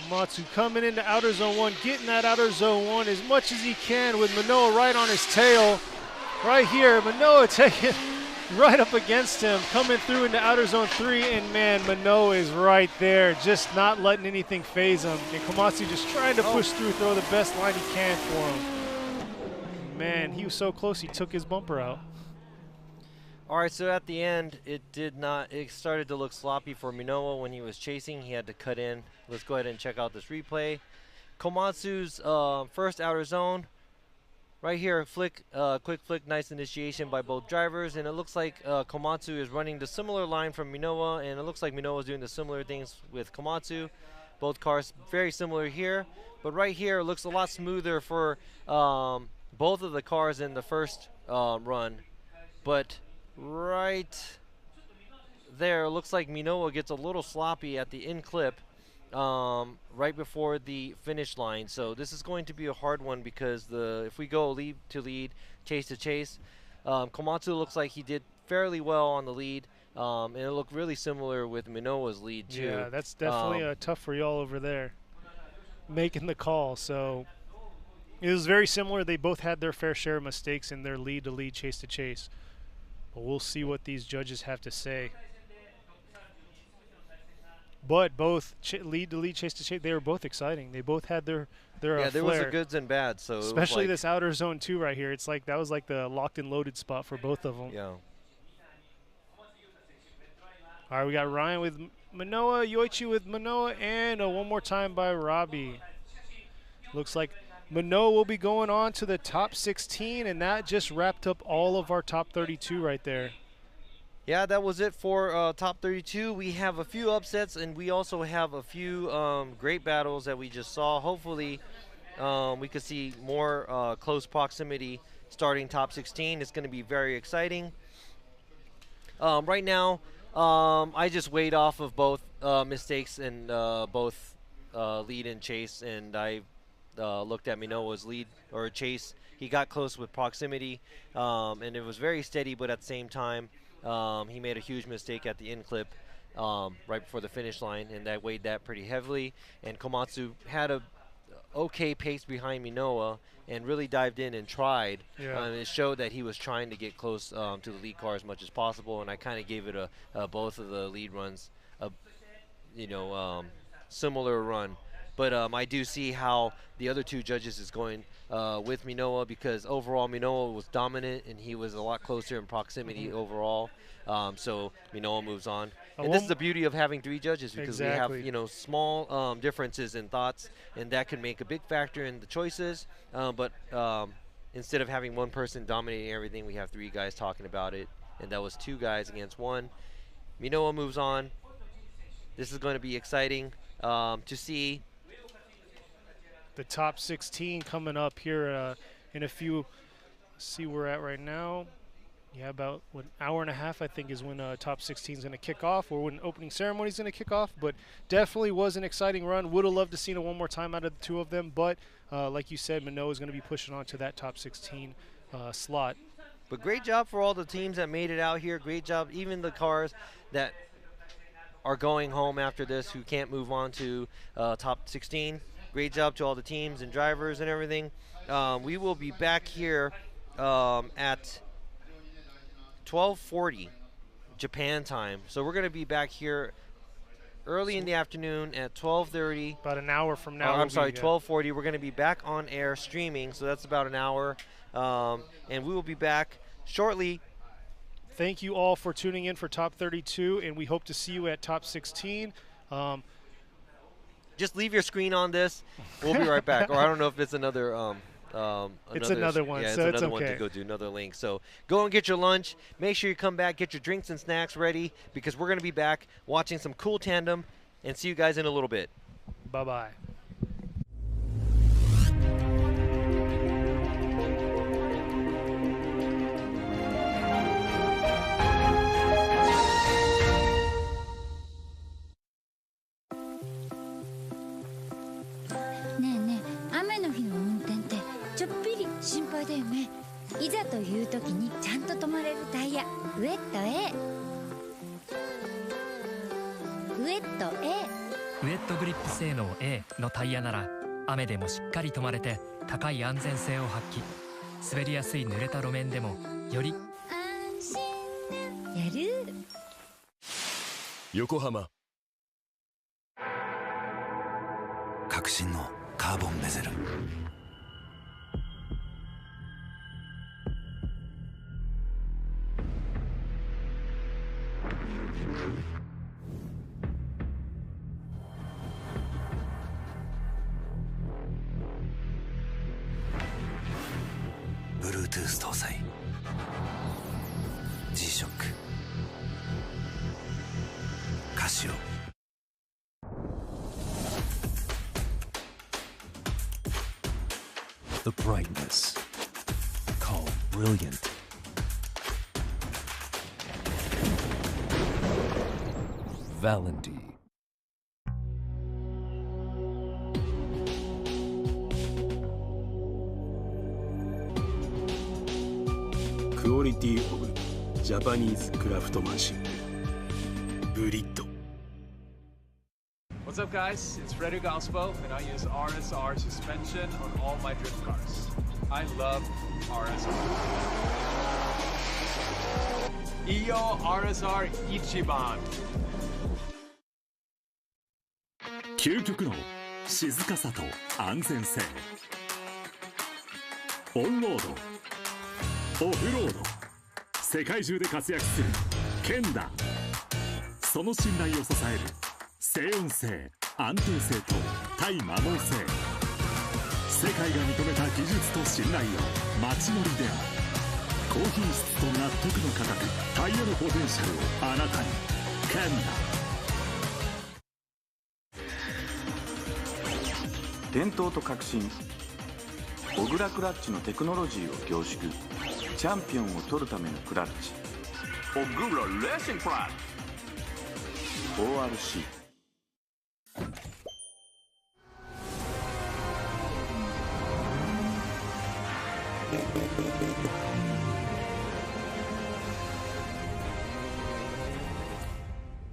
Komatsu coming into outer zone 1, getting that outer zone 1 as much as he can with Manoa right on his tail. Right here, Manoa taking right up against him, coming through into outer zone 3, and man, Manoa is right there, just not letting anything phase him. And Komatsu just trying to push through, throw the best line he can for him. Man, he was so close, he took his bumper out. All right, so at the end, it started to look sloppy for Minowa when he was chasing. He had to cut in. Let's go ahead and check out this replay. Komatsu's first outer zone. Right here, quick flick, nice initiation by both drivers, and it looks like Komatsu is running the similar line from Minowa, and it looks like Minowa is doing the similar things with Komatsu. Both cars very similar here, but right here it looks a lot smoother for both of the cars in the first run, but right there it looks like Minowa gets a little sloppy at the in clip right before the finish line. So this is going to be a hard one because if we go lead to lead, chase to chase, Komatsu looks like he did fairly well on the lead, and it looked really similar with Minowa's lead too. Yeah, that's definitely tough for y'all over there making the call. So it was very similar. They both had their fair share of mistakes in their lead to lead, chase to chase. But we'll see what these judges have to say. But both lead to lead, chase to chase, they were both exciting. They both had their yeah, there flair. was a goods and bads. So especially this outer zone 2 right here. It's like that was like the locked and loaded spot for both of them. Yeah. All right, we got Ryan with Manoa, Yoichi with Manoa, and one more time by Robbie. Looks like Manoa will be going on to the top 16, and that just wrapped up all of our top 32 right there. Yeah, that was it for top 32. We have a few upsets, and we also have a few great battles that we just saw. Hopefully, we could see more close proximity starting top 16. It's going to be very exciting. Right now, I just weighed off of both mistakes and both lead and chase, and I looked at Minowa's lead or chase. He got close with proximity, and it was very steady, but at the same time, he made a huge mistake at the in clip right before the finish line, and that weighed that pretty heavily. And Komatsu had a okay pace behind Minowa and really dived in and tried. Yeah. It showed that he was trying to get close to the lead car as much as possible, and I kind of gave it both of the lead runs a similar run. But I do see how the other two judges is going with Minowa, because overall Minowa was dominant and he was a lot closer in proximity overall. So Minowa moves on. And this is the beauty of having three judges, because we have small differences in thoughts, and that can make a big factor in the choices. But instead of having one person dominating everything, we have three guys talking about it, and that was two guys against one. Minowa moves on. This is going to be exciting to see. The top 16 coming up here in a few. Let's see where we're at right now. Yeah, about an hour and a half, I think, is when top 16 is going to kick off, or when opening ceremony is going to kick off. But definitely was an exciting run. Would have loved to seen it one more time out of the two of them. But like you said, Manoa is going to be pushing on to that top 16 slot. But great job for all the teams that made it out here. Great job, even the cars that are going home after this who can't move on to top 16. Great job to all the teams and drivers and everything. We will be back here at 12:40 Japan time. So we're going to be back here early in the afternoon at 12:30. About an hour from now. I'm sorry, 12:40. We're going to be back on air streaming, so that's about an hour. And we will be back shortly. Thank you all for tuning in for top 32, and we hope to see you at top 16. Just leave your screen on this. We'll be right back. Or I don't know if it's another. It's another one. Yeah, so it's another okay. one to go do another link. So go and get your lunch. Make sure you come back, get your drinks and snacks ready, because we're going to be back watching some cool tandem, and see you guys in a little bit. Bye-bye.ね。いざという時にちゃんと止まれるタイヤ、ウエット A。ウエット A。ウェットグリップ性能 A のタイヤなら雨でもしっかり止まれて高い安全性を発揮。滑りやすい濡れた路面でもより安心やる。横浜革新のカーボンベゼル。Bluetooth 搭載 G-SHOCK カシオ。The brightness called brilliant. Valenti. Quality of Japanese craftsmanship. ブリッド。 What's up, guys? It's Frederick Ospo, and I use RSR suspension on all my drift cars. I love RSR. Iyo RSR Ichiban. 究極の静かさと安全性。オンロード、オフロード、世界中で活躍するケンダ。その信頼を支える静音性、安定性と対摩耗性。世界が認めた技術と信頼を街乗りである。高品質と納得の価格、タイヤのポテンシャルをあなたに。ケンダ。伝統と革新、小倉クラッチのテクノロジーを凝縮。チャンピオンを取るためのクラッチ、小倉レーシングクラッチ ORC。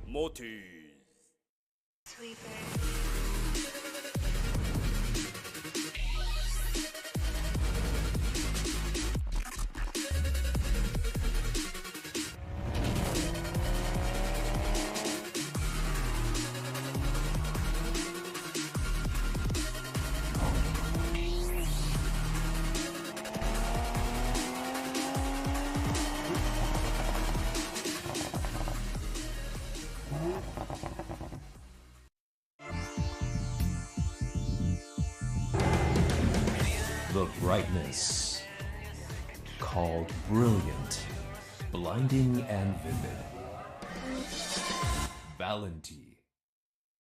モティThe brightness called brilliant, blinding and vivid. Valenti.